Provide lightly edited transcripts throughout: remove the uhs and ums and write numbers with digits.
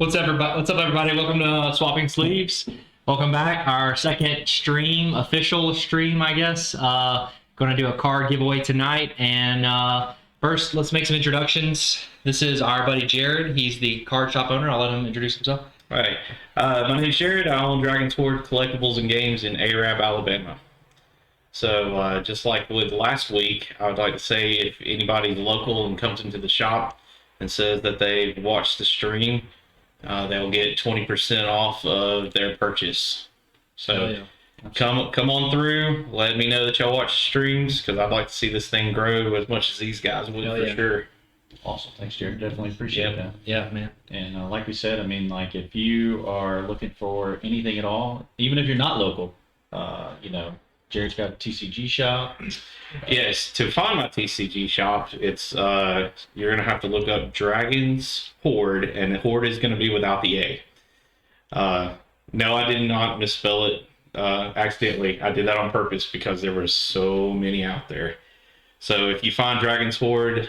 What's up, everybody? Welcome to Swapping Sleeves. Welcome back. Our second stream, official stream, I guess. Going to do a card giveaway tonight. And first, let's make some introductions. This is our buddy Jared. He's the card shop owner. I'll let him introduce himself. All right. My name is Jared. I own Dragon's Hoard Collectibles and Games in Arab, Alabama. So just like with last week, I would like to say if anybody's local and comes into the shop and says that they watched the stream, they'll get 20% off of their purchase. So come on through. Let me know that y'all watch streams because I'd like to see this thing grow as much as these guys would for sure. Awesome. Thanks, Jared. Definitely appreciate that. Yeah, man. And like we said, I mean, like if you are looking for anything at all, even if you're not local, Jared's got a TCG shop. Yes, to find my TCG shop, it's you're gonna have to look up Dragon's Hoard, and Hoard is gonna be without the A. No, I did not misspell it accidentally. I did that on purpose because there were so many out there. So if you find Dragon's Hoard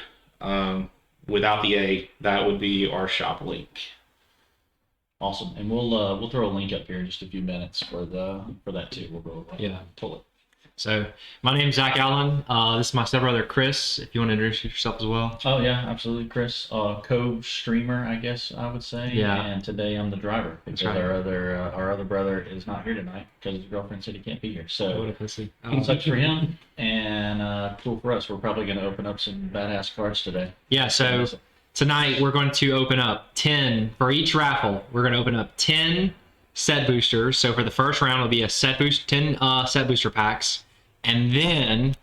without the A, that would be our shop link. Awesome. And we'll throw a link up here in just a few minutes for that too. We'll go pull it. So my name's Zach Allen. This is my stepbrother Chris. If you want to introduce yourself as well. Oh yeah, absolutely, Chris. Co-streamer, I guess I would say. Yeah. And today I'm the driver because right. our other brother is not here tonight because his girlfriend said he can't be here. So Oh. sucks for him and cool for us. We're probably going to open up some badass cards today. Yeah. So tonight we're going to open up 10 for each raffle. We're going to open up 10 set boosters. So for the first round, it'll be a set boost, 10 set booster packs. And then,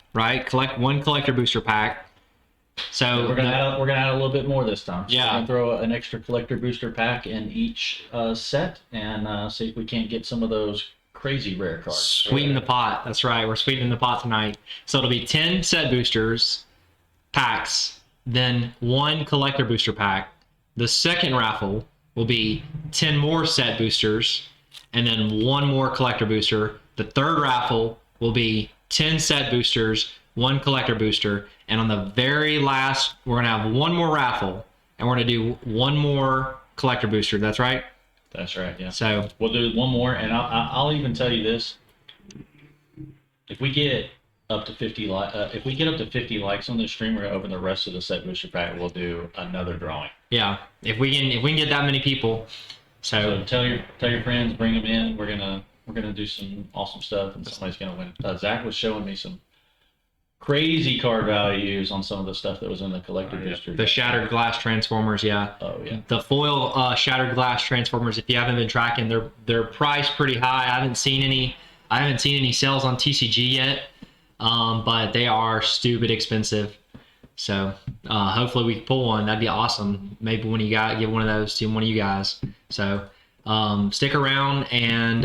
collect one collector booster pack. So we're gonna add a little bit more this time. So Yeah. we're gonna throw an extra collector booster pack in each set and see if we can't get some of those crazy rare cards. Sweeten the pot. That's right. We're sweetening the pot tonight. So it'll be 10 set boosters packs, then one collector booster pack. The second raffle will be 10 more set boosters, and then one more collector booster. The third raffle will be 10 set boosters, one collector booster, and on the very last, we're gonna have one more raffle, and we're gonna do one more collector booster. That's right. That's right. Yeah. So we'll do one more, and I'll even tell you this: if we get up to 50 likes on this stream, we're gonna open the rest of the set booster pack. We'll do another drawing. yeah, if we can get that many people, So tell your friends, bring them in. We're gonna do some awesome stuff, and somebody's gonna win. Zach was showing me some crazy card values on some of the stuff that was in the collector booster. the shattered glass transformers, yeah. Oh yeah. The foil shattered glass transformers, if you haven't been tracking, they're priced pretty high. I haven't seen any sales on TCG yet, but they are stupid expensive. So hopefully we can pull one. That'd be awesome. Maybe when you give one of those to one of you guys. So stick around, and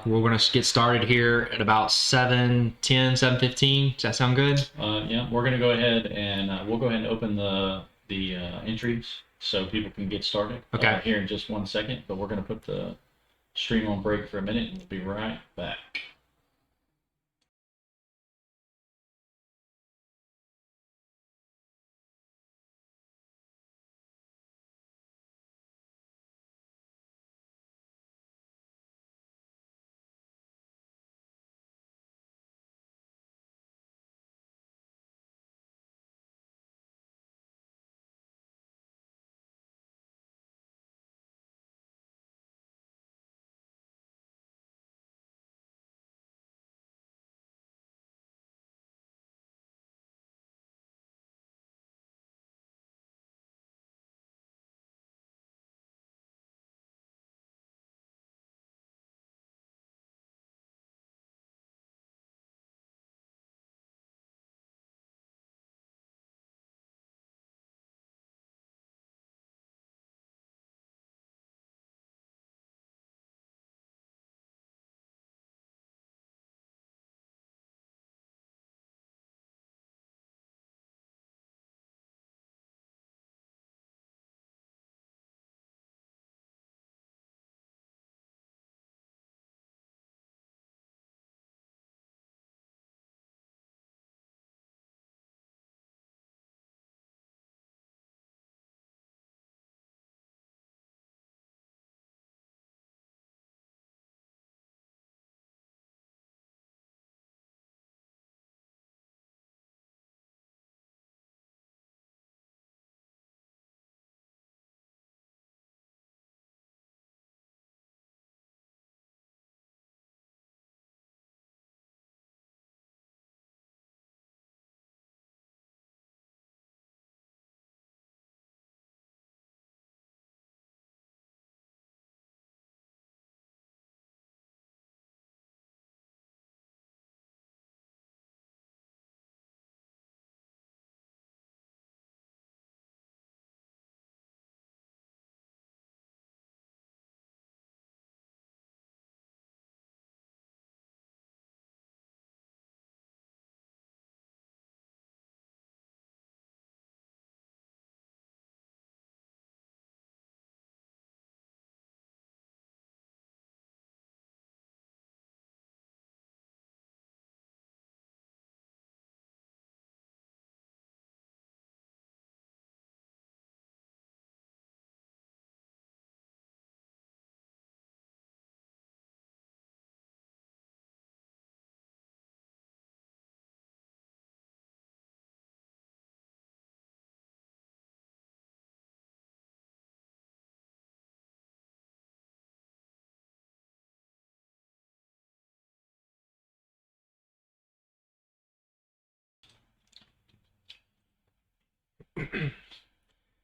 we're gonna get started here at about 7:10, 7:15. Does that sound good? Yeah, we're gonna go ahead and we'll go ahead and open the entries so people can get started. Okay. Here in just 1 second, but we're gonna put the stream on break for a minute, and we'll be right back.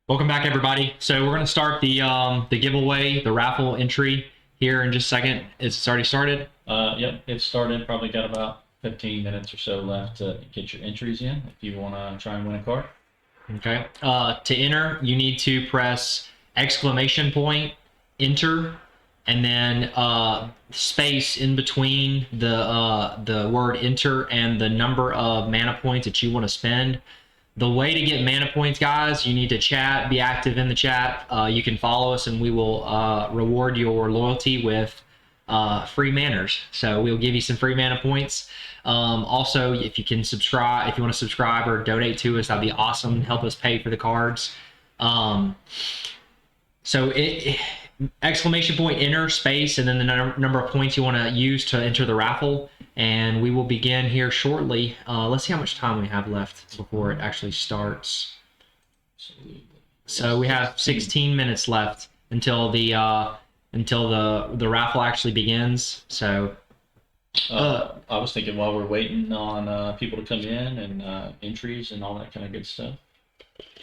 Welcome back, everybody. So we're gonna start the giveaway, the raffle entry here in just a second. It's already started. Yep, it started. Probably got about 15 minutes or so left to get your entries in if you want to try and win a card. Okay. To enter, you need to press exclamation point, enter, and then space in between the word enter and the number of mana points that you want to spend. The way to get mana points, guys, you need to chat, be active in the chat. You can follow us, and we will reward your loyalty with free manners. So we'll give you some free mana points. Also, if you can subscribe, if you want to subscribe or donate to us, that'd be awesome. Help us pay for the cards. Exclamation point, enter, space, and then the number of points you want to use to enter the raffle. And we will begin here shortly. Let's see how much time we have left before it actually starts. Absolutely. So we have 16 minutes left until the raffle actually begins. So I was thinking while we're waiting on people to come in and entries and all that kind of good stuff.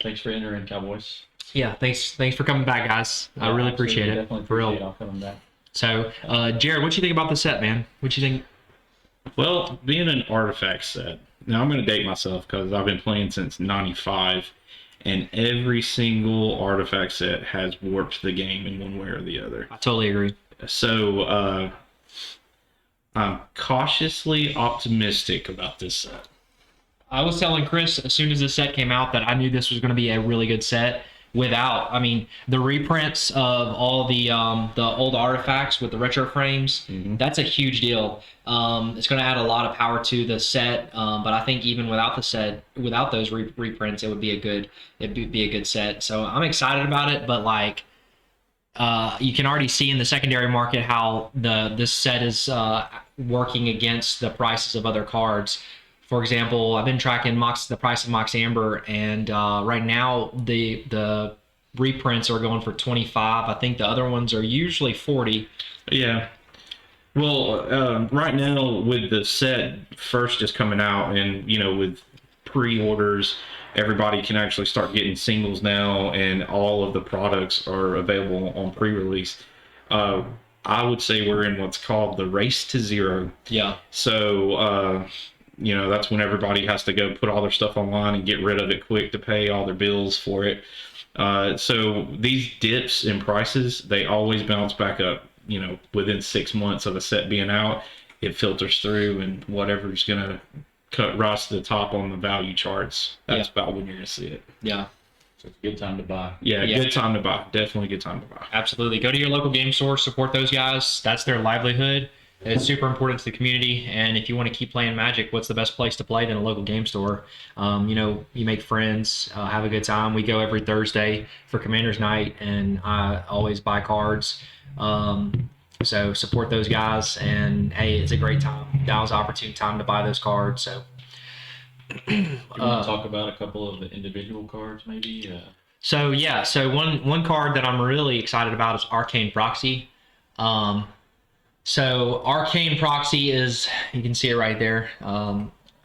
Thanks for entering, Cowboys. yeah, thanks for coming back, guys. I really appreciate it. Definitely For real. appreciate y'all coming back. So, Jared, what you think about the set, man? What you think? Well, being an artifact set, now I'm going to date myself because I've been playing since '95, and every single artifact set has warped the game in one way or the other. I totally agree. So I'm cautiously optimistic about this set. I was telling Chris as soon as the set came out that I knew this was going to be a really good set. The reprints of all the old artifacts with the retro frames, that's a huge deal. It's going to add a lot of power to the set, but I think even without the set, without those reprints, it'd be a good set. So I'm excited about it, but like you can already see in the secondary market how this set is working against the prices of other cards. For example, I've been tracking the price of Mox Amber, and right now the reprints are going for 25. I think the other ones are usually 40. Yeah. Well, right now with the set first just coming out, and with pre-orders, everybody can actually start getting singles now, and all of the products are available on pre-release. I would say we're in what's called the race to zero. Yeah. So that's when everybody has to go put all their stuff online and get rid of it quick to pay all their bills for it. So these dips in prices, they always bounce back up. Within 6 months of a set being out, it filters through, and whatever's going to rise to the top on the value charts, that's about when you're going to see it. Yeah. So it's a good time to buy. Yeah, good time to buy. Definitely a good time to buy. Absolutely. Go to your local game store, support those guys. That's their livelihood. It's super important to the community, and if you want to keep playing Magic, what's the best place to play than a local game store? You make friends, have a good time. We go every Thursday for Commander's Night, and I always buy cards. So support those guys, and hey, it's a great time. Now's an opportune time to buy those cards. So, You want to talk about a couple of the individual cards, maybe? So one card that I'm really excited about is Arcane Proxy. So Arcane Proxy is, you can see it right there.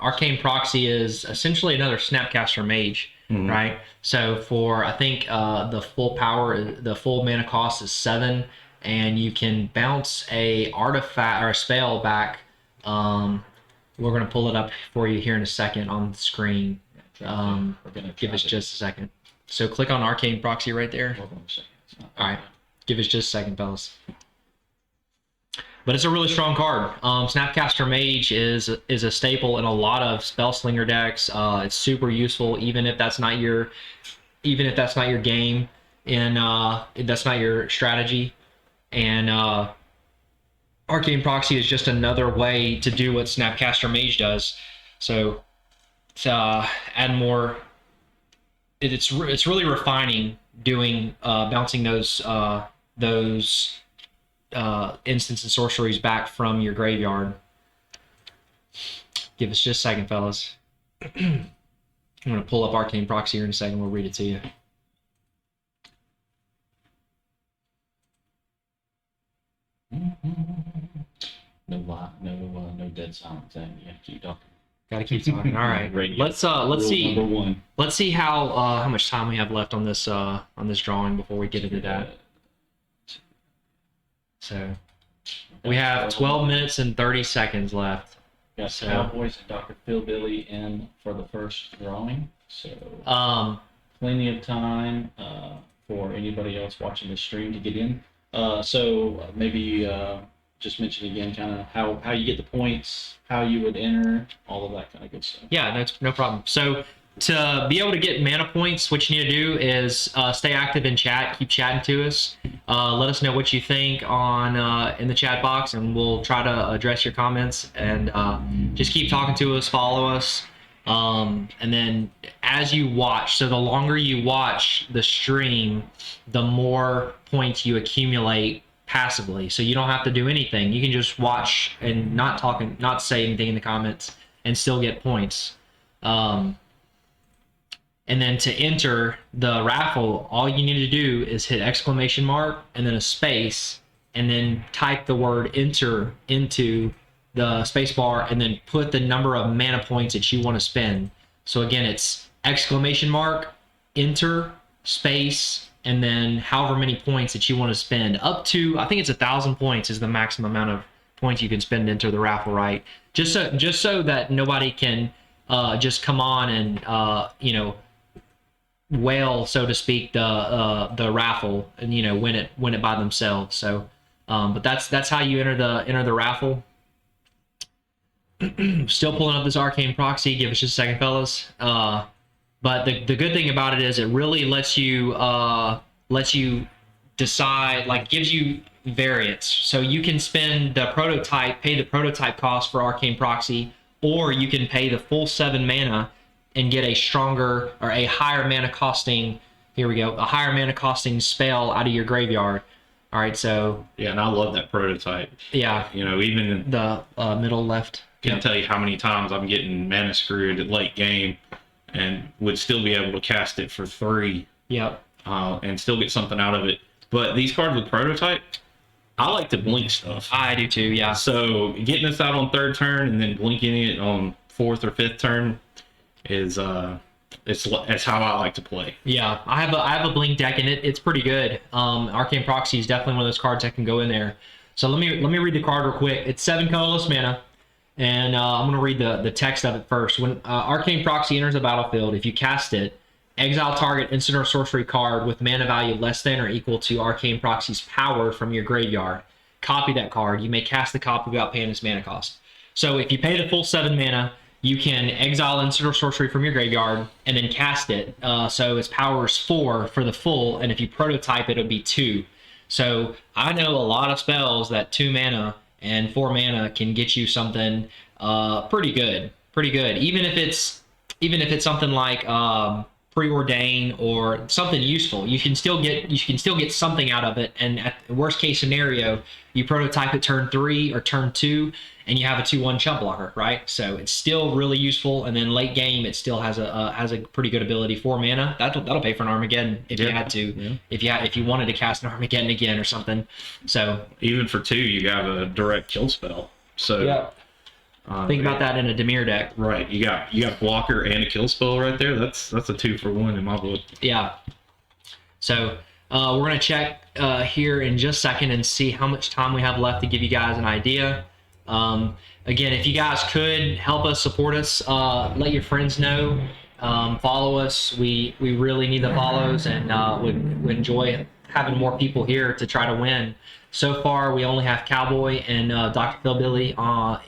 Arcane Proxy is essentially another Snapcaster Mage, right? So for, I think the full mana cost is 7, and you can bounce a artifact or a spell back. We're going to pull it up for you here in a second on the screen. Give us just a second. So click on Arcane Proxy right there. All right, give us just a second, fellas. But it's a really strong card. Snapcaster Mage is a staple in a lot of Spellslinger decks. It's super useful, even if that's not your game, and that's not your strategy. And Arcane Proxy is just another way to do what Snapcaster Mage does. So to add more, it's really refining doing bouncing those instants and sorceries back from your graveyard. Give us just a second, fellas. I'm going to pull up Arcane Proxy here in a second. We'll read it to you. No dead silence. Then you have to keep talking. Gotta keep talking. All right. Radio. Let's Rule see. number one. Let's see how much time we have left on this drawing before we get into that. So we have 12 minutes and 30 seconds left. Got So- Cowboys and Dr. Phil Billy in for the first drawing. So plenty of time for anybody else watching the stream to get in. So maybe just mention again kind of how you get the points, how you would enter, all of that kind of good stuff. Yeah, no problem. So to be able to get mana points, what you need to do is stay active in chat. Keep chatting to us. Let us know what you think on in the chat box, and we'll try to address your comments. And just keep talking to us, follow us. And then as you watch, so the longer you watch the stream, the more points you accumulate passively. So you don't have to do anything. You can just watch and not say anything in the comments and still get points. And then to enter the raffle, all you need to do is hit exclamation mark and then a space, and then type the word enter into the space bar, and then put the number of mana points that you want to spend. So again, it's exclamation mark, enter, space, and then however many points that you want to spend. Up to, I think it's 1,000 points is the maximum amount of points you can spend to enter the raffle, right? Just so that nobody can just come on and whale, so to speak, the raffle and win it by themselves. So but that's how you enter the raffle. Still pulling up this Arcane Proxy. Give us just a second, fellas. But the good thing about it is it really lets you decide, like gives you variance. So you can spend the prototype, pay the prototype cost for Arcane Proxy, or you can pay the full 7 mana and get a stronger or a higher mana costing. Here we go, a higher mana costing spell out of your graveyard. All right, so Yeah, and I love that prototype. yeah, Even in, the middle left. can't tell you how many times I'm getting mana screwed at late game, and would still be able to cast it for 3 Yep. and still get something out of it. But these cards with prototype, I like to blink stuff. I do too. Yeah. So getting this out on 3rd turn and then blinking it on 4th or 5th turn is it's how I like to play. Yeah, I have a blink deck and it's pretty good. Arcane Proxy is definitely one of those cards that can go in there. So let me read the card real quick. It's 7 colorless mana, and I'm gonna read the text of it first. When Arcane Proxy enters the battlefield, if you cast it, exile target instant or sorcery card with mana value less than or equal to Arcane Proxy's power from your graveyard. Copy that card. You may cast the copy without paying its mana cost. So if you pay the full 7 mana, you can exile instant or sorcery from your graveyard and then cast it. So its power is 4 for the full, and if you prototype it, it'll be 2. So I know a lot of spells that 2 mana and 4 mana can get you something pretty good. Even if it's something like preordain or something useful, you can still get something out of it. And at the worst case scenario, you prototype it turn 3 or turn 2, and you have a 2/1 chump blocker, right? So it's still really useful. And then late game, it still has a pretty good ability. 4 mana, that'll pay for an Armageddon if you had to. Yeah. If you wanted to cast an Armageddon again or something. So Even for 2, you got a direct kill spell. So think about that in a Dimir deck. Right, you got blocker and a kill spell right there. That's a 2-for-1 in my book. Yeah. So we're gonna check here in just a second and see how much time we have left to give you guys an idea. Again, if you guys could help us, support us, let your friends know, follow us. We really need the follows, and would enjoy having more people here to try to win. So far, we only have Cowboy and Dr. Phil Billy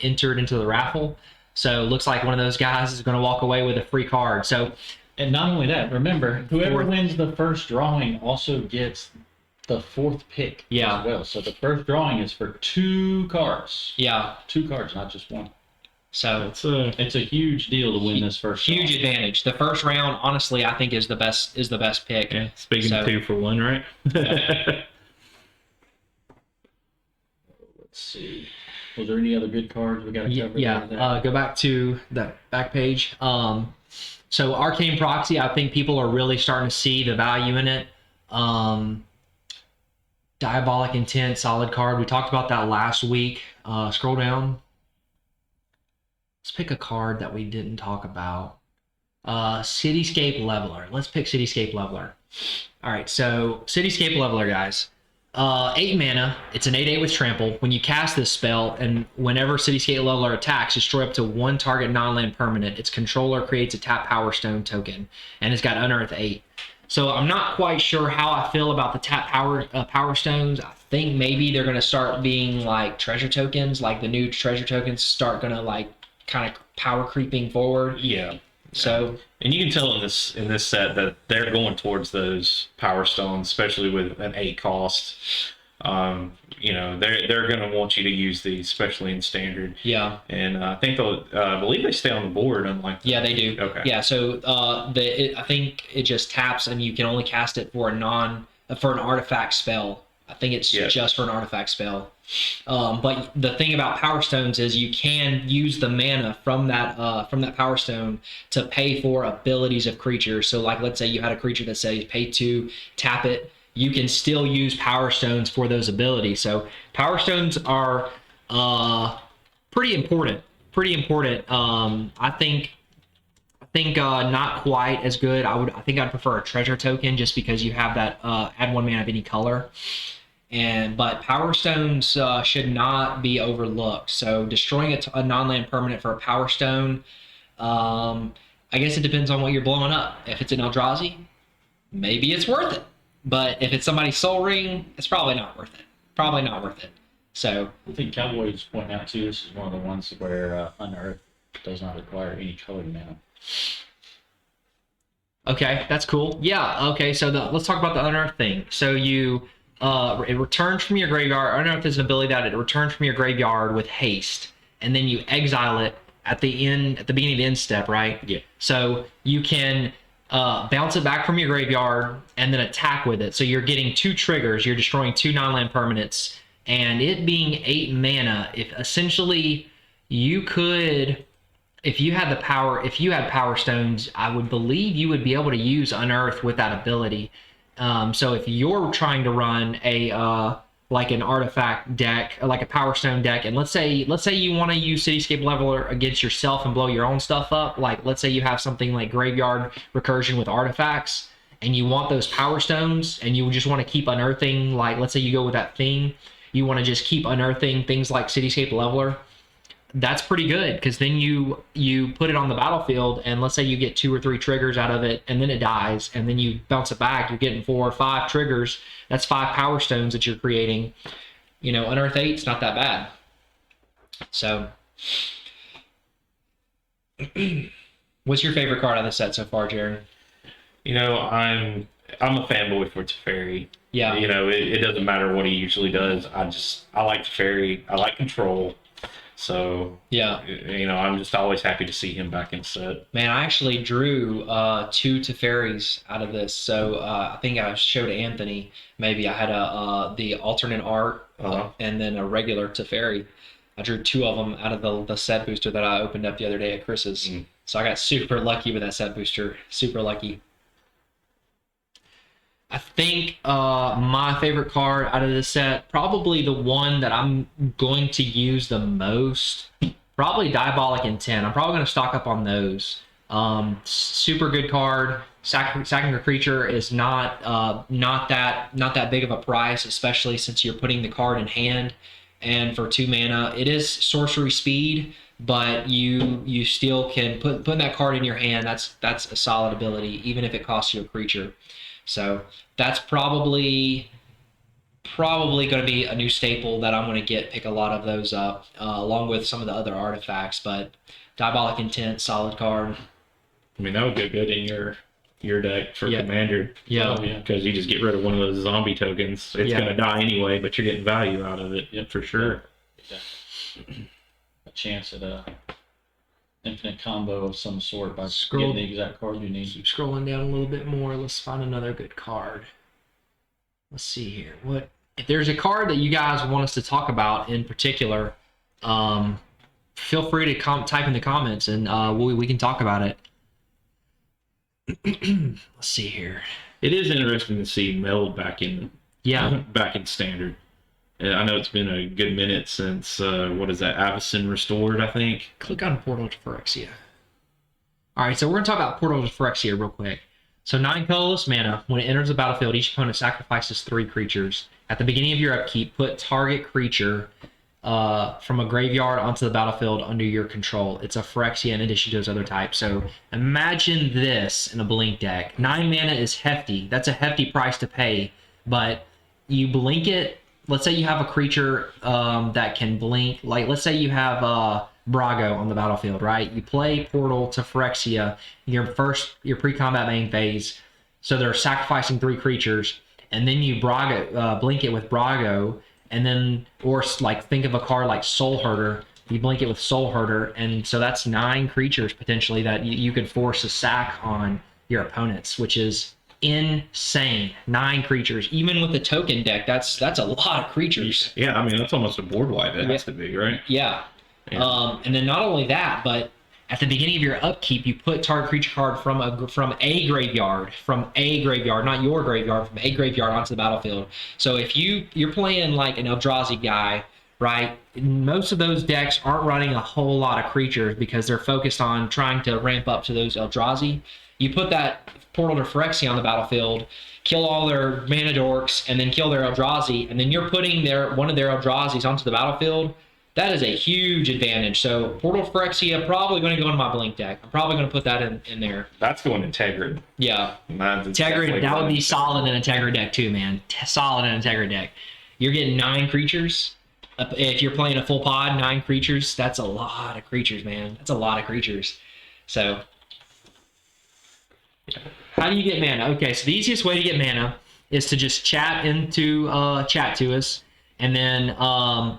entered into the raffle. So it looks like one of those guys is going to walk away with a free card. So, And not only that, remember, whoever Fourth. wins the first drawing also gets the 4th pick Yeah. as well. So the first drawing is for 2 cards. yeah. 2 cards, not just 1. So It's a huge deal to win this first huge drawing. advantage. The first round, honestly, I think is the best pick. Yeah, speaking So- of 2-for-1, right? Let's see. Was there any other good cards we got to cover? Yeah, go back to the back page. So Arcane Proxy, I think people are really starting to see the value in it. Diabolic Intent, solid card. We talked about that last week. Scroll down. let's pick a card that we didn't talk about. Cityscape Leveler. Let's pick Cityscape Leveler. All right, so Cityscape Leveler, guys. 8 mana. It's an 8/8 with trample. When you cast this spell, and whenever Cityscape Leveler attacks, destroy up to one target non-land permanent. Its controller creates a tap Power Stone token, and it's got Unearth 8. So I'm not quite sure how I feel about the tap Power Stones. I think maybe they're gonna start being like treasure tokens, like the new treasure tokens start gonna like kind of power creeping forward. Yeah. So And you can tell in this set that they're going towards those power stones, especially with an 8 cost. They're going to want you to use these, especially in standard. yeah. And I think I believe they stay on the board, unlike Yeah, they do. Okay. Yeah, so I think it just taps, and you can only cast it for an artifact spell. I think it's just for an artifact spell. But the thing about Power Stones is you can use the mana from that Power Stone to pay for abilities of creatures. So, like, let's say you had a creature that says pay 2, tap it. You can still use Power Stones for those abilities. So, Power Stones are pretty important. Pretty important. I think not quite as good. I think I'd prefer a treasure token just because you have that add 1 mana of any color. But Power Stones should not be overlooked. So destroying a non-land permanent for a Power Stone, I guess it depends on what you're blowing up. If it's an Eldrazi, maybe it's worth it. But if it's somebody's Soul Ring, it's probably not worth it. Probably not worth it. So I think Cowboys point out too. This is one of the ones where Unearth does not require any colored mana. okay, that's cool. Yeah. Okay. So let's talk about the Unearth thing. So it returns from your graveyard. Unearth is an ability that it returns from your graveyard with haste, and then you exile it at the beginning of the end step, right? Yeah. So you can bounce it back from your graveyard and then attack with it. So you're getting 2 triggers. You're destroying 2 non-land permanents, and it being 8 mana, if essentially you could. If you had Power Stones, I would believe you would be able to use Unearth with that ability. So if you're trying to run like an artifact deck, like a Power Stone deck, and let's say you want to use Cityscape Leveler against yourself and blow your own stuff up, like let's say you have something like Graveyard Recursion with artifacts, and you want those Power Stones, and you just want to keep unearthing, like let's say you go with that thing, you want to just keep unearthing things like Cityscape Leveler. That's pretty good, because then you put it on the battlefield, and let's say you get 2 or 3 triggers out of it, and then it dies, and then you bounce it back. You're getting 4 or 5 triggers. That's 5 Power Stones that you're creating. Unearth 8's not that bad. So, what's your favorite card out of the set so far, Jared? I'm a fanboy for Teferi. Yeah. It doesn't matter what he usually does. I like Teferi. I like control. So yeah, I'm just always happy to see him back in set. Man, I actually drew 2 Teferis out of this. So I think I showed Anthony. Maybe I had the alternate art and then a regular Teferi. I drew 2 of them out of the set booster that I opened up the other day at Chris's. So I got super lucky with that set booster. Super lucky. I think my favorite card out of this set, probably the one that I'm going to use the most, probably Diabolic Intent. I'm probably going to stock up on those. Super good card. Sacking a creature is not that big of a price, especially since you're putting the card in hand. And for 2 mana, it is sorcery speed, but you still can put that card in your hand. That's a solid ability, even if it costs you a creature. So that's probably going to be a new staple that I'm going to pick a lot of those up, along with some of the other artifacts. But Diabolic Intent, solid card. I mean, that would go good in your deck for Commander. Yeah. Because you just get rid of one of those zombie tokens. It's going to die anyway, but you're getting value out of it, for sure. Yeah. A chance at a infinite combo of some sort by Scroll. getting the exact card you need. Keep scrolling down a little bit more. Let's find another good card. Let's see here. If there's a card that you guys want us to talk about in particular, feel free to type in the comments, and we can talk about it. Let's see here. It is interesting to see Meld back in standard. I know it's been a good minute since, what is that, Avacyn Restored, I think. Click on Portal to Phyrexia. All right, so we're going to talk about Portal to Phyrexia real quick. So 9 colorless mana. When it enters the battlefield, each opponent sacrifices 3 creatures. At the beginning of your upkeep, put target creature from a graveyard onto the battlefield under your control. It's a Phyrexia in addition to those other types. So imagine this in a blink deck. 9 mana is hefty. That's a hefty price to pay, but you blink it. Let's say you have a creature that can blink. Like, let's say you have Brago on the battlefield, right? You play Portal to Phyrexia, your pre-combat main phase. So they're sacrificing 3 creatures, and then you blink it with Brago, and then, or like think of a card like Soul Herder. You blink it with Soul Herder, and so that's 9 creatures potentially that you could force a sack on your opponents, which is insane. 9 creatures, even with the token deck, that's a lot of creatures. Yeah, I mean, that's almost a board wipe. It has to be, right? Yeah. And then not only that, but at the beginning of your upkeep, you put target creature card from a graveyard, not your graveyard, from a graveyard onto the battlefield. So if you're playing like an Eldrazi guy, right? Most of those decks aren't running a whole lot of creatures because they're focused on trying to ramp up to those Eldrazi. You put that Portal to Phyrexia on the battlefield, kill all their mana dorks, and then kill their Eldrazi, and then you're putting one of their Eldrazi's onto the battlefield. That is a huge advantage. So Portal to Phyrexia, probably going to go into my blink deck. I'm probably going to put that in there. That's going Integra. Yeah. Integra, that would be solid in a Integra deck too, man. Solid in a Integra deck. You're getting 9 creatures. If you're playing a full pod, 9 creatures, that's a lot of creatures, man. That's a lot of creatures. So how do you get mana? Okay, so the easiest way to get mana is to just chat to us, and then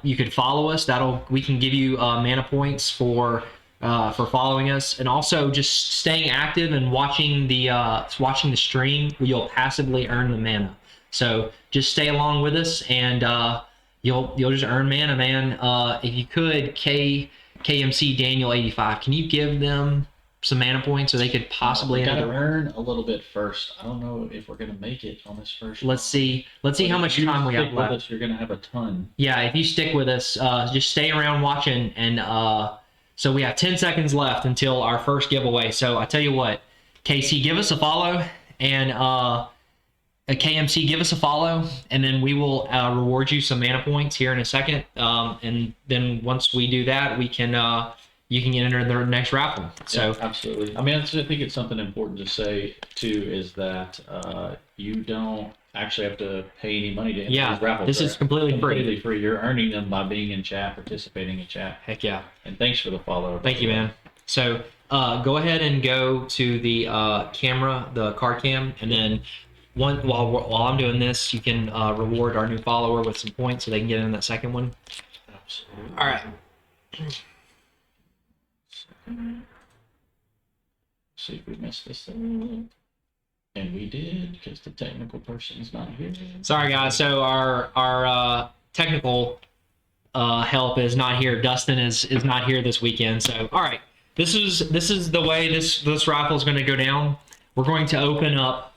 you could follow us. We can give you mana points for following us, and also just staying active and watching the stream. You'll passively earn the mana. So just stay along with us, and you'll just earn mana, man. If you could, KMC Daniel 85, can you give them some mana points so they could possibly gotta earn a little bit first. I don't know if we're gonna make it on this first. Let's see how much time we have left. Us, you're gonna have a ton. Yeah, if you stick with us, just stay around watching, and so we have 10 seconds left until our first giveaway. So I tell you what, KC, give us a follow, and KMC, give us a follow, and then we will reward you some mana points here in a second. And then once we do that, we can you can enter the next raffle. So yeah, absolutely. I mean, I think it's something important to say too, is that you don't actually have to pay any money to enter these raffles. This is completely free. You're earning them by being in chat, participating in chat. Heck yeah. And thanks for the follow. Thank you, man. So go ahead and go to the camera, the card cam, and then while I'm doing this, you can reward our new follower with some points so they can get in that second one. Absolutely. All right. See if we messed this up. And we did, because the technical person's not here. Sorry, guys. So our technical help is not here. Dustin is not here this weekend. So all right, this is the way this raffle is going to go down. We're going to open up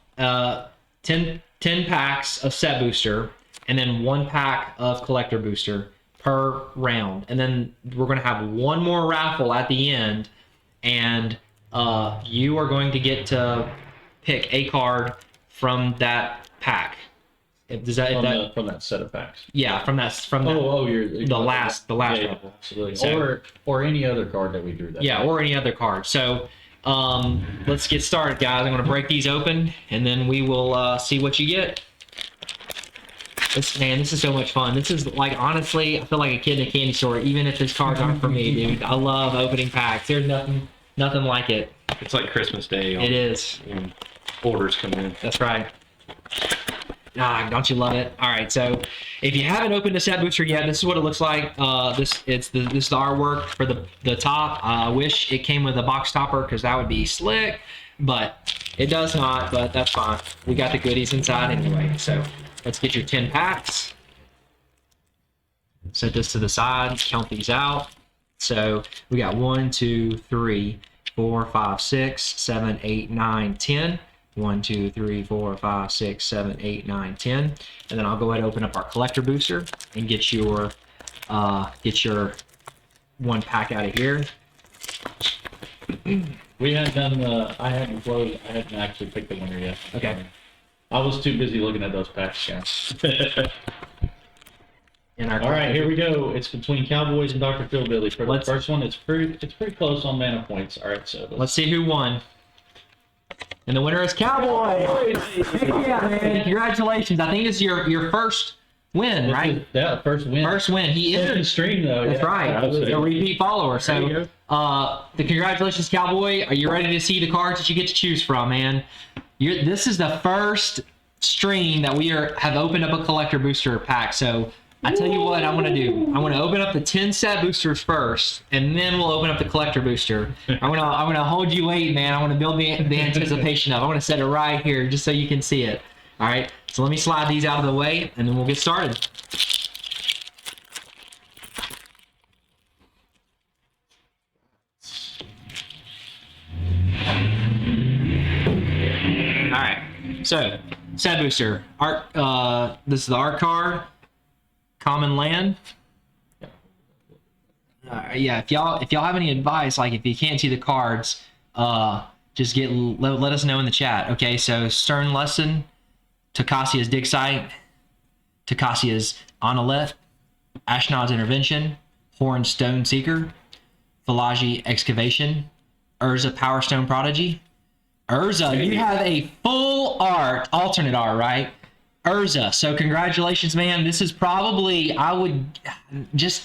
10 packs of set booster, and then 1 pack of collector booster per round, and then we're going to have one more raffle at the end, and you are going to get to pick a card from that pack. From that set of packs. Yeah, from that. You're the last yeah, absolutely. So, or any other card that we drew. Or any other card. So let's get started, guys. I'm going to break these open, and then we will see what you get. This is so much fun. This is like, honestly, I feel like a kid in a candy store, even if this card's aren't for me, dude. I love opening packs. There's nothing like it. It's like Christmas Day. It is. When orders come in. That's right. Don't you love it? All right, so if you haven't opened a set booster yet, this is what it looks like. This is the artwork for the top. I wish it came with a box topper because that would be slick, but it does not. But that's fine. We got the goodies inside anyway. So let's get your 10 packs. Set this to the side. Count these out. So we got 1, 2, 3, 4, 5, 6, 7, 8, 9, 10. 1, 2, 3, 4, 5, 6, 7, 8, 9, 10. And then I'll go ahead and open up our collector booster and get your one pack out of here. We hadn't done the. I hadn't closed. I hadn't actually picked the winner yet. Okay. I was too busy looking at those packs, guys. And our All right, here we go. It's between Cowboys and Dr. Phil Billy. For the Let's- first one, it's pretty close on mana points. All right, so Let's see who won. And the winner is Cowboys. Heck yeah, man! Congratulations. I think it's your first win, right? Yeah, first win. First win. He Second is. stream though. That's yeah. right. Absolutely. A repeat follower. There you So, the congratulations, Cowboy. Are you ready to see the cards that you get to choose from, man? This is the first stream that we have opened up a collector booster pack. So, I tell you what, I want to do. I want to open up the 10 set boosters first, and then we'll open up the collector booster. I'm gonna hold you waiting, man. I want to build the anticipation up. I want to set it right here just so you can see it. All right. So let me slide these out of the way, and then we'll get started. All right. So set booster art. This is the art card. Common land. Yeah, if y'all have any advice, like if you can't see the cards, just let us know in the chat. Okay, so Stern Lesson, Takasia's Dig Site, Takasia's Analeth, Ashnod's Intervention, Horn Stone Seeker, Philaji Excavation, Urza Power Stone Prodigy. Urza, you have a full art, alternate art, right? Urza, so congratulations, man. This is probably, I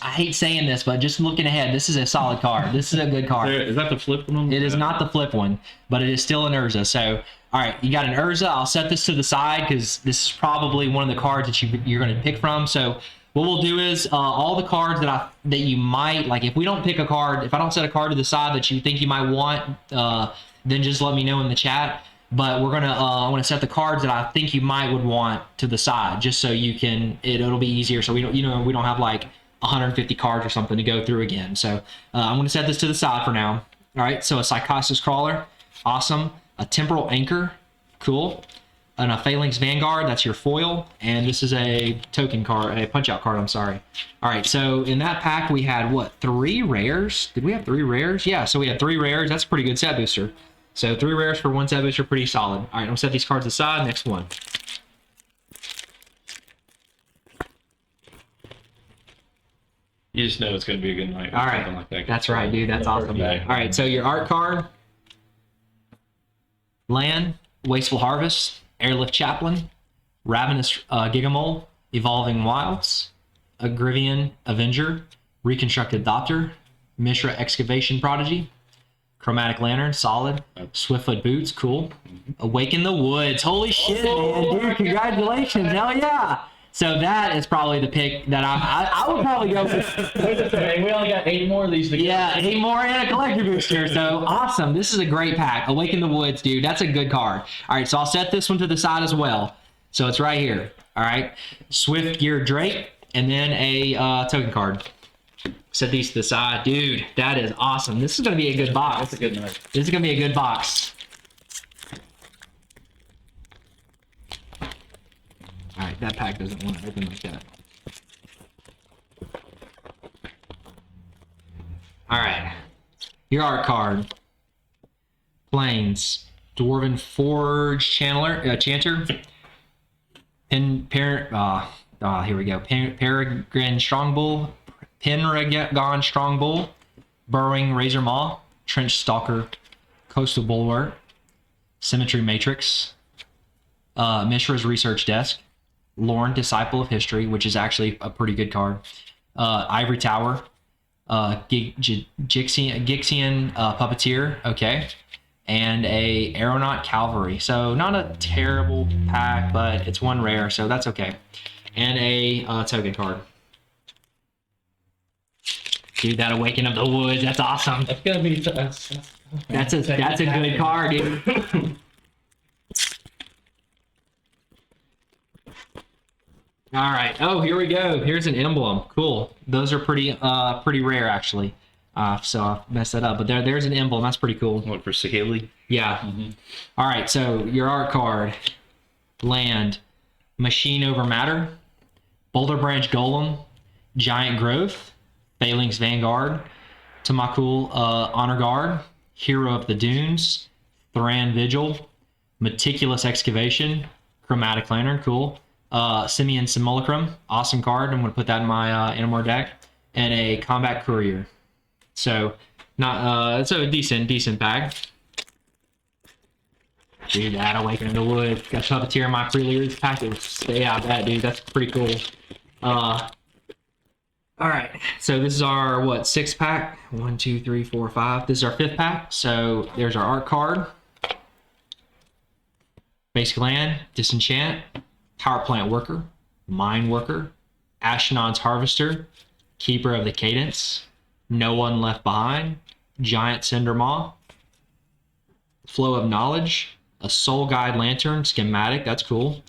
hate saying this, but just looking ahead, this is a solid card. This is a good card. Is that the flip one? It is not the flip one, but it is still an Urza. So, all right, you got an Urza. I'll set this to the side because this is probably one of the cards that you're going to pick from. So, what we'll do is all the cards that you might like. If we don't pick a card, if I don't set a card to the side that you think you might want, then just let me know in the chat. But we're gonna, I want to set the cards that I think you would want to the side, just so you can, it'll be easier. So we don't have like 150 cards or something to go through again. So I'm gonna set this to the side for now. All right. So a Psychosis Crawler, awesome. A Temporal Anchor, cool. And a Phalanx Vanguard, that's your foil. And this is a token card, a punch out card. I'm sorry. All right. So in that pack we had what, 3 rares? Did we have 3 rares? Yeah. So we had 3 rares. That's a pretty good set booster. So 3 rares for 1 set booster, pretty solid. All right, I'll set these cards aside. Next one. You just know it's going to be a good night. All right, Like that. that's right, dude. That's awesome. All right, so your art card: Land, Wasteful Harvest, Airlift Chaplain, Ravenous Gigamole, Evolving Wilds, Agrivian Avenger, Reconstructed Doctor, Mishra Excavation Prodigy, Chromatic Lantern, solid. Swiftfoot Boots, cool. Awaken the Woods, holy shit, man, dude! Congratulations, hell yeah! So that is probably the pick that I would probably go with. We only got 8 more of these to get. Yeah, 8 more and a collector booster. So awesome! This is a great pack. Awaken the Woods, dude. That's a good card. All right, so I'll set this one to the side as well. So it's right here. All right, Swift Gear Drake, and then a token card. Set these to the side, dude. That is awesome. This is gonna be a good box. That's a good night. This is gonna be a good box. All right, that pack doesn't want to open like that. All right, your art card. Plains, Dwarven Forge Chanter. Here we go. Peregrine Strongbull. Pendragon Strongbull, Burrowing Razor Maw, Trench Stalker, Coastal Bulwark, Symmetry Matrix, Mishra's Research Desk, Lorne Disciple of History, which is actually a pretty good card, Ivory Tower, Gixian Puppeteer, okay, and a Aeronaut Cavalry. So not a terrible pack, but it's 1 rare, so that's okay. And a token card. Dude, that Awaken of the Woods, that's awesome. That's gonna be. That's a good card, dude. All right. Oh, here we go. Here's an emblem. Cool. Those are pretty rare, actually. So I messed that up. But there's an emblem. That's pretty cool. Look for Sahili. Yeah. All right. So your art card, land, machine over matter, Boulder Branch Golem, Giant Growth, Phalanx Vanguard, Tamakul Honor Guard, Hero of the Dunes, Thran Vigil, Meticulous Excavation, Chromatic Lantern, cool. Simeon Simulacrum, awesome card. I'm going to put that in my Animor deck. And a Combat Courier. So, not it's a decent bag. Dude, that Awakening the Wood. Got Puppeteer in my pre-release package. Yeah, I bet, dude. That's pretty cool. Alright, so this is our, 6-pack? 1, 2, 3, 4, 5. This is our 5th pack. So, there's our art card. Basic Land, Disenchant, Power Plant Worker, Mine Worker, Ashnod's Harvester, Keeper of the Cadence, No One Left Behind, Giant Cinder Maw, Flow of Knowledge, a Soul Guide Lantern, Schematic, that's cool,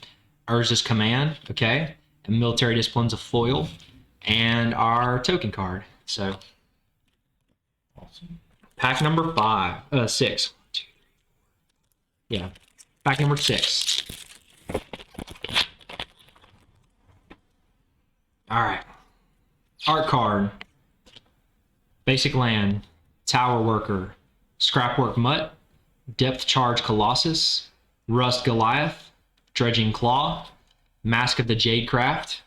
Urza's Command, okay, and Military Disciplines of Foil, and our token card. So, Awesome. pack number 6. Yeah, pack number 6. All right. Art card. Basic Land. Tower Worker. Scrapwork Mutt. Depth Charge Colossus. Rust Goliath. Dredging Claw. Mask of the Jadecraft.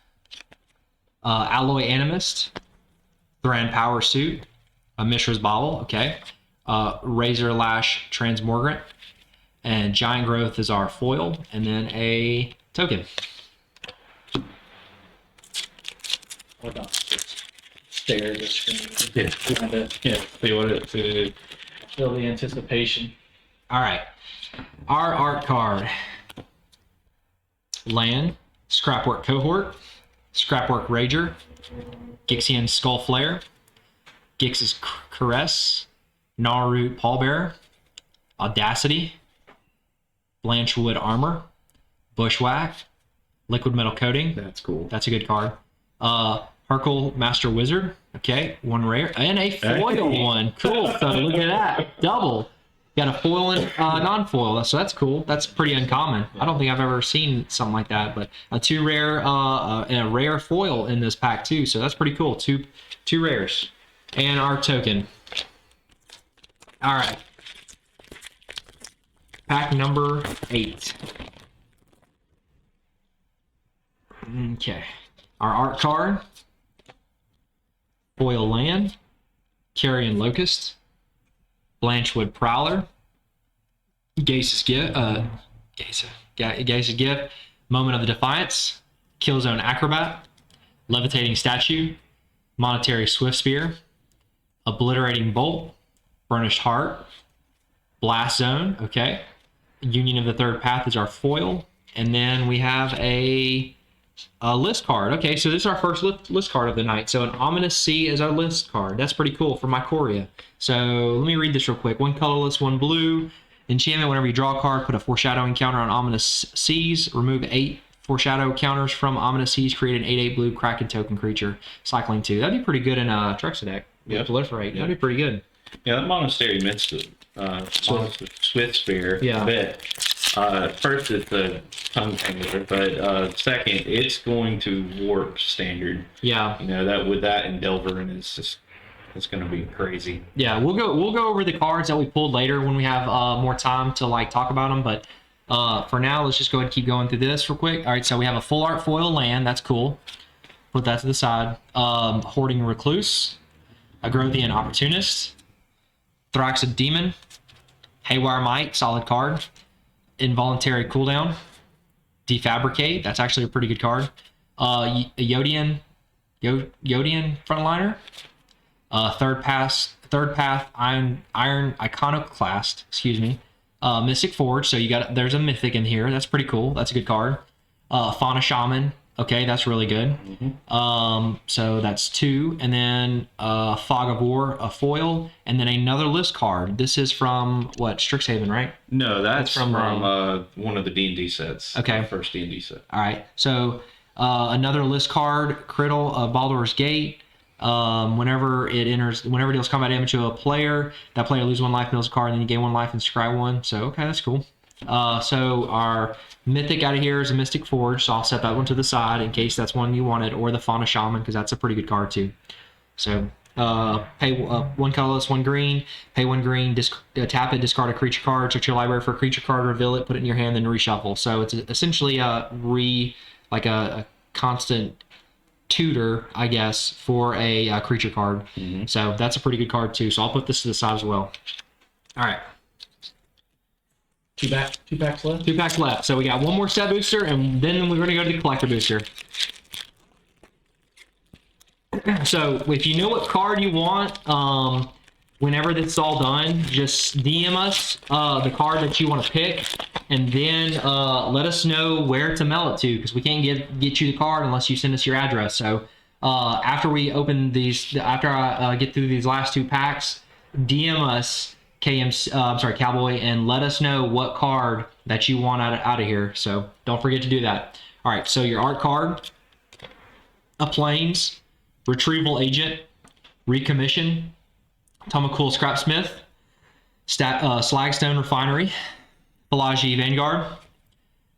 Alloy Animist. Thran Power Suit. A Mishra's Bauble. Okay. Razor Lash Transmogrant. And Giant Growth is our foil. And then a token. What about just stare at the screen? Yeah. Kind of See what it is. feel the anticipation. All right. Our art card. Land. Scrapwork Cohort. Scrapwork Rager. Gixian Skull Flare. Gix's Caress. Gnawroot Pallbearer. Audacity. Blanchwood Armor. Bushwhack. Liquid Metal Coating. That's cool. That's a good card. Hercule Master Wizard. Okay, 1 rare. And a foil one. Cool. So look at that. Double. Got a foil and non-foil. So that's cool. That's pretty uncommon. I don't think I've ever seen something like that. But a 2 rare and a rare foil in this pack too. So that's pretty cool. Two rares. And our token. All right. Pack number 8. Okay. Our art card. Foil Land. Carrion Locust. Blanchwood Prowler. Gase's Gift. Gase's Gift. Moment of the Defiance. Killzone Acrobat. Levitating Statue. Monetary Swift Spear. Obliterating Bolt. Burnished Heart. Blast Zone. Okay. Union of the Third Path is our foil. And then we have a list card. Okay, so this is our first list card of the night. So an Ominous Sea is our list card. That's pretty cool for Mycoria. So let me read this real quick. 1 colorless, 1 blue. Enchantment, whenever you draw a card, put a foreshadowing counter on Ominous Seas. Remove 8 foreshadow counters from Ominous Seas. Create an 8/8 blue Kraken token creature. Cycling 2. That'd be pretty good in a Trexa deck. Yep. Proliferate. That'd be pretty good. Yeah, that Monastery Mitzvah. Swift Spear. Yeah. Bit. First, it's a tongue tangler, but second, it's going to warp standard. Yeah. You know, that with that and Delverin is just, it's going to be crazy. Yeah, we'll go over the cards that we pulled later when we have more time to like talk about them. But for now, let's just go ahead and keep going through this real quick. All right, so we have a full art foil land. That's cool. Put that to the side. Hoarding Recluse, Agrothian Opportunist, Thraxid Demon, Haywire Might, solid card. Involuntary Cooldown, Defabricate. That's actually a pretty good card. Yodian Frontliner. Third Path Iron Iconoclast. Excuse me. Mystic Forge. So there's a mythic in here. That's pretty cool. That's a good card. Fauna Shaman. Okay, that's really good. So that's 2, and then Fog of War, a foil, and then another list card. This is from what, Strixhaven, right? No, that's from, one of the D&D sets. Okay. The first D&D set. All right. So another list card, Criddle, Baldur's Gate, Whenever it deals combat damage to a player, that player loses 1 life, mills a card, and then you gain 1 life and scry 1. So, okay, that's cool. So our mythic out of here is a Mystic Forge, so I'll set that one to the side in case that's one you wanted, or the Fauna Shaman, because that's a pretty good card too. So pay 1 colorless, 1 green, pay 1 green, tap it, discard a creature card, search your library for a creature card, reveal it, put it in your hand, then reshuffle. So it's essentially like a constant tutor, I guess, for a creature card. So that's a pretty good card too. So I'll put this to the side as well. All right. 2 packs left. 2 packs left. So we got 1 more set booster, and then we're going to go to the collector booster. So if you know what card you want, whenever this is all done, just DM us the card that you want to pick, and then let us know where to mail it to, because we can't get you the card unless you send us your address. So after we open these, after I get through these last 2 packs, DM us Cowboy, and let us know what card that you want out of here. So don't forget to do that. All right, so your art card, a Plains, Retrieval Agent, Recommission, Tomakul Scrapsmith, Slagstone Refinery, Pelagi Vanguard,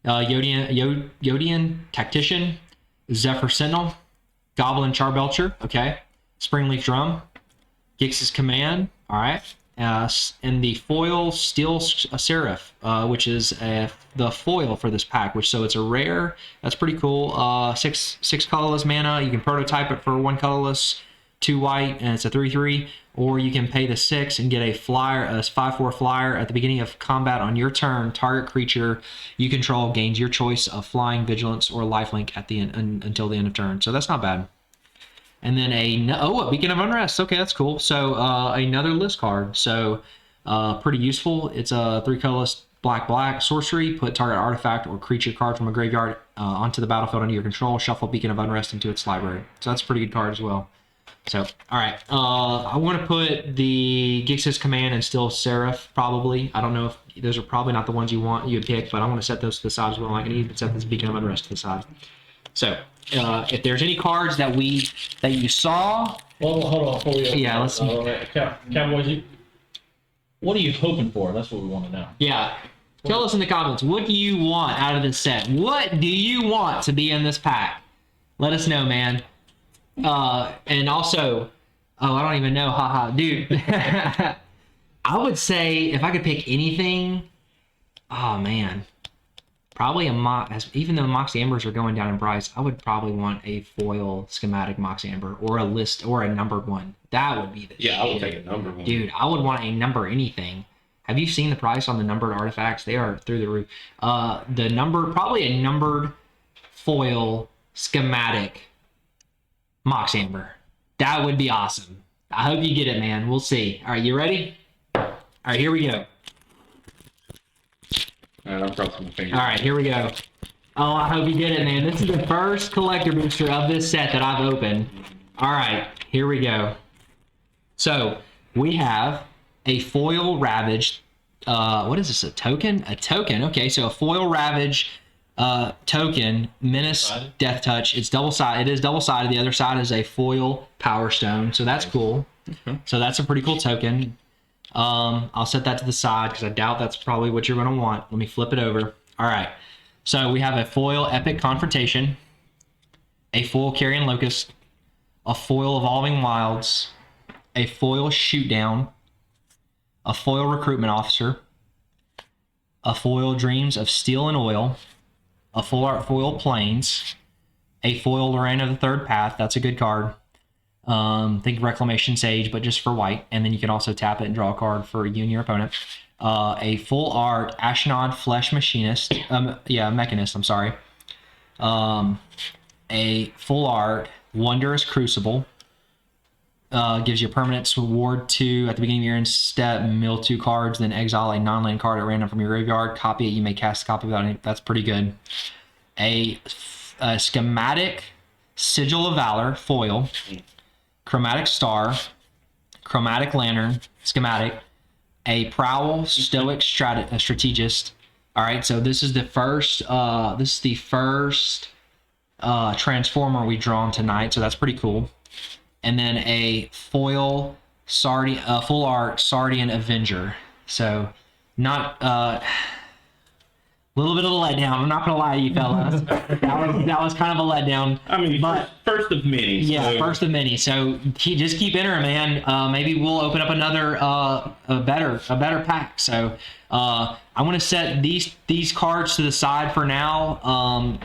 Yodian Tactician, Zephyr Sentinel, Goblin Charbelcher, okay, Springleaf Drum, Gix's Command, all right, and the foil Steel Seraph, which is the foil for this pack, so it's a rare. That's pretty cool. 6 colorless mana. You can prototype it for 1 colorless, 2 white, and it's a 3/3. Or you can pay the 6 and get a flyer, a 5/4 flyer at the beginning of combat on your turn. Target creature you control gains your choice of flying, vigilance, or lifelink at the end until the end of turn. So that's not bad. And then a Beacon of Unrest. Okay, that's cool. So another list card. So pretty useful. It's a 3 colorless black sorcery. Put target artifact or creature card from a graveyard onto the battlefield under your control. Shuffle Beacon of Unrest into its library. So that's a pretty good card as well. So all right, I want to put the Gix's Command and Steel Seraph probably. I don't know if those are probably not the ones you would pick, but I want to set those to the side as well. I can even set this Beacon of Unrest to the side. So if there's any cards that you saw, Well, hold on. Before we Yeah, let's- Cowboys, what are you hoping for? That's what we want to know. yeah, tell us in the comments, what do you want out of this set? What do you want to be in this pack? Let us know, man. And also, I don't even know, haha, dude. I would say if I could pick anything, oh man, probably even though Mox Ambers are going down in price, I would probably want a foil schematic Mox Amber, or a list, or a numbered one. That would be the Yeah, I would shit. take a number one. Dude, I would want a number anything. Have you seen the price on the numbered artifacts? They are through the roof. Probably a numbered foil schematic Mox Amber. That would be awesome. I hope you get it, man. We'll see. All right, you ready? All right, here we go. All right, I'm crossing my fingers. All right, here we go. Oh, I hope you get it, man. This is the first collector booster of this set that I've opened. All right, here we go. So we have a foil Ravage. What is this? A token? A token. Okay, so a foil Ravage token, Menace, Sided? Death Touch. It's double-sided. It is double-sided. The other side is a foil Power Stone. So that's cool. So that's a pretty cool token. I'll set that to the side because I doubt that's probably what you're going to want. Let me flip it over. All right. So we have a foil Epic Confrontation, a foil Carrion Locust, a foil Evolving Wilds, a foil Shootdown, a foil Recruitment Officer, a foil Dreams of Steel and Oil, a full art foil Plains, a foil Lorraine of the Third Path. That's a good card. Think Reclamation Sage, but just for white. And then you can also tap it and draw a card for you and your opponent. A full art Ashnod Flesh Mechanist. Mechanist, I'm sorry. A full art Wondrous Crucible. Gives you a permanent reward 2 at the beginning of your end step, mill 2 cards, then exile a non-land card at random from your graveyard. Copy it. You may cast a copy without any. That's pretty good. A schematic Sigil of Valor foil, Chromatic Star, Chromatic Lantern schematic, a Prowl Stoic Strategist. All right, so this is the first. This is the first Transformer we've drawn tonight, so that's pretty cool. and then a foil full art Sardian Avenger. So not little bit of a letdown. I'm not gonna lie to you fellas. that was kind of a letdown. I mean, but first of many. yeah, so- first of many. So just keep entering, man. Maybe we'll open up another a better pack. So I want to set these cards to the side for now.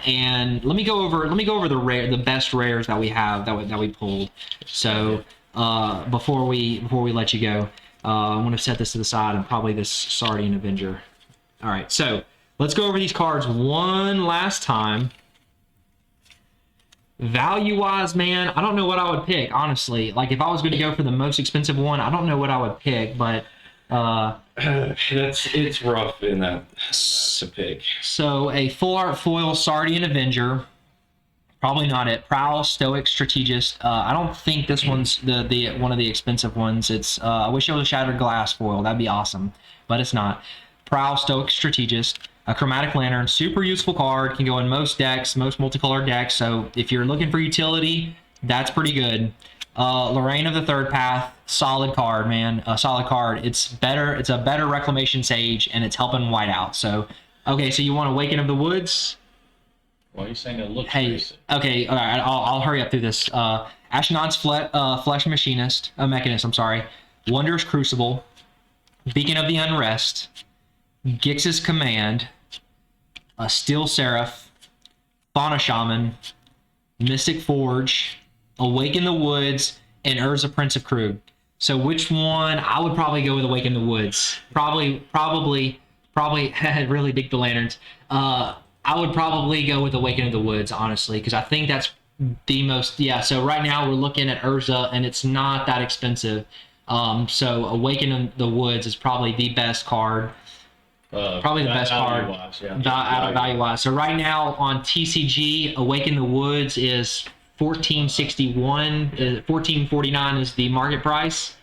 And let me go over the best rares that we have that we pulled. So before we let you go, I want to set this to the side and probably this Sardian Avenger. All right, so let's go over these cards one last time. Value-wise, man, I don't know what I would pick, honestly. Like, if I was going to go for the most expensive one, I don't know what I would pick, but... it's rough in that to pick. So, a full art foil Sardian Avenger. Probably not it. Prowl, Stoic, Strategist. I don't think this one's the one of the expensive ones. It's I wish it was a Shattered Glass foil. That'd be awesome, but it's not. Prowl, Stoic, Strategist. A Chromatic Lantern, super useful card, can go in most decks, most multicolored decks. So if you're looking for utility, that's pretty good. Lorraine of the Third Path, solid card, man. A solid card. It's a better Reclamation Sage, and it's helping white out. So, okay, so you want Awaken of the Woods? Why are you saying it looks Hey, basic? okay, all right, I'll hurry up through this. Ashnod's Flesh Mechanist, I'm sorry. Wondrous Crucible, Beacon of the Unrest, Gix's Command, Steel Seraph, Fauna Shaman, Mystic Forge, Awaken the Woods, and Urza Prince of Krug. So which one? I would probably go with Awaken the Woods. Probably. I really dig the lanterns. I would probably go with Awaken of the Woods, honestly, because I think that's the most. Yeah. So right now we're looking at Urza, and it's not that expensive. So Awaken of the Woods is probably the best card. Probably the best card value-wise. So right now on TCG, Awaken the Woods is $14.61. $14.49 is the market price.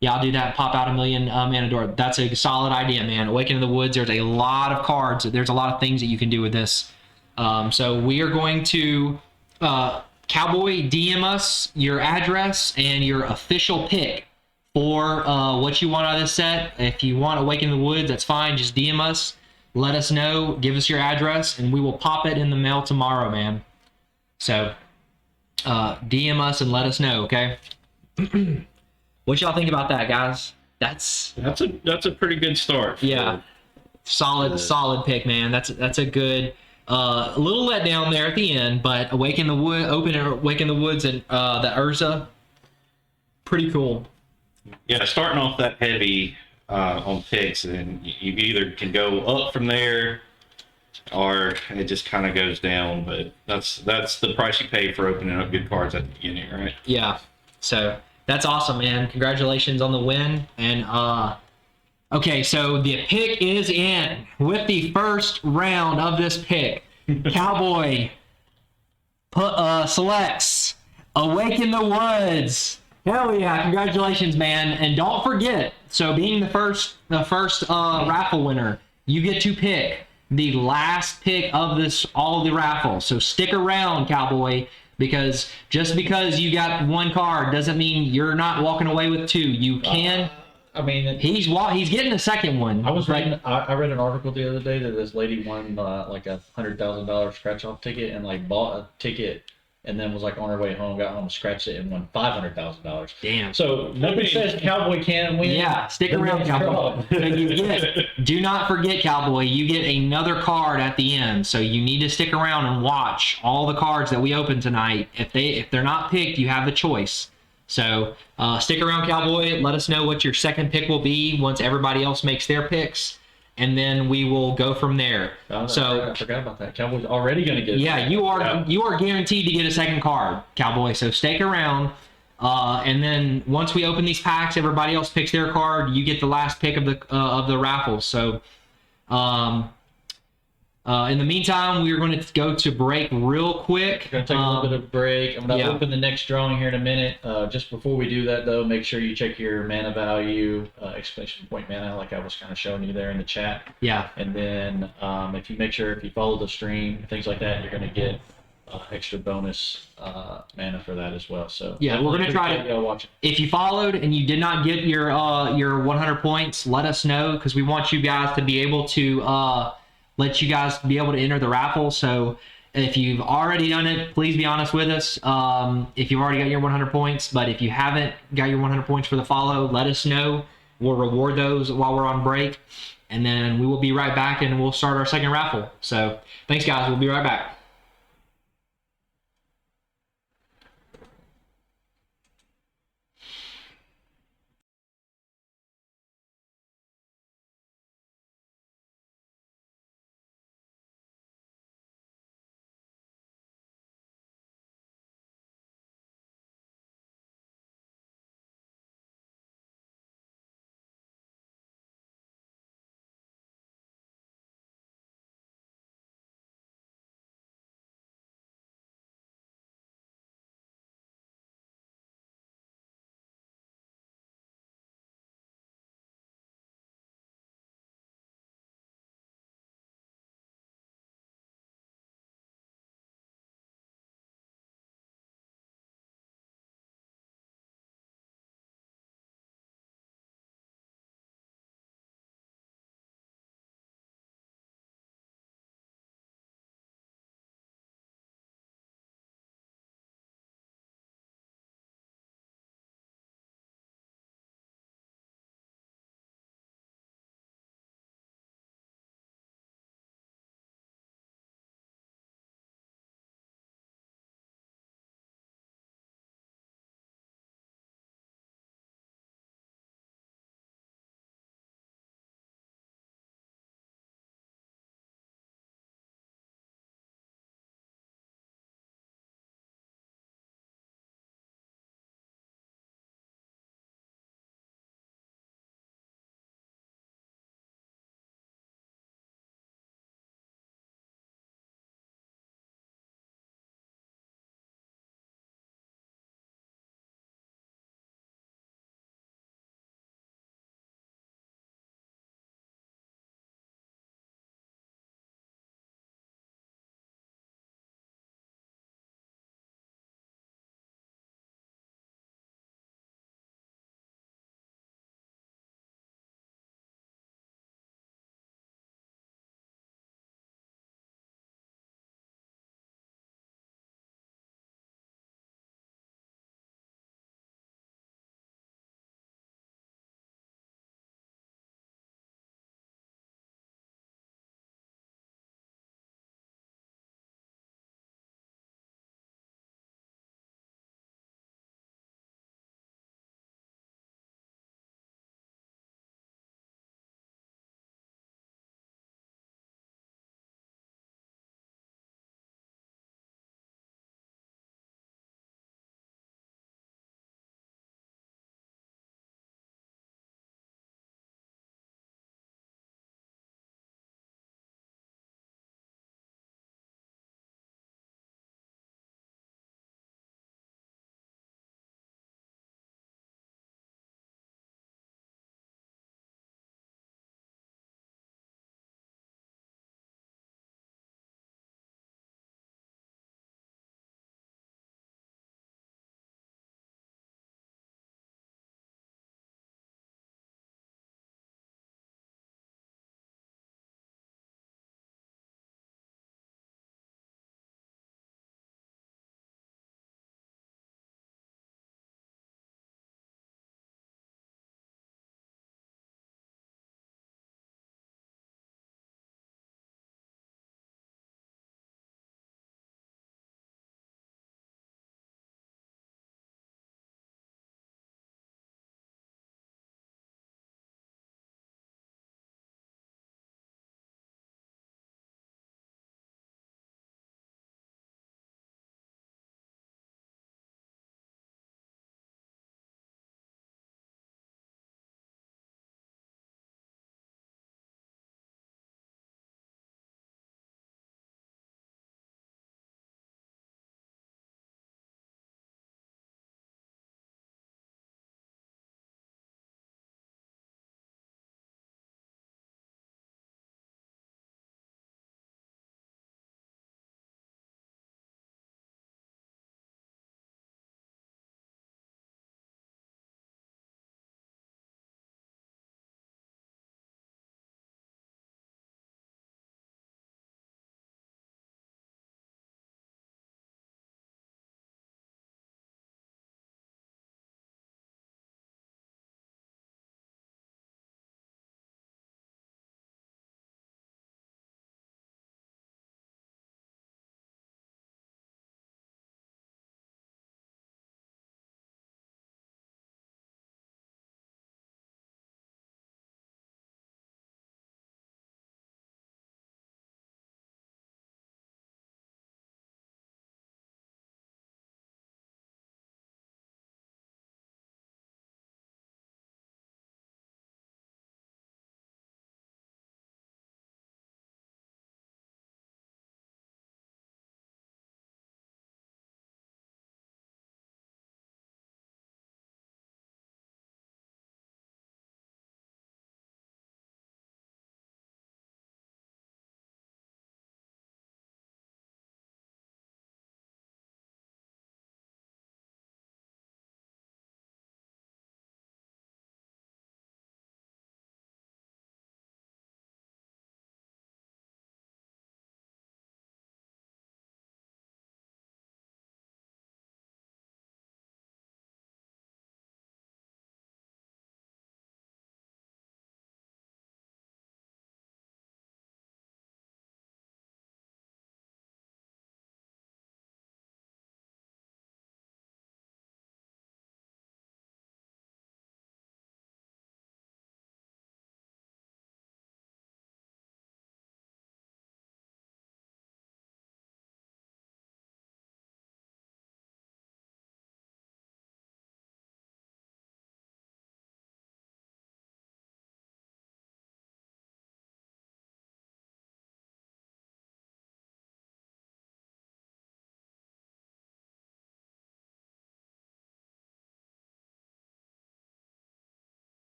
Yeah, I'll do that. Pop out a million Mana Door. That's a solid idea, man. Awaken the Woods. There's a lot of cards. There's a lot of things that you can do with this. So we are going to Cowboy DM us your address and your official pick for what you want out of this set. If you want Awaken the Woods, that's fine. Just DM us. Let us know. Give us your address, and we will pop it in the mail tomorrow, man. So DM us and let us know, okay? What y'all think about that, guys? That's a pretty good start. Yeah, solid pick, man. That's a good little letdown there at the end, but Awaken the Woods and the Urza, pretty cool. Yeah, starting off that heavy on picks, and you either can go up from there, or it just kind of goes down. But that's the price you pay for opening up good cards at the beginning, right? Yeah. So that's awesome, man. Congratulations on the win. And okay, so the pick is in with the first round of this pick. Cowboy selects Awaken the Woods. Hell yeah, congratulations, man. And don't forget, so being the first raffle winner, you get to pick the last pick of all of the raffles. So stick around, Cowboy, because just because you got one card doesn't mean you're not walking away with two. You can. I mean, He's getting a second one. I read an article the other day that this lady won like $100,000 scratch off ticket and like bought a ticket and then was like on her way home, got home, scratched it, and won $500,000. Damn. So nobody says Cowboy can't win. Yeah, stick around, Cowboy. So do not forget, Cowboy, you get another card at the end. So you need to stick around and watch all the cards that we open tonight. If they're not picked, you have the choice. So stick around, Cowboy. Let us know what your second pick will be once everybody else makes their picks, and then we will go from there. I So forgot about that. Cowboy's already going to get. yeah, you are guaranteed to get a second card, Cowboy. So stick around, and then once we open these packs, everybody else picks their card. You get the last pick of the raffle. So in the meantime, we are going to go to break real quick. We're going to take a little bit of break. I'm going to yeah. open the next drawing here in a minute. Just before we do that, though, make sure you check your mana value, exclamation point mana, like I was kind of showing you there in the chat. Yeah. And then if you follow the stream, things like that, you're going to get extra bonus mana for that as well. So Yeah, we're gonna try to- go watch it. If you followed and you did not get your 100 points, let us know, because we want you guys to be able to let you guys be able to enter the raffle. So if you've already done it, please be honest with us. If you've already got your 100 points, but if you haven't got your 100 points for the follow, let us know. We'll reward those while we're on break, and then we will be right back and we'll start our second raffle. So thanks, guys. We'll be right back.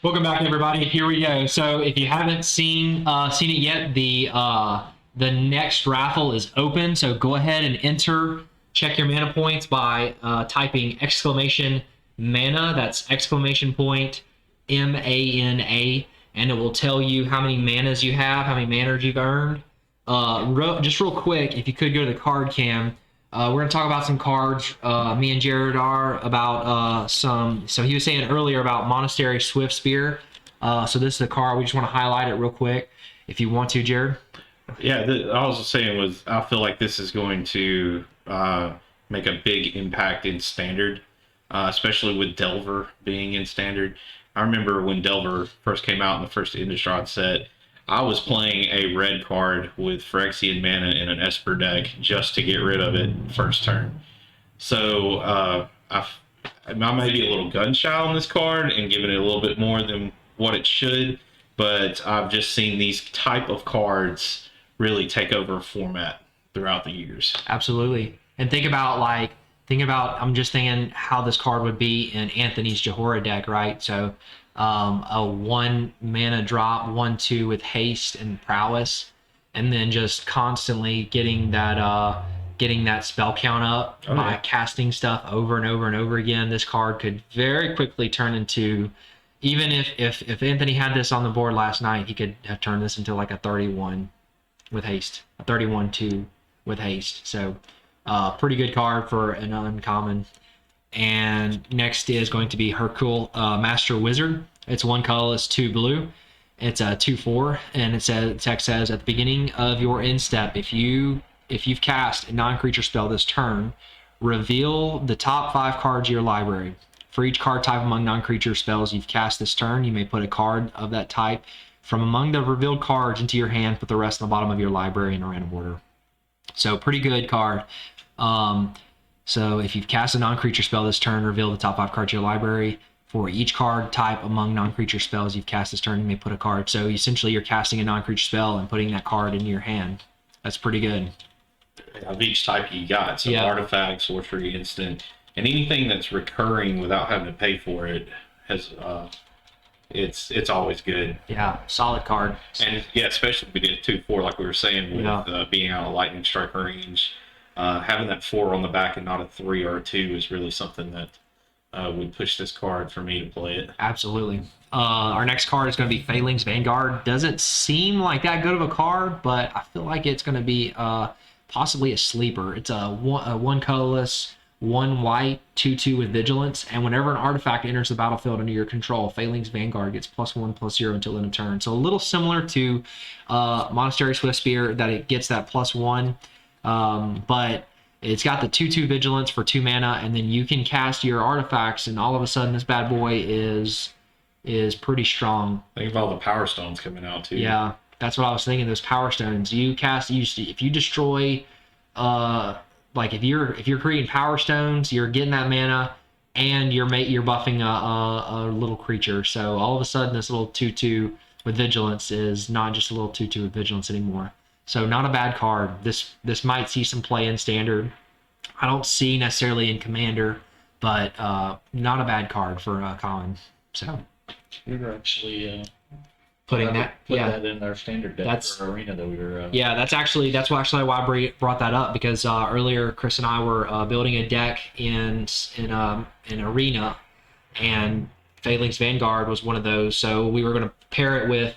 Welcome back, everybody. Here we go. So, if you haven't seen it yet, the next raffle is open. So go ahead and enter. Check your mana points by typing exclamation mana. That's exclamation point MANA, and it will tell you how many manas you have, how many manas you've earned. Just real quick, if you could go to the card cam. We're going to talk about some cards. Me and Jared are about some. So he was saying earlier about Monastery Swift Spear. So this is a card. We just want to highlight it real quick. If you want to, Jared. Yeah, I was saying was I feel like this is going to make a big impact in Standard, especially with Delver being in Standard. I remember when Delver first came out in the first Innistrad set, I was playing a red card with Phyrexian mana in an Esper deck just to get rid of it first turn. So I may be a little gun shy on this card and giving it a little bit more than what it should, but I've just seen these type of cards really take over a format throughout the years. Absolutely. And think about, I'm just thinking how this card would be in Anthony's Jahora deck, right? So a 1 mana drop, 1/2 with haste and prowess, and then just constantly getting that spell count up by casting stuff over and over and over again. This card could very quickly turn into, even if Anthony had this on the board last night, he could have turned this into like a 31 with haste, a 31/2 with haste. So pretty good card for an uncommon. And next is going to be Hercule Master Wizard. It's 1 colorless, 2 blue. It's a 2/4, and it says, text says, at the beginning of your end step, if you've cast a non-creature spell this turn, reveal the top 5 cards of your library. For each card type among non-creature spells you've cast this turn, you may put a card of that type from among the revealed cards into your hand. Put the rest on the bottom of your library in a random order. So pretty good card. So if you've cast a non-creature spell this turn, reveal the top 5 cards of your library. For each card type among non-creature spells you've cast this turn, you may put a card. So essentially you're casting a non-creature spell and putting that card in your hand. That's pretty good. Of each type you got, so artifact, sorcery, instant, and anything that's recurring without having to pay for it has it's always good. Yeah, solid card. And yeah, especially if we did 2/4 like we were saying with being out of lightning strike range. Having that 4 on the back and not a 3 or a 2 is really something that would push this card for me to play it. Absolutely. Our next card is going to be Phaling's Vanguard. Doesn't seem like that good of a card, but I feel like it's going to be possibly a sleeper. It's a 1 colorless, 1 white, 2/2 with vigilance, and whenever an artifact enters the battlefield under your control, Phaling's Vanguard gets +1/+0 until end of turn. So a little similar to Monastery Swift Spear, that it gets that +1. But it's got the 2/2 vigilance for 2 mana, and then you can cast your artifacts, and all of a sudden this bad boy is pretty strong. Think of all the Power Stones coming out too. Yeah, that's what I was thinking. Those Power Stones, if you destroy, like if you're creating Power Stones, you're getting that mana, and you're buffing a little creature. So all of a sudden this little 2/2 with vigilance is not just a little 2/2 with vigilance anymore. So not a bad card. This might see some play in Standard. I don't see necessarily in Commander, but not a bad card for common. So We were actually putting that in our Standard deck That's- for Arena that we were. Yeah, that's actually why I brought that up, because earlier Chris and I were building a deck in Arena, and Phaling's Vanguard was one of those. So we were going to pair it with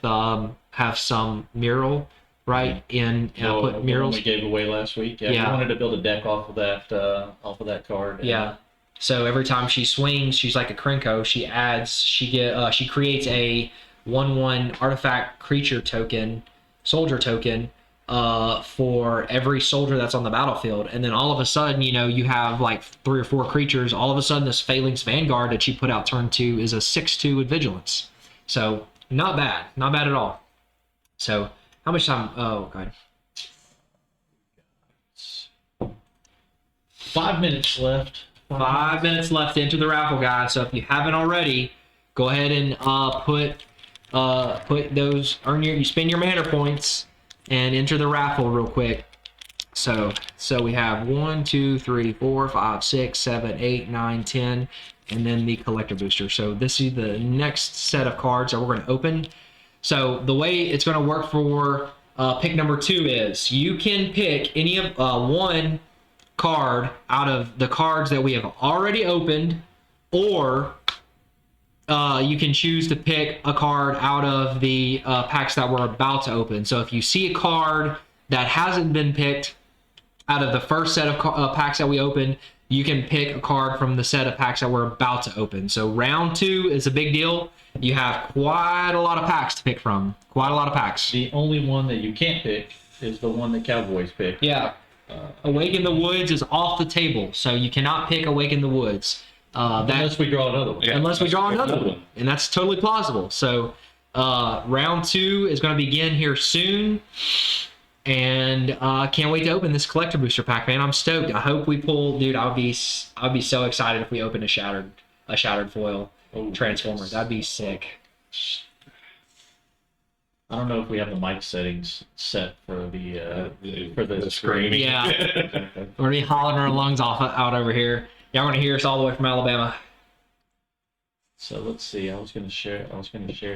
have some mural, right? Put murals. We gave away last week. Yeah, Yeah. we wanted to build a deck off of that card. Yeah. So every time she swings, she's like a Krenko. She creates a 1/1 artifact creature token, soldier token, for every soldier that's on the battlefield. And then all of a sudden, you have like 3 or 4 creatures. All of a sudden, this Phaling's Vanguard that she put out turn 2 is a 6/2 with vigilance. So not bad at all. So how much time? Oh, God. 5 minutes left. 5 minutes left into the raffle, guys. So if you haven't already, go ahead and put those, you spend your mana points and enter the raffle real quick. So we have 1, 2, 3, 4, 5, 6, 7, 8, 9, 10, and then the collector booster. So this is the next set of cards that we're going to open. So the way it's going to work for pick number 2 is you can pick any of one card out of the cards that we have already opened, or you can choose to pick a card out of the packs that we're about to open. So if you see a card that hasn't been picked out of the first set of packs that we opened, you can pick a card from the set of packs that we're about to open. So round 2 is a big deal. You have quite a lot of packs to pick from. Quite a lot of packs. The only one that you can't pick is the one that Cowboys pick. Yeah. Awake in the Woods is off the table, so you cannot pick Awake in the Woods. Unless we draw another one. Yeah. Unless we draw another one, and that's totally plausible. So round 2 is going to begin here soon, and can't wait to open this collector booster pack, man. I'm stoked. I hope we pull, dude. I'd be so excited if we open a shattered foil Transformers. That'd be sick. I don't know if we have the mic settings set for the screen. Yeah, we're gonna be hollering our lungs off out over here. Y'all gonna hear us all the way from Alabama. So let's see. I was gonna share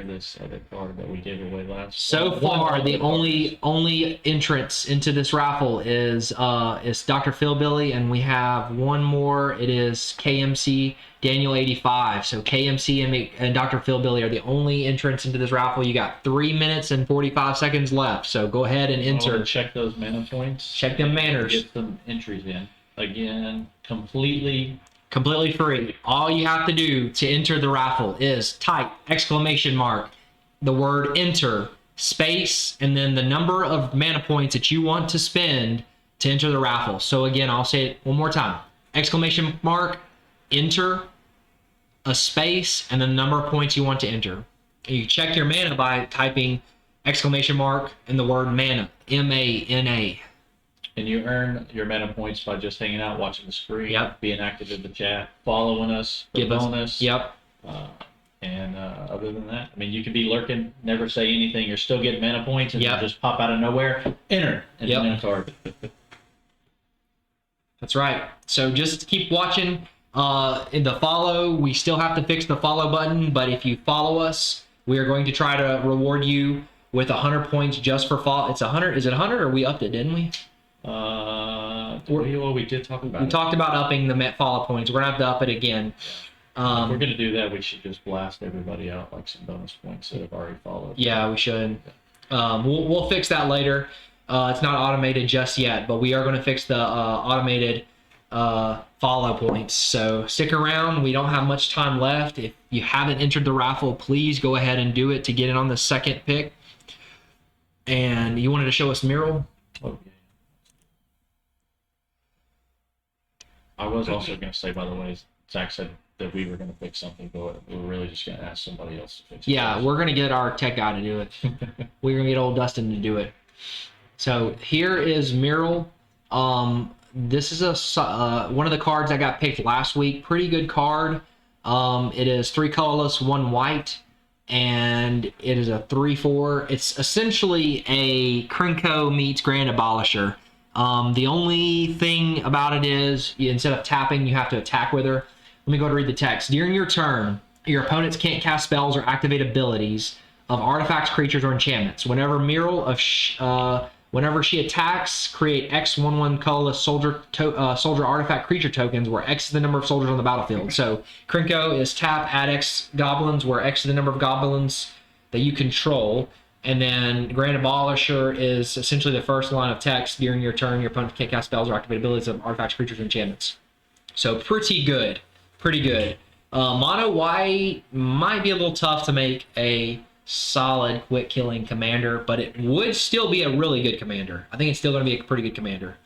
this other card that we gave away last. So far, the only entrance into this raffle is Dr. Phil Billy, and we have one more. It is KMC Daniel 85. So KMC and Dr. Phil Billy are the only entrants into this raffle. You got 3 minutes and 45 seconds left. So go ahead and enter. Check those mana points. Check them manners. Get some entries in. Again, completely free. All you have to do to enter the raffle is type !, the word enter, space, and then the number of mana points that you want to spend to enter the raffle. So again, I'll say it one more time. ! Enter, a space, and then the number of points you want to enter. And you check your mana by typing ! and the word mana, MANA. And you earn your mana points by just hanging out, watching the screen, Yep. being active in the chat, following us, Give us bonus. Yep. And other than that, I mean, you could be lurking, never say anything, you're still getting mana points, and Yep. then just pop out of nowhere, enter, and Yep. then a card. That's right. So just keep watching. In the follow, we still have to fix the follow button, but if you follow us, we are going to try to reward you with 100 points just for follow. It's 100. Is it 100 or we upped it, didn't we? We did talk about We it. talked about upping the follow points. We're going to have to up it again. If we're going to do that, we should just blast everybody out like some bonus points that have already followed. Yeah, we should. We'll fix that later. It's not automated just yet, but we are going to fix the automated follow points. So stick around. We don't have much time left. If you haven't entered the raffle, please go ahead and do it to get in on the second pick. And you wanted to show us Mural? Oh, yeah. I was also going to say, by the way, Zach said that we were going to fix something, but we were really just going to ask somebody else to fix it. Yeah, we're going to get our tech guy to do it. We're going to get old Dustin to do it. So here is Mural. This is one of the cards that got picked last week. Pretty good card. It is 3 colorless, 1 white, and it is a 3/4. It's essentially a Krenko meets Grand Abolisher. The only thing about it is instead of tapping, you have to attack with her. Let me go ahead and read the text. During your turn, your opponents can't cast spells or activate abilities of artifacts, creatures, or enchantments. Whenever she attacks, create X/1/1 colorless soldier artifact creature tokens, where X is the number of soldiers on the battlefield. So Krenko is tap, add X goblins, where X is the number of goblins that you control. And then Grand Abolisher is essentially the first line of text. During your turn, your opponent can't cast spells or activate abilities of artifacts, creatures, or enchantments. So pretty good. Pretty good. Mono white might be a little tough to make a solid quick killing commander, but it would still be a really good commander. I think it's still going to be a pretty good commander.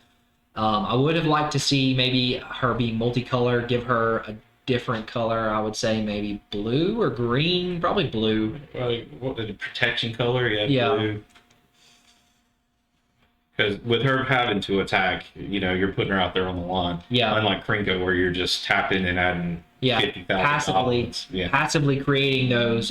I would have liked to see maybe her be multicolored, give her a different color. I would say maybe blue or green, probably blue. What the protection color? Yeah. Blue. Because with her having to attack, you're putting her out there on the lawn. Yeah. Unlike Krenko, where you're just tapping and adding 50,000 goblins. Passively creating those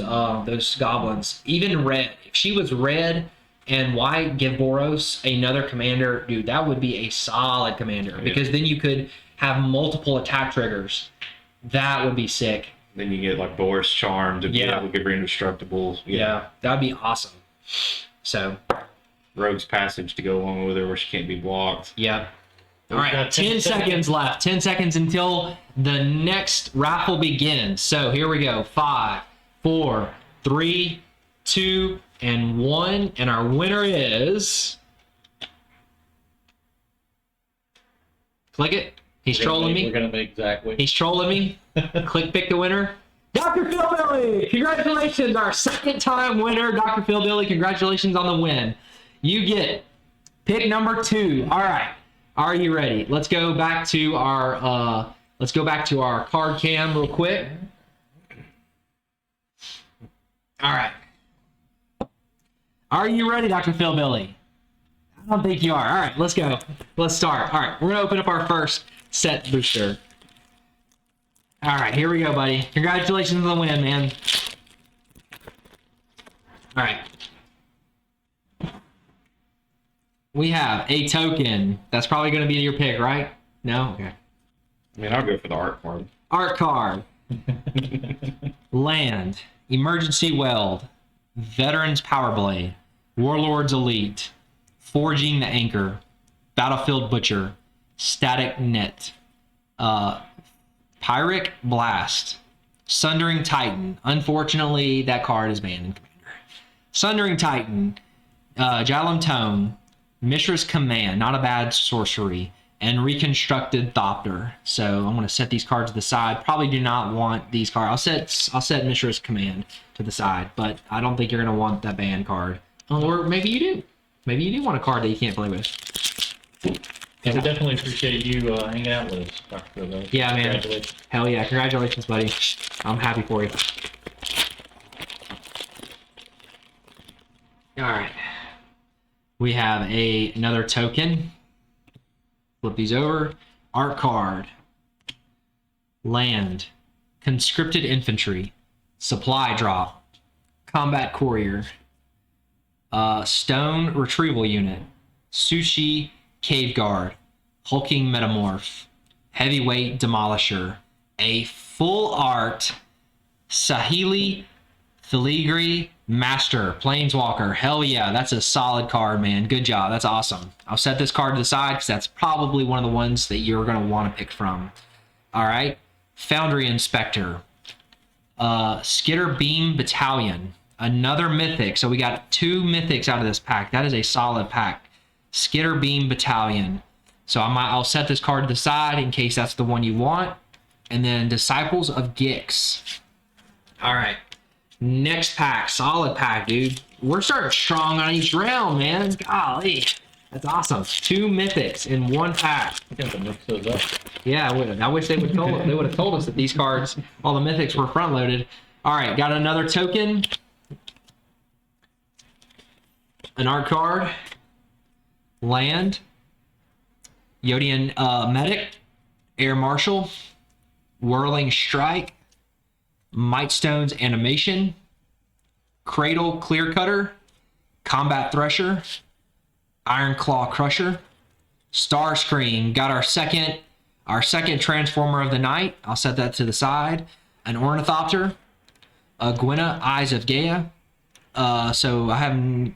goblins. Even red. If she was red And why give Boros another commander? Dude, that would be a solid commander because then you could have multiple attack triggers. That would be sick. Then you get like Boris Charm to be able to get indestructible. Yeah, that'd be awesome. So, Rogue's Passage to go along with her where she can't be blocked. yeah. All We've right, got 10 seconds left. 10 seconds until the next raffle begins. So here we go. 5, 4, 3, 2, and 1. And our winner is... Click it. He's trolling me. We're gonna make Zach win. He's trolling me. Click pick the winner. Dr. Phil Billy, congratulations, our second time winner. Dr. Phil Billy, congratulations on the win. You get pick number 2. All right. Are you ready? Let's go back to our card cam real quick. All right. Are you ready, Dr. Phil Billy? I don't think you are. All right, let's go. Let's start. All right, we're gonna open up our first set booster. All right, here we go, buddy. Congratulations on the win, man. All right. We have a token. That's probably going to be your pick, right? No? Okay. I mean, I'll go for the art card. Art card. Land. Emergency Weld. Veterans Power Blade. Warlords Elite. Forging the Anchor. Battlefield Butcher. Static Net. Pyrrhic Blast. Sundering Titan. Unfortunately, that card is banned in Commander. Sundering Titan. Jalum Tone. Mishra's Command, not a bad sorcery, and Reconstructed Thopter. So I'm going to set these cards to the side. Probably do not want these cards. I'll set Mishra's Command to the side, but I don't think you're going to want that banned card. Or maybe you do. Maybe you do want a card that you can't play with. Yeah, we definitely appreciate you hanging out with us, Dr. Phil. Yeah, man. Congratulations. Hell yeah. Congratulations, buddy. I'm happy for you. All right. We have another token. Flip these over. Art card. Land. Conscripted Infantry. Supply Drop. Combat Courier. Stone Retrieval Unit. Sushi Cave Guard. Hulking Metamorph. Heavyweight Demolisher. A full art Sahili Filigree Master Planeswalker. Hell yeah, that's a solid card, man. Good job. That's awesome. I'll set this card to the side because that's probably one of the ones that you're going to want to pick from. All right. Foundry Inspector. Skitter Beam Battalion. Another mythic. So we got 2 mythics out of this pack. That is a solid pack. Skitter Beam Battalion. So I'll set this card to the side in case that's the one you want. And then Disciples of Gix. All right. Next pack. Solid pack, dude. We're starting strong on each round, man. Golly. That's awesome. 2 mythics in 1 pack. We got to mix those up. Yeah, I wish they would have told us that these cards, all the mythics, were front loaded. All right, got another token. An art card. Land. Yodian Medic. Air Marshal. Whirling Strike. Mightstone's Animation. Cradle Clear Cutter. Combat Thresher. Iron Claw Crusher. Starscream. Got our second Transformer of the night. I'll set that to the side. An Ornithopter. A Gwenna, Eyes of Gaia. So I have,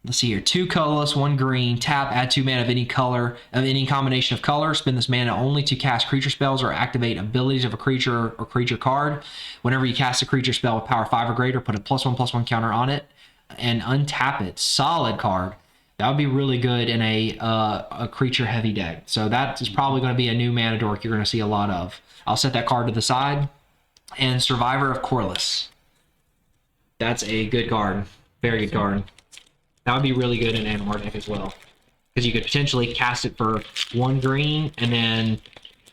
let's see here, 2 colorless, 1 green. Tap, add 2 mana of any color, of any combination of color. Spend this mana only to cast creature spells or activate abilities of a creature or creature card. Whenever you cast a creature spell with power 5 or greater, put a +1/+1 counter on it and untap it. Solid card. That would be really good in a creature heavy deck. So that is probably going to be a new mana dork you're going to see a lot of. I'll set that card to the side. And Survivor of Corliss. That's a good card. Very good card. That would be really good in Animar deck as well. Because you could potentially cast it for 1 green and then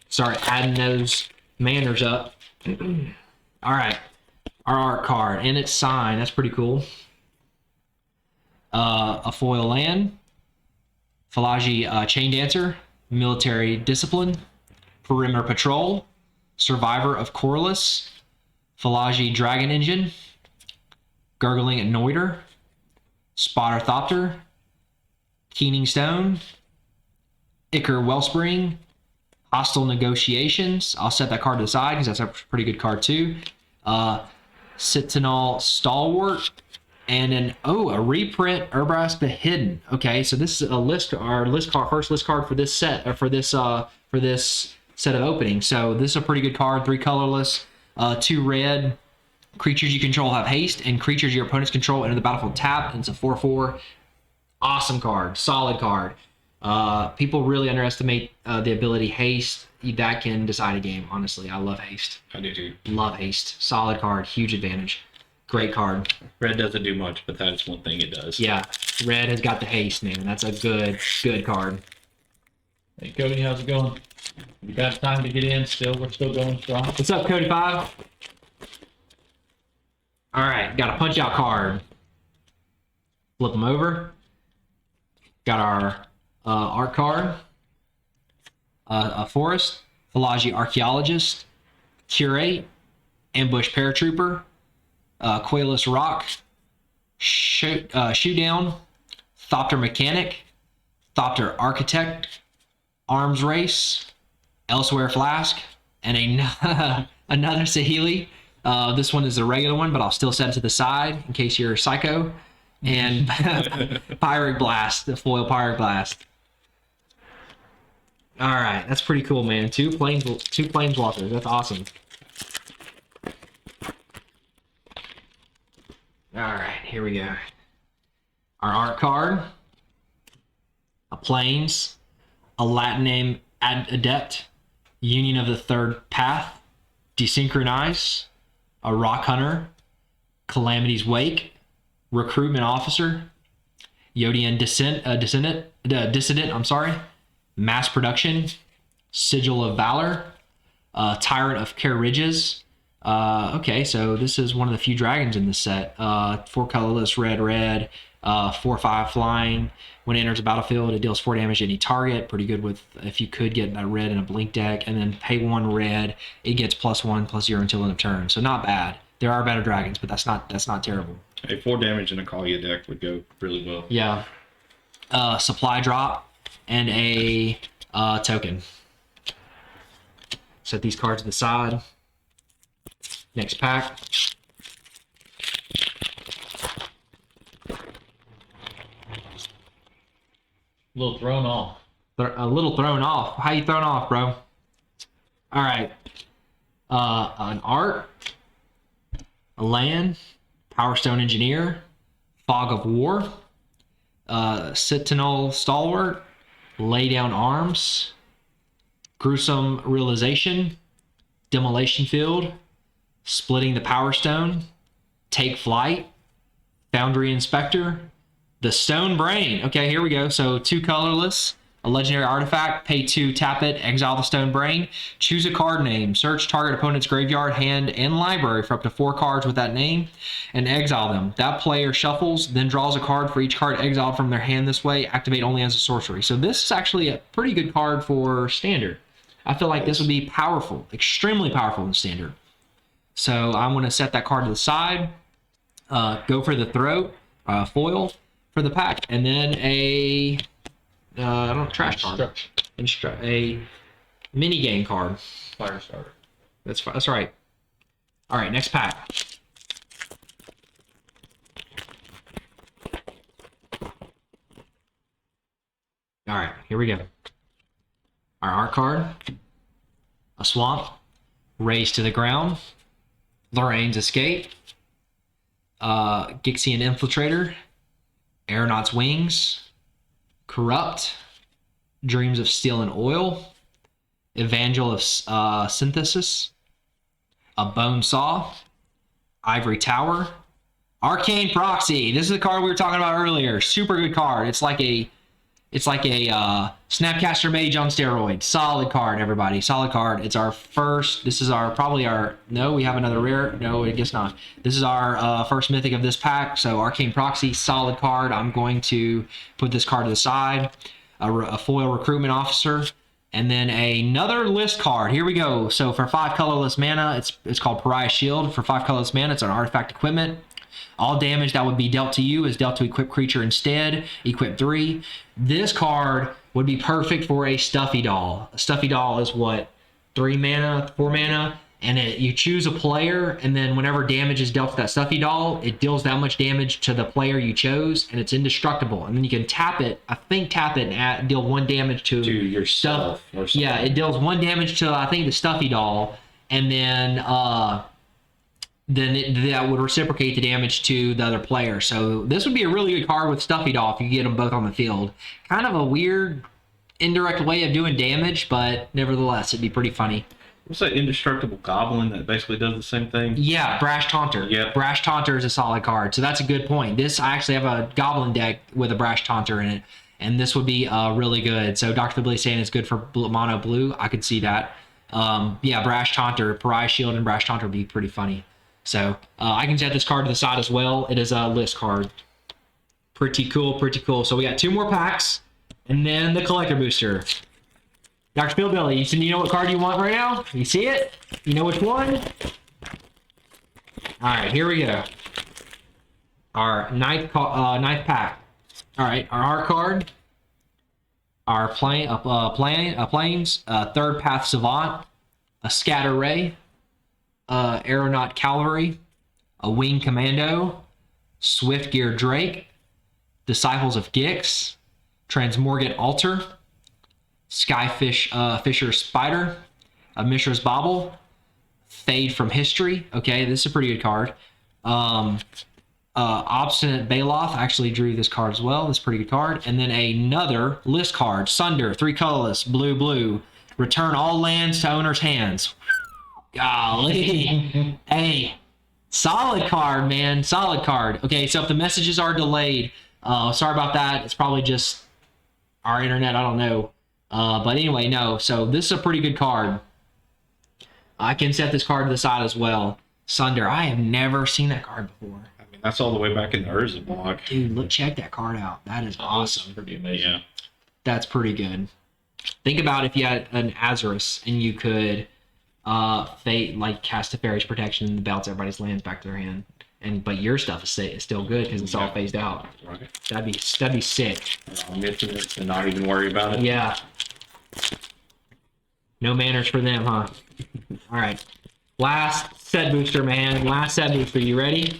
start adding those manners up. All right. Our art card. And it's signed. That's pretty cool. A foil land. Falaji Chain Dancer. Military Discipline. Perimeter Patrol. Survivor of Corliss. Falaji Dragon Engine. Gurgling Anoider. Spotter Thopter, Keening Stone, Icar Wellspring, Hostile Negotiations. I'll set that card to the side because that's a pretty good card too. Citronal Stalwart, and then a reprint Urbrask the Hidden. Okay, so this is our first list card for this set, or for this set of openings. So this is a pretty good card. 3 colorless, 2 red. Creatures you control have haste, and creatures your opponents control enter the battlefield tapped. And it's a 4/4. Awesome card, solid card. People really underestimate the ability haste. That can decide a game. Honestly, I love haste. I do too. Love haste. Solid card, huge advantage. Great card. Red doesn't do much, but that is one thing it does. Yeah, red has got the haste, man. That's a good card. Hey, Cody, how's it going? You got time to get in? We're still going strong. What's up, Cody 5? All right, got a punch out card. Flip them over. Got our art card. A Forest, Philology Archaeologist, Curate, Ambush Paratrooper, Quailus Rock, Shoot Down, Thopter Mechanic, Thopter Architect, Arms Race, Elsewhere Flask, and another Saheeli. This one is the regular one, but I'll still set it to the side in case you're a psycho. And Pyric Blast, the foil Pyric Blast. All right, that's pretty cool, man. Two planeswalkers. That's awesome. All right, here we go. Our art card, a Plains, a Latiname Adept, Union of the Third Path, Desynchronize, a Rock Hunter, Calamity's Wake, Recruitment Officer, Yodian Dissident, Mass Production, Sigil of Valor, Tyrant of Care Ridges. Okay, so this is one of the few dragons in this set. 4 colorless, red, 4/5 flying. When it enters the battlefield, it deals 4 damage to any target. Pretty good with if you could get that red in a blink deck, and then pay 1 red. It gets +1/+0 until end of turn. So not bad. There are better dragons, but that's not terrible. A 4 damage in a Kalia deck would go really well. Yeah. Supply drop and a token. Set these cards to the side. Next pack. A little thrown off. A little thrown off. How you thrown off, bro? All right. An art, a land, Power Stone Engineer, Fog of War, Citronal Stalwart, Lay Down Arms, Gruesome Realization, Demolition Field, Splitting the Power Stone, Take Flight, Foundry Inspector, the Stone Brain. Okay, here we go. So 2 colorless, a legendary artifact, pay 2, tap it, exile the Stone Brain, choose a card name, search target opponent's graveyard, hand, and library for up to 4 cards with that name, and exile them. That player shuffles, then draws a card for each card exiled from their hand this way, activate only as a sorcery. So this is actually a pretty good card for Standard. I feel like this would be powerful, extremely powerful in Standard. So I'm going to set that card to the side, go for the throat, foil for the pack, and then a trash card. A mini game card. Firestarter. That's right. All right, next pack. All right, here we go. Our art card, a swamp, Raze to the Ground, Lorraine's Escape, Gixian Infiltrator, Aeronaut's Wings, Corrupt, Dreams of Steel and Oil, Evangel of Synthesis, a Bone Saw, Ivory Tower, Arcane Proxy. This is the card we were talking about earlier. Super good card. It's like a Snapcaster Mage on steroids. Solid card, everybody. Solid card. It's our first. This is probably our. No, we have another rare. No, I guess not. This is our first mythic of this pack. So Arcane Proxy, solid card. I'm going to put this card to the side. A foil Recruitment Officer, and then another list card. Here we go. So for 5 colorless mana, it's called Pariah Shield. For 5 colorless mana, it's an artifact equipment. All damage that would be dealt to you is dealt to equipped creature instead. Equip 3. This card would be perfect for a Stuffy Doll. A Stuffy Doll is what? 3 mana, 4 mana? And you choose a player, and then whenever damage is dealt to that Stuffy Doll, it deals that much damage to the player you chose, and it's indestructible. And then you can tap it, and deal 1 damage to yourself. Or something. Yeah, it deals 1 damage to, I think, the Stuffy Doll, and then that would reciprocate the damage to the other player. So this would be a really good card with Stuffy Doll if you get them both on the field. Kind of a weird, indirect way of doing damage, but nevertheless, it'd be pretty funny. What's that indestructible goblin that basically does the same thing? Yeah, Brash Taunter. Yep. Brash Taunter is a solid card, so that's a good point. I actually have a Goblin deck with a Brash Taunter in it, and this would be really good. So Dr. Billy saying it's good for mono blue. I could see that. Yeah, Brash Taunter, Pariah Shield, and Brash Taunter would be pretty funny. So I can set this card to the side as well. It is a list card. Pretty cool, pretty cool. So we got 2 more packs, and then the collector booster. Dr. Bill Billy, you know what card you want right now? You see it? You know which one? All right, here we go. Our ninth pack. All right, our art card. Our planes, Third Path Savant, a Scatter Ray, Aeronaut Cavalry, a Wing Commando, Swift Gear Drake, Disciples of Gix, Transmorgant Altar, Skyfish Fisher Spider, a Mishra's Bauble, Fade from History. Okay, this is a pretty good card. Obstinate Baloth. I actually drew this card as well. This is a pretty good card. And then another list card. Sunder, 3 colorless, blue. Return all lands to owner's hands. Golly. Hey, solid card, man. Solid card. Okay, so if the messages are delayed, sorry about that. It's probably just our internet. I don't know. But anyway, no. So this is a pretty good card. I can set this card to the side as well. Sunder. I have never seen that card before. I mean, that's all the way back in the Urza block. Dude, look, check that card out. That is awesome. Pretty amazing. Yeah. That's pretty good. Think about if you had an Azarus and you could cast a Fairy's Protection and bounce everybody's lands back to their hand. But your stuff is still good because it's all phased out. Right. That'd be sick. I'll mention it and not even worry about it. Yeah. No manners for them, huh? All right. Last set booster, man. Last set booster. You ready?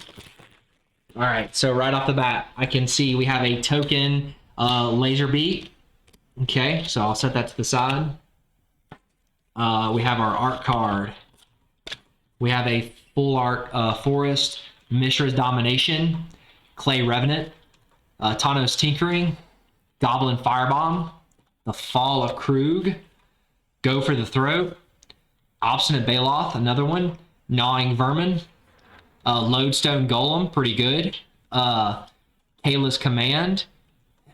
All right. So right off the bat, I can see we have a token Laser Beat. Okay. So I'll set that to the side. We have our art card. We have a full art Forest, Mishra's Domination, Clay Revenant, Tano's Tinkering, Goblin Firebomb, The Fall of Krug, Go for the Throat, Obstinate Baloth, another one, Gnawing Vermin, Lodestone Golem, pretty good, Kayla's Command.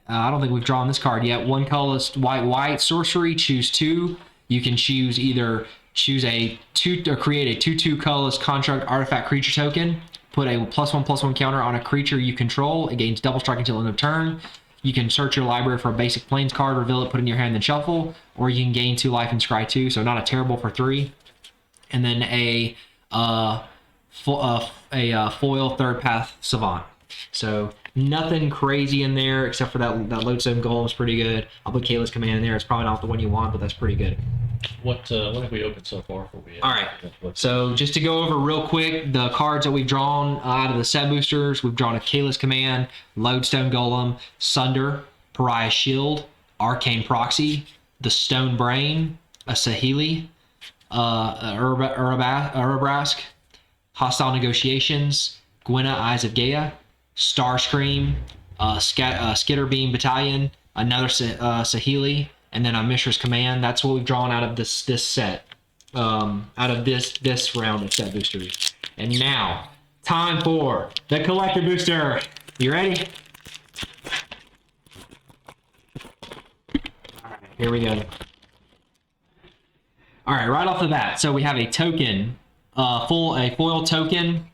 I don't think we've drawn this card yet. 1 colorless white sorcery, choose 2. You can choose a 2 or create a 2/2 colorless construct artifact creature token. Put a +1/+1 counter on a creature you control. It gains double strike until end of turn. You can search your library for a basic plains card, reveal it, put it in your hand, then shuffle. Or you can gain 2 life and scry 2, so not a terrible for 3. And then a foil Third Path Savant. So nothing crazy in there except for that Lodestone Golem is pretty good. I'll put Kayla's Command in there. It's probably not the one you want, but that's pretty good. What have we opened so far? All right. So just to go over real quick, the cards that we've drawn out of the set boosters, we've drawn a Kayla's Command, Lodestone Golem, Sunder, Pariah Shield, Arcane Proxy, the Stone Brain, a Saheeli, Urabrask, Hostile Negotiations, Gwenna Eyes of Gaia, Starscream, Skitterbeam Battalion, another Saheeli, and then a Mishra's Command. That's what we've drawn out of this set, out of this round of set boosters. And now, time for the collector booster. You ready? All right, here we go. All right, right off the bat, so we have a token, a foil token,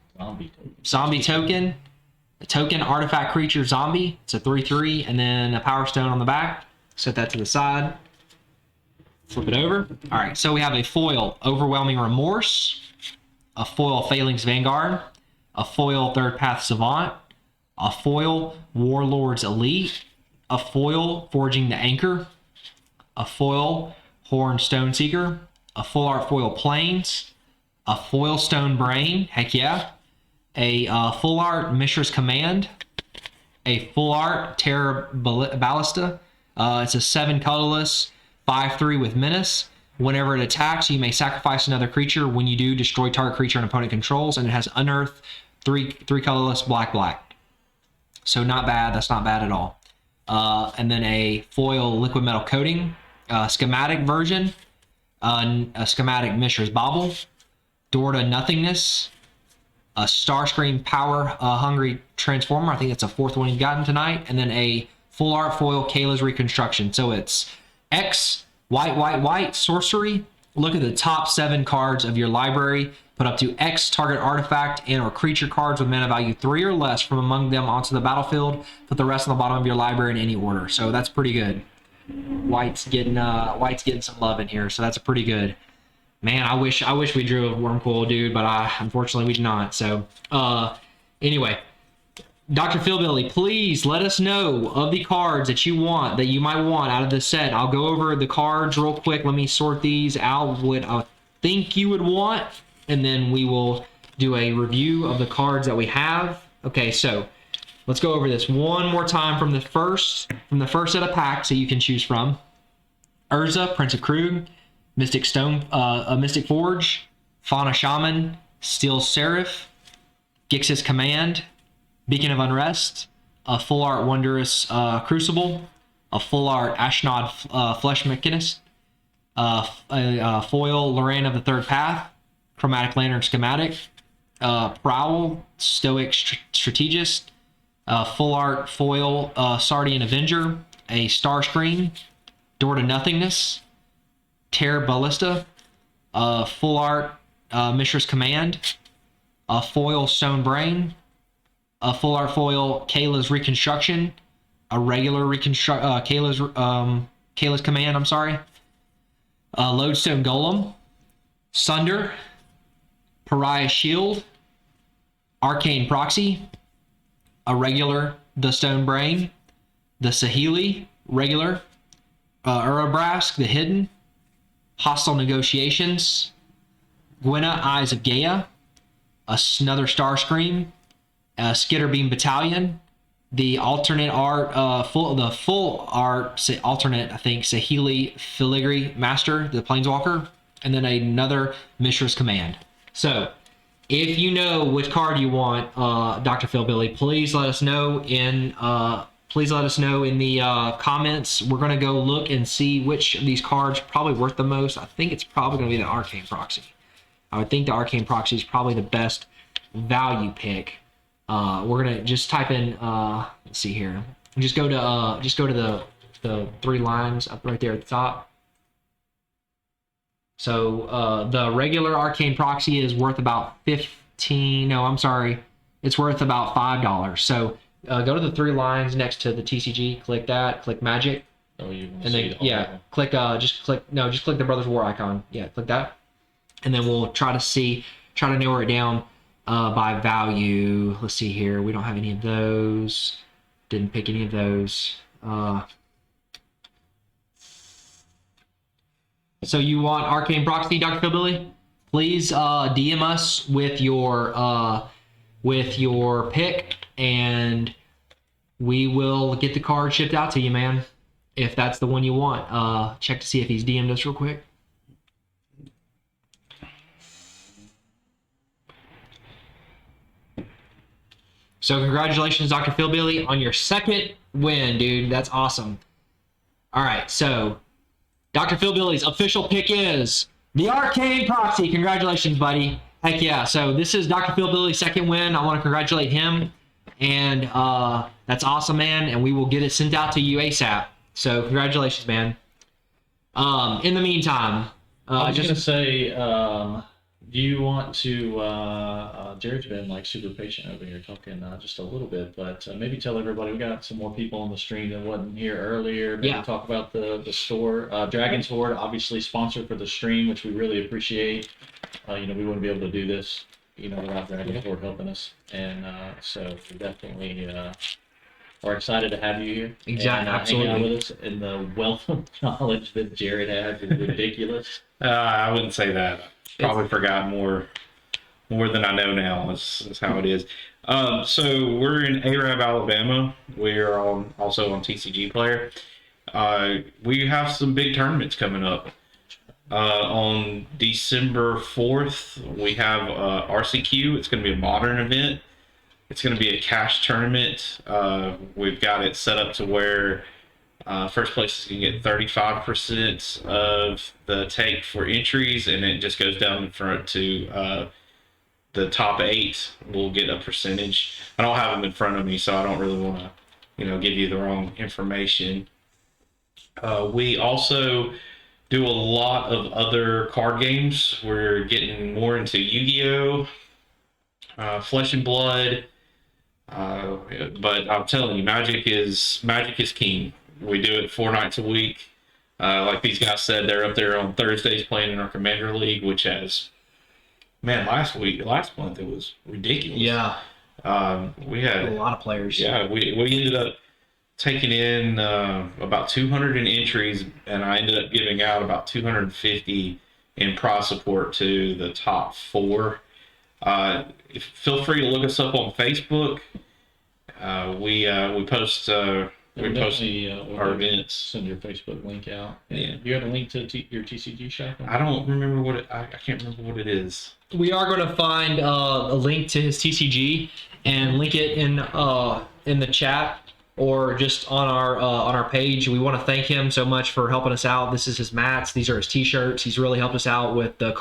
zombie token, a token artifact creature zombie. It's a 3/3, and then a Power Stone on the back. Set that to the side. Flip it over. All right, so we have a foil Overwhelming Remorse, a foil Phalanx Vanguard, a foil Third Path Savant, a foil Warlords Elite, a foil Forging the Anchor, a foil Horn Stone Seeker, a full art foil Plains, a foil Stone Brain, heck yeah, a full art Mishra's Command, a full art Terra Ballista. It's a 7 colorless, 5/3 with Menace. Whenever it attacks, you may sacrifice another creature. When you do, destroy target creature an opponent controls, and it has Unearth, 3 colorless, black. So not bad. That's not bad at all. And then a foil Liquid Metal Coating, schematic version, a schematic Mishra's Bauble, Door to Nothingness, a Starscream Power Hungry Transformer. I think that's the 4th one you've gotten tonight. And then a full art foil Kayla's Reconstruction. So it's X, white, sorcery. Look at the top 7 cards of your library. Put up to X target artifact and or creature cards with mana value 3 or less from among them onto the battlefield. Put the rest on the bottom of your library in any order. So that's pretty good. White's getting some love in here, so that's pretty good. Man, I wish we drew a Wormcoil, dude, but unfortunately we did not. So anyway, Dr. Philbilly, please let us know of the cards that you might want out of this set. I'll go over the cards real quick. Let me sort these out, what I think you would want, and then we will do a review of the cards that we have. Okay, so let's go over this one more time from the first set of packs that you can choose from. Urza, Prince of Krug, Mystic Stone, Mystic Forge, Fauna Shaman, Steel Seraph, Gix's Command, Beacon of Unrest, a full art Wondrous Crucible, a full art Ashnod Flesh Mechanist, a foil Loran of the Third Path, Chromatic Lantern Schematic, Prowl, Stoic Strategist, full art foil Sardian Avenger, a Starscream, Door to Nothingness, Terra Ballista, full art Mishra's Command, a foil Stone Brain, a full art foil Kayla's Reconstruction, a regular Kayla's Command, I'm sorry, Lodestone Golem, Sunder, Pariah Shield, Arcane Proxy, a regular The Stone Brain, the Saheeli regular, Urabrask the Hidden, Hostile Negotiations, Gwenna Eyes of Gaia, another Starscream, Skitterbeam Battalion, the alternate art, full art alternate, I think, Saheeli Filigree Master, the Planeswalker, and then another Mishra's Command. So, if you know which card you want, Dr. Philbilly, please let us know in the comments. We're gonna go look and see which of these cards are probably worth the most. I think it's probably gonna be the Arcane Proxy. I would think the Arcane Proxy is probably the best value pick. We're gonna just type in. Let's see here. Just go to the 3 lines up right there at the top. So the regular Arcane Proxy is worth about $15. No, I'm sorry. It's worth about $5. So go to the 3 lines next to the TCG. Click that. Click Magic. Oh, you And then click. Just click the Brothers War icon. Yeah, click that. And then we'll try to narrow it down by value. Let's see here. We don't have any of those. Didn't pick any of those. So you want Arcane Proxy, Dr. Philbilly? Please DM us with your pick, and we will get the card shipped out to you, man. If that's the one you want. Check to see if he's DM'd us real quick. So congratulations, Dr. Philbilly, on your 2nd win, dude. That's awesome. All right, so Dr. Philbilly's official pick is the Arcane Proxy. Congratulations, buddy. Heck yeah. So this is Dr. Philbilly's 2nd win. I want to congratulate him. And that's awesome, man. And we will get it sent out to you ASAP. So congratulations, man. In the meantime, I was just gonna say, do you want to? Jared's been like super patient over here, talking just a little bit, but maybe tell everybody we got some more people on the stream that wasn't here earlier. Maybe talk about the store. Dragon's Horde, obviously sponsored for the stream, which we really appreciate. We wouldn't be able to do this without Dragon Sword helping us. And so we definitely are excited to have you here. Exactly, And, hang out absolutely. with us. And the wealth of knowledge that Jared has is ridiculous. I wouldn't say that. Probably forgot more than I know now. Is how it is. So we're in Arab, Alabama. We are also on TCG Player. We have some big tournaments coming up. On December 4th, we have RCQ. It's going to be a modern event. It's going to be a cash tournament. We've got it set up to where first place is going to get 35% of the take for entries, and it just goes down in front to the top 8 will get a percentage. I don't have them in front of me, so I don't really want to, give you the wrong information. We also do a lot of other card games. We're getting more into Yu-Gi-Oh, Flesh and Blood. But I'm telling you, Magic is king. We do it 4 nights a week. Like these guys said, they're up there on Thursdays playing in our Commander League, which has, man, last month it was ridiculous. Yeah, We had a lot of players. yeah, we ended up taking in about 200 in entries, and I ended up giving out about 250 in prize support to the top 4. Feel free to look us up on Facebook. We post We'll post definitely, our we'll events. send your Facebook link out. And Yeah. You have a link to your TCG shop? I don't remember what I can't remember what it is. We are going to find a link to his TCG and link it in the chat or just on our page. We want to thank him so much for helping us out. This is his mats. These are his T-shirts. He's really helped us out with the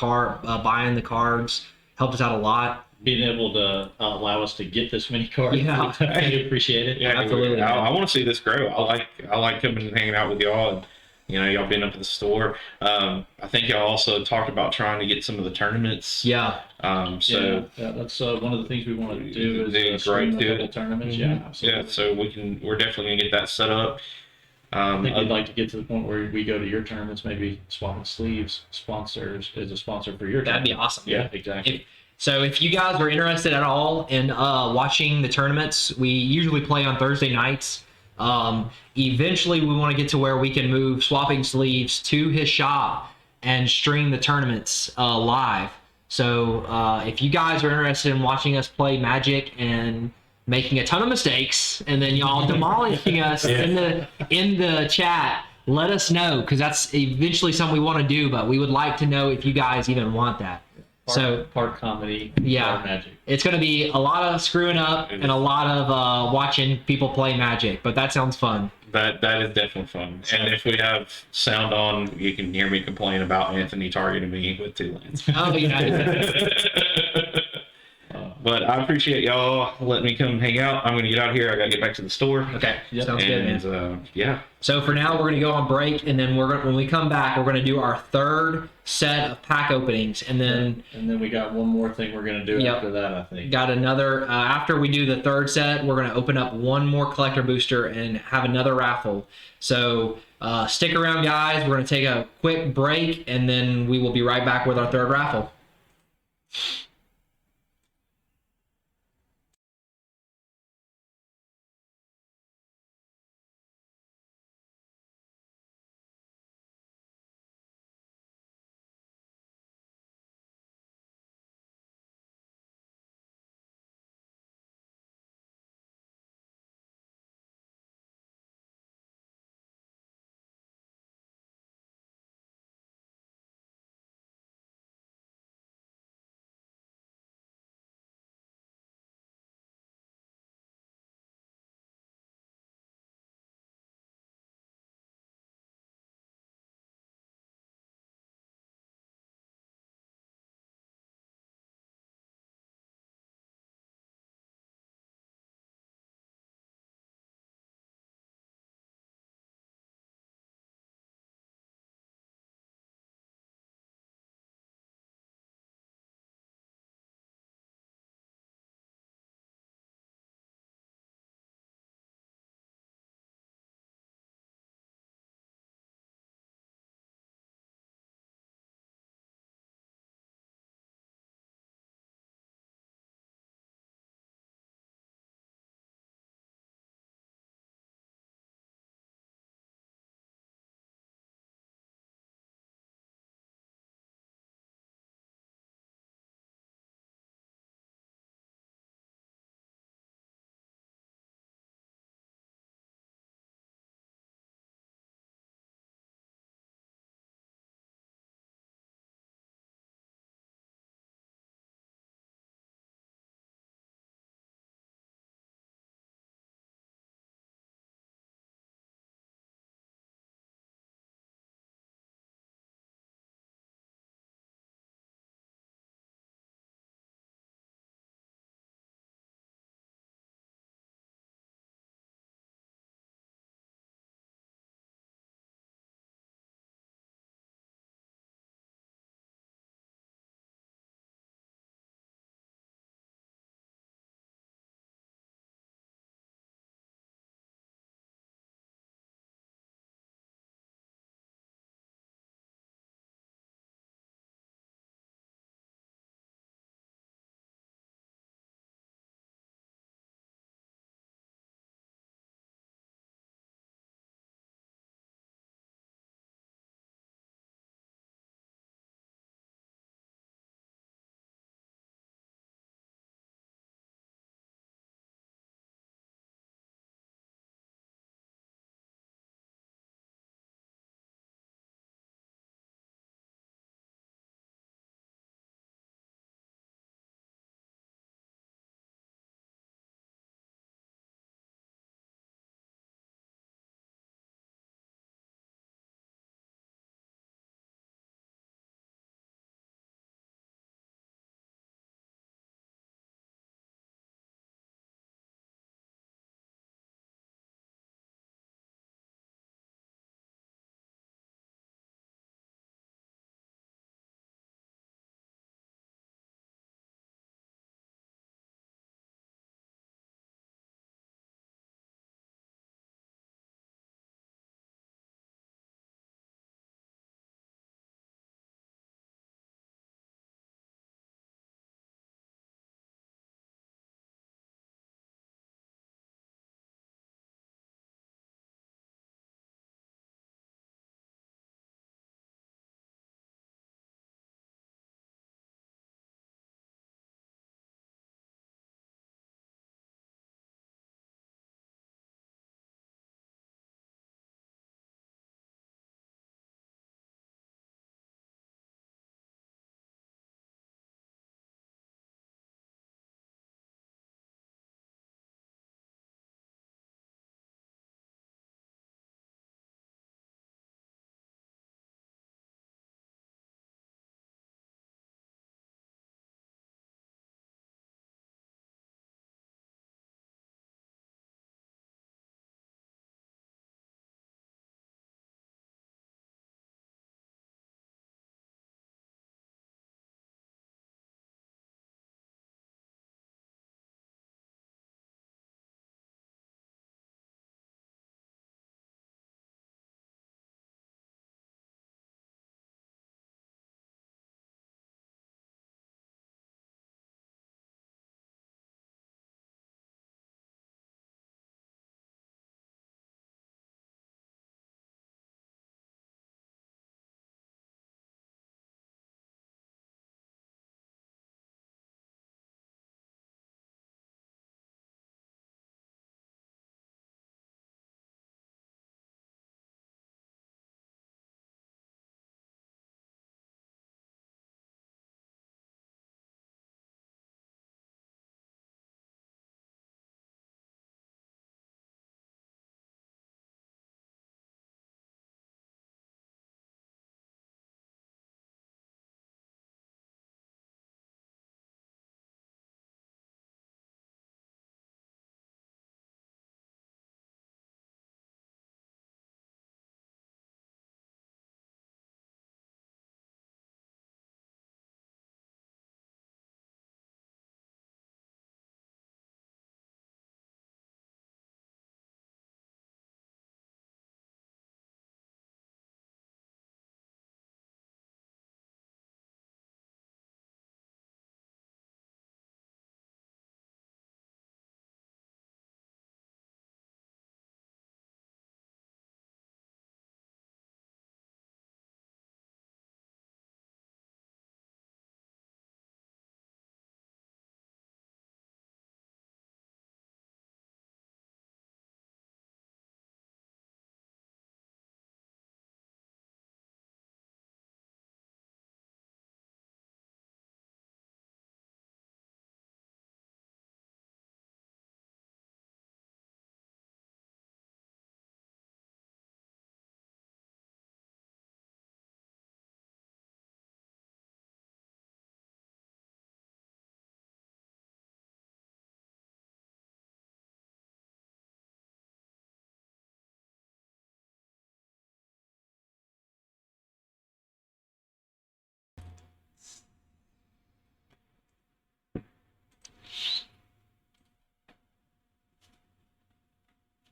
buying the cards. Helped us out a lot. Being able to allow us to get this many cards. Yeah. I appreciate it. Yeah, Absolutely, man. I want to see this grow. I like coming and hanging out with y'all, and y'all been up at the store. I think y'all also talked about trying to get some of the tournaments. Yeah. So Yeah, that's one of the things we want to do They is stream a great, couple too. tournaments. Mhm. Yeah, absolutely. yeah, so we're definitely gonna get that set up. I think we'd like to get to the point where we go to your tournaments, maybe Swapping Sleeves sponsors is a sponsor for your That'd be tournament. awesome. Yeah, exactly. So if you guys are interested at all in watching the tournaments, we usually play on Thursday nights. Eventually, we want to get to where we can move Swapping Sleeves to his shop and stream the tournaments live. So if you guys are interested in watching us play Magic and making a ton of mistakes, and then y'all demolishing us in the chat, let us know, because that's eventually something we want to do. But we would like to know if you guys even want that. Part comedy, Yeah. part magic. It's going to be a lot of screwing up and a lot of watching people play Magic, but that sounds fun. That is definitely fun. And if we have sound on, you can hear me complain about Anthony targeting me with 2 lanes. Oh, yeah. But I appreciate y'all letting me come hang out. I'm gonna get out of here. I gotta get back to the store. Okay, Yep. sounds good, man. And yeah, So for now, we're going to go on break, and then when we come back, we're going to do our third set of pack openings, and then And then we got one more thing we're going to do Yep. after that, I think. got another. After we do the third set, we're going to open up one more collector booster and have another raffle. So stick around, guys. We're going to take a quick break, and then we will be right back with our third raffle.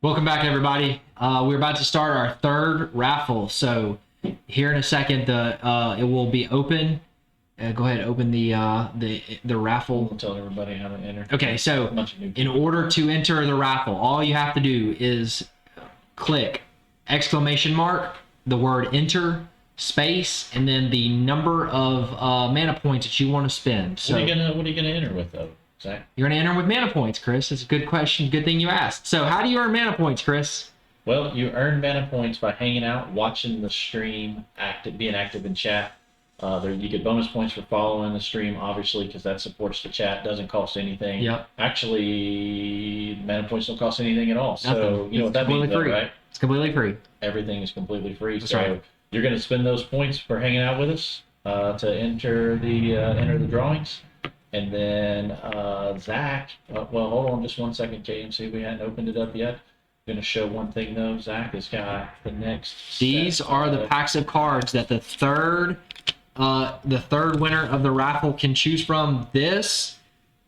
Welcome back, everybody. We're about to start our third raffle. So here in a second, it will be open. Go ahead, open the raffle. We'll tell everybody how to enter. Okay, so A bunch of new in people. order to enter the raffle, all you have to do is click exclamation mark, the word enter, space, and then the number of mana points that you want to spend. So What are you gonna enter with though, Zach? you're going to enter with mana points, Chris. It's a good question. Good thing you asked. So how do you earn mana points, Chris? Well, you earn mana points by hanging out, watching the stream, being active in chat. You get bonus points for following the stream, obviously, because that supports the chat. Doesn't cost anything. Yep. Actually, mana points don't cost anything at all. So Nothing. you know what that means, though, free. right? It's completely free. Everything is completely free. That's so right. you're going to spend those points for hanging out with us to enter the drawings. And then Zach, well, hold on just 1 second, KMC. We hadn't opened it up yet. Going to show one thing though. Zach has got the next. These set are the of- packs of cards that the third winner of the raffle can choose from. This,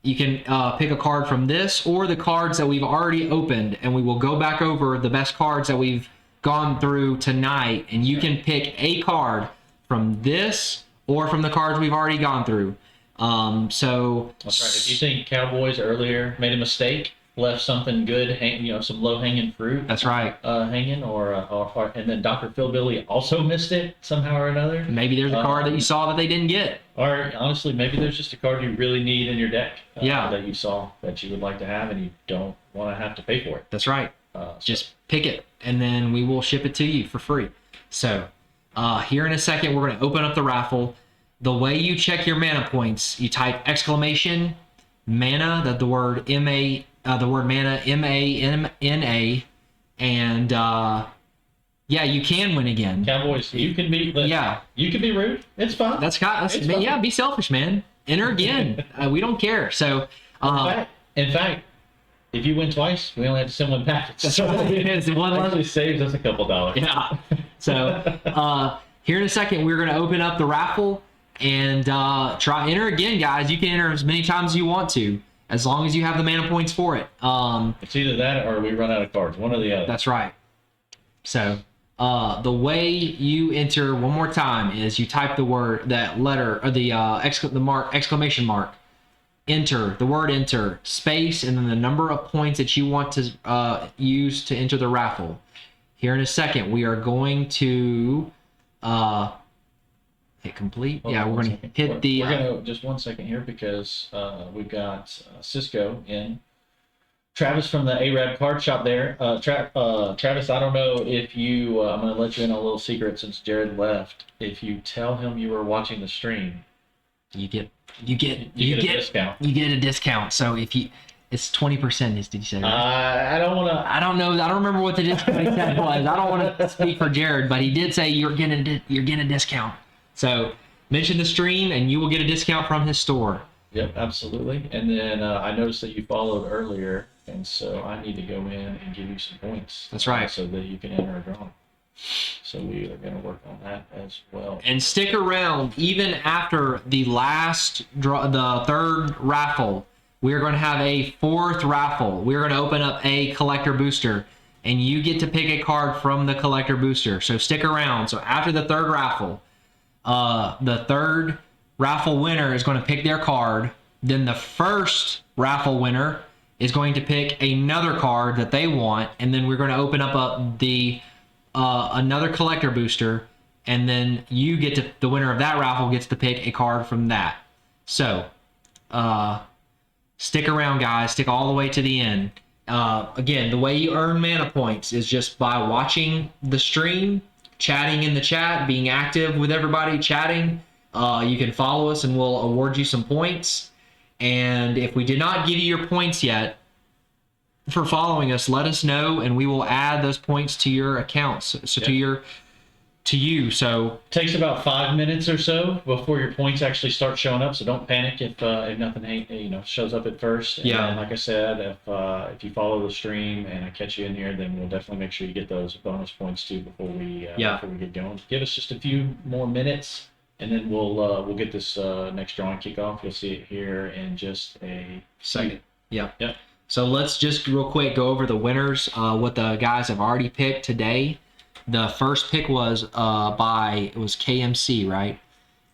you can pick a card from this or the cards that we've already opened, and we will go back over the best cards that we've gone through tonight, and you can pick a card from this or from the cards we've already gone through. So That's right. If you think Cowboys earlier made a mistake, left something good, some low hanging fruit that's right. hanging, and then Dr. Phil Billy also missed it somehow or another. Maybe there's a card that you saw that they didn't get. Or honestly, maybe there's just a card you really need in your deck Yeah. that you saw that you would like to have and you don't want to have to pay for it. That's right. So Just pick it, and then we will ship it to you for free. So here in a second, we're going to open up the raffle. The way you check your mana points, you type exclamation mana, the word mana, MANA, and yeah, you can win again. Cowboys, you can be you can be rude. It's fine. It's fine. Yeah, be selfish, man. Enter again. We don't care. So in fact, if you win twice, we only have to send one package. That's right. It's one less. Actually saves us a couple dollars. Yeah. So here in a second, we're going to open up the raffle and enter again, guys. You can enter as many times as you want to, as long as you have the mana points for it. It's either that or we run out of cards. One or the other. That's right. So the way you enter one more time is you type the word, that letter, or the exclamation mark, enter, the word enter, space, and then the number of points that you want to use to enter the raffle. Here in a second, we are going to hit complete. Hold Yeah, on we're one going to second. hit the. We're gonna just 1 second here because we've got Cisco in. Travis from the Arab card shop there. Travis, I don't know if you. I'm gonna let you in on a little secret since Jared left. If you tell him you were watching the stream, You get you get a discount. You get a discount. So if you, it's 20%. Did you say that? I don't want to. I don't know. I don't remember what the discount he said was. I don't want to speak for Jared, but he did say you're getting a discount. So mention the stream, and you will get a discount from his store. Yep, absolutely. And then I noticed that you followed earlier, and so I need to go in and give you some points. That's right. So that you can enter a drawing. So we are going to work on that as well. And stick around even after the last draw, the third raffle. We're going to have a fourth raffle. We're going to open up a collector booster, and you get to pick a card from the collector booster. So stick around. So after the third raffle, the third raffle winner is going to pick their card. Then the first raffle winner is going to pick another card that they want, and then we're going to open up another collector booster, and then the winner of that raffle gets to pick a card from that. So stick around, guys. Stick all the way to the end. Again, the way you earn mana points is just by watching the stream, chatting in the chat, being active with everybody, chatting. You can follow us and we'll award you some points. And if we did not give you your points yet for following us, let us know and we will add those points to your accounts. So to you. So Takes about 5 minutes or so before your points actually start showing up. So don't panic if nothing shows up at first. And Yeah. then, like I said, if you follow the stream and I catch you in here, then we'll definitely make sure you get those bonus points too before we get going. Give us just a few more minutes, and then we'll get this next drawing kick off. You'll see it here in just a second. Yeah. Yep. So let's just real quick go over the winners, what the guys have already picked today. The first pick was it was KMC, right?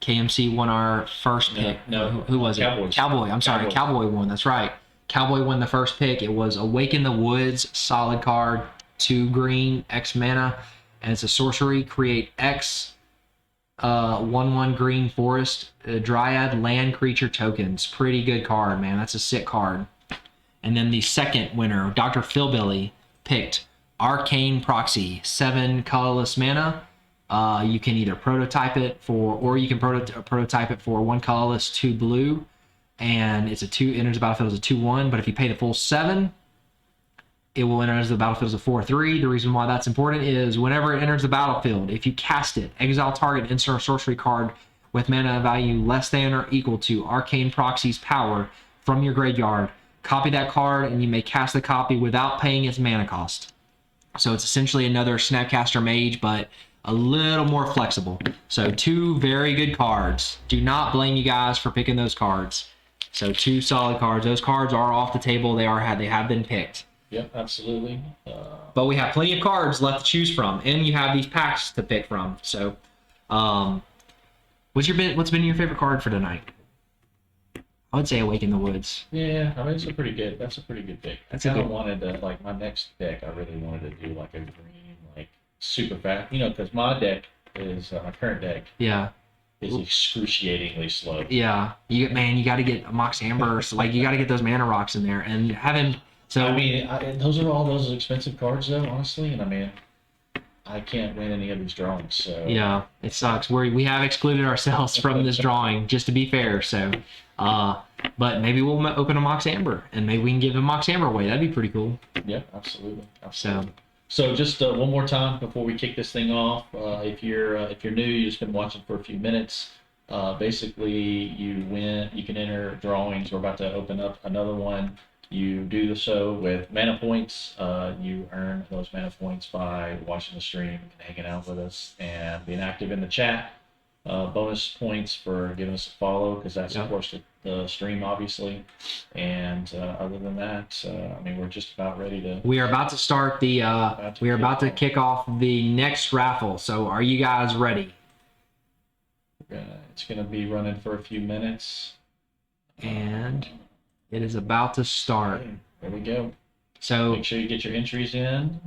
KMC won our first pick. No, who was Cowboys. it? Cowboy. I'm sorry, Cowboy won. That's right. Cowboy won the first pick. It was Awaken the Woods, solid card, 2 green, X mana, and it's a sorcery. Create X 1/1 green forest, Dryad land creature tokens. Pretty good card, man. That's a sick card. And then the second winner, Dr. Philbilly, picked Arcane Proxy, 7 colorless mana. You can either prototype it or you can prototype it for 1 colorless, 2 blue, and it's enters the battlefield as a 2/1. But if you pay the full 7, it will enter the battlefield as a 4/3. The reason why that's important is whenever it enters the battlefield, if you cast it, exile target instant or sorcery card with mana value less than or equal to Arcane Proxy's power from your graveyard. Copy that card, and you may cast the copy without paying its mana cost. So it's essentially another Snapcaster Mage, but a little more flexible. So 2 very good cards. Do not blame you guys for picking those cards. So 2 solid cards. Those cards are off the table. They have been picked. Yep, absolutely. But we have plenty of cards left to choose from, and you have these packs to pick from. So, what's been your favorite card for tonight? I would say Awaken the Woods. Yeah, I mean it's a pretty good. That's a pretty good pick. That's I a kind of good- wanted to like my next deck. I really wanted to do like a green, like super fast. You know, because my deck is my current deck Yeah, is excruciatingly slow. yeah. You got to get a Mox Amber. So, like, you got to get those mana rocks in there and have him. So I mean, those are all those expensive cards though, honestly. And I mean, I can't win any of these drawings. So yeah, it sucks. We have excluded ourselves from this drawing, just to be fair. So, but maybe we'll open a Mox Amber, and maybe we can give a Mox Amber away. That'd be pretty cool. yeah, absolutely. So, So just one more time before we kick this thing off, if you're new, you've just been watching for a few minutes. Basically, you can enter drawings. We're about to open up another one. You do so with mana points. You earn those mana points by watching the stream and hanging out with us and being active in the chat. Bonus points for giving us a follow because that supports the stream, obviously. And other than that, I mean, we're just about ready to. we are about to start the. We are about to kick off the next raffle. So, are you guys ready? It's gonna be running for a few minutes. And it is about to start. Okay, there we go. So, Make sure you get your entries in.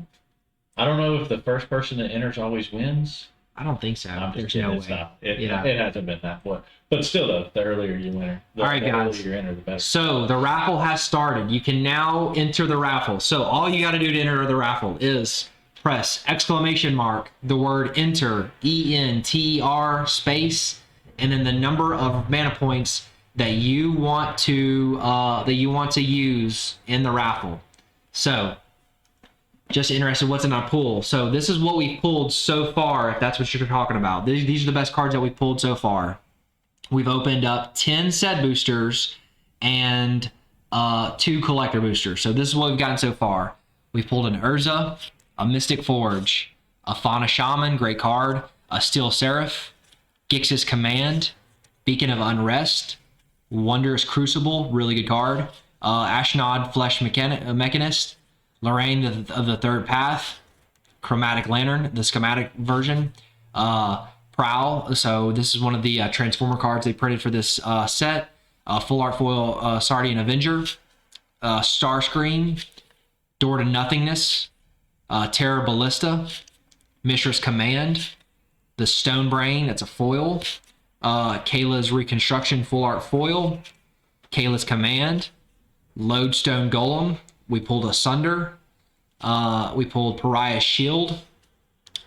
I don't know if the first person that enters always wins. I don't think so. I'm just There's no kidding. It's way. not. It Yeah. hasn't been that way. But still, though, the earlier you enter, the All right, guys. earlier you enter, the better. So the raffle has started. You can now enter the raffle. So all you got to do to enter the raffle is press exclamation mark, the word enter, ENTR space, and then the number of mana points that you want to use in the raffle. So just interested what's in our pool. So this is what we've pulled so far, if that's what you're talking about. These are the best cards that we've pulled so far. We've opened up 10 set boosters and 2 collector boosters. So this is what we've gotten so far. We've pulled an Urza, a Mystic Forge, a Fauna Shaman, great card, a Steel Seraph, Gix's Command, Beacon of Unrest, Wondrous Crucible, really good card, Ashnod Flesh Mechanist, Lorraine of the Third Path, Chromatic Lantern, the schematic version, Prowl. So this is one of the Transformer cards they printed for this set. Full art foil Sardian Avenger, Starscream, Door to Nothingness, Terror Ballista, Mishra's Command, the Stone Brain, that's a foil, Kayla's Reconstruction full art foil, Kayla's Command, Lodestone Golem. We pulled Asunder. We pulled Pariah's Shield,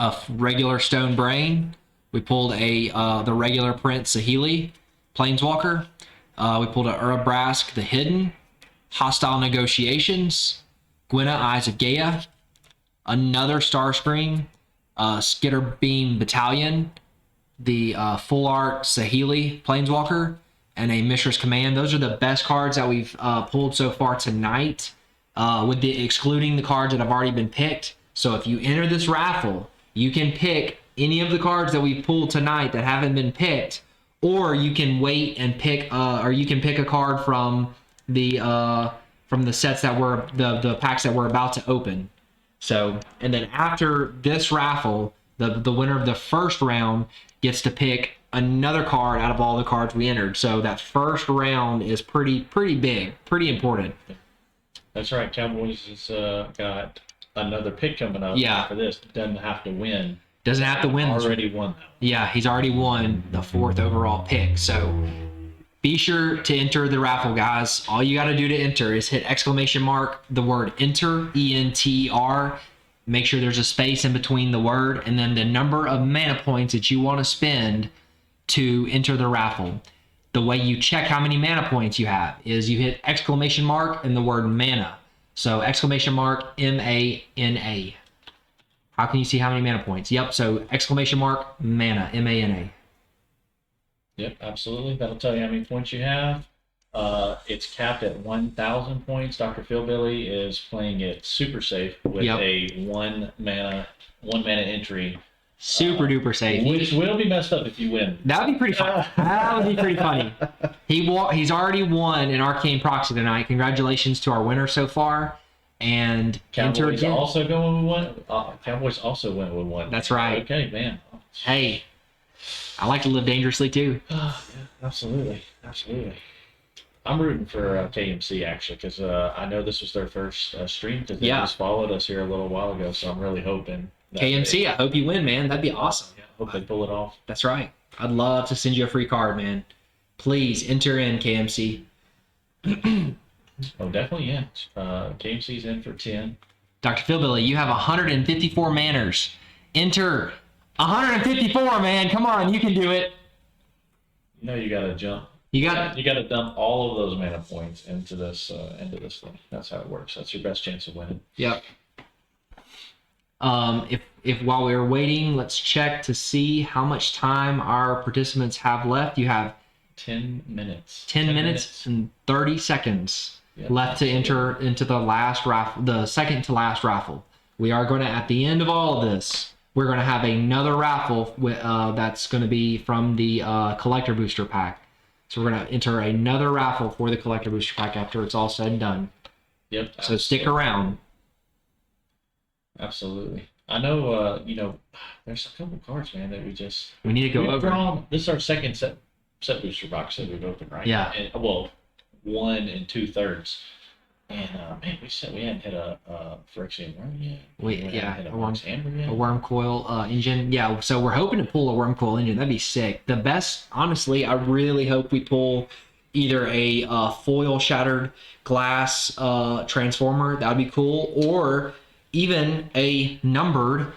a regular Stone Brain. We pulled the regular print Saheeli, Planeswalker. We pulled a Urabrask, the Hidden, Hostile Negotiations, Gwenna, Eyes of Gaia, another Starscream, Skitterbeam Battalion, the full art Saheeli, Planeswalker, and a Mishra's Command. Those are the best cards that we've pulled so far tonight, with the excluding the cards that have already been picked. So if you enter this raffle, you can pick any of the cards that we've pulled tonight that haven't been picked, or you can wait and pick, or you can pick a card from the from the sets that were the packs that we're about to open. So, and then after this raffle, the winner of the first round gets to pick another card out of all the cards we entered. So that first round is pretty big, pretty important. That's right. Cowboys has got another pick coming up. Yeah. For this, doesn't have to win. Doesn't have to win this. Already won that one. Yeah, he's already won the 4th overall pick. So be sure to enter the raffle, guys. All you got to do to enter is hit exclamation mark, the word enter, ENTR. Make sure there's a space in between the word and then the number of mana points that you want to spend to enter the raffle. The way you check how many mana points you have is you hit exclamation mark and the word mana. So exclamation mark MANA. How can you see how many mana points? Yep, so exclamation mark mana, MANA. Yep, absolutely. That'll tell you how many points you have. It's capped at 1,000 points. Dr. Philbilly is playing it super safe with Yep. a one mana entry, Super duper safe. which will be messed up if you win. That would be pretty fun. That would be pretty funny. He's already won an Arcane Proxy tonight. Congratulations to our winner so far. And enter Cowboys again. also going with one. Cowboys also went with one. That's right. Okay, man. Hey, I like to live dangerously too. Yeah, absolutely, absolutely. I'm rooting for KMC actually because I know this was their first stream because they Yeah. just followed us here a little while ago, so I'm really hoping. That KMC, I hope you win, man. That'd be awesome. hope they pull it off. That's right. I'd love to send you a free card, man. Please enter in KMC. Oh, definitely, yeah. KMC's in for 10. Dr. Philbilly, you have 154 manners. Enter 154, man. Come on, you can do it. You know you gotta jump. You got You gotta dump all of those mana points into this thing. That's how it works. That's your best chance of winning. Yep. If while we were waiting, let's check to see how much time our participants have left. You have 10 minutes. 10 minutes and 30 seconds Yep. left to enter into the last raffle, the second to last raffle. We are going to, at the end of all of this, we're going to have another raffle that's going to be from the collector booster pack. So we're going to enter another raffle for the collector booster pack after it's all said and done. Yep. So stick around. Absolutely. I know. There's a couple cards, man, that We need to go we've over. drawn. This is our second set booster box that we've opened, right? Yeah. And, well, 1 2/3. And man, we said we hadn't hit a Phyrexian worm yet. Yeah, hadn't hit a a worm- Mox Amber yet. A worm coil engine. Yeah, so we're hoping to pull a worm coil engine. That'd be sick. The best, honestly, I really hope we pull either a foil shattered glass transformer. That would be cool. Or even a numbered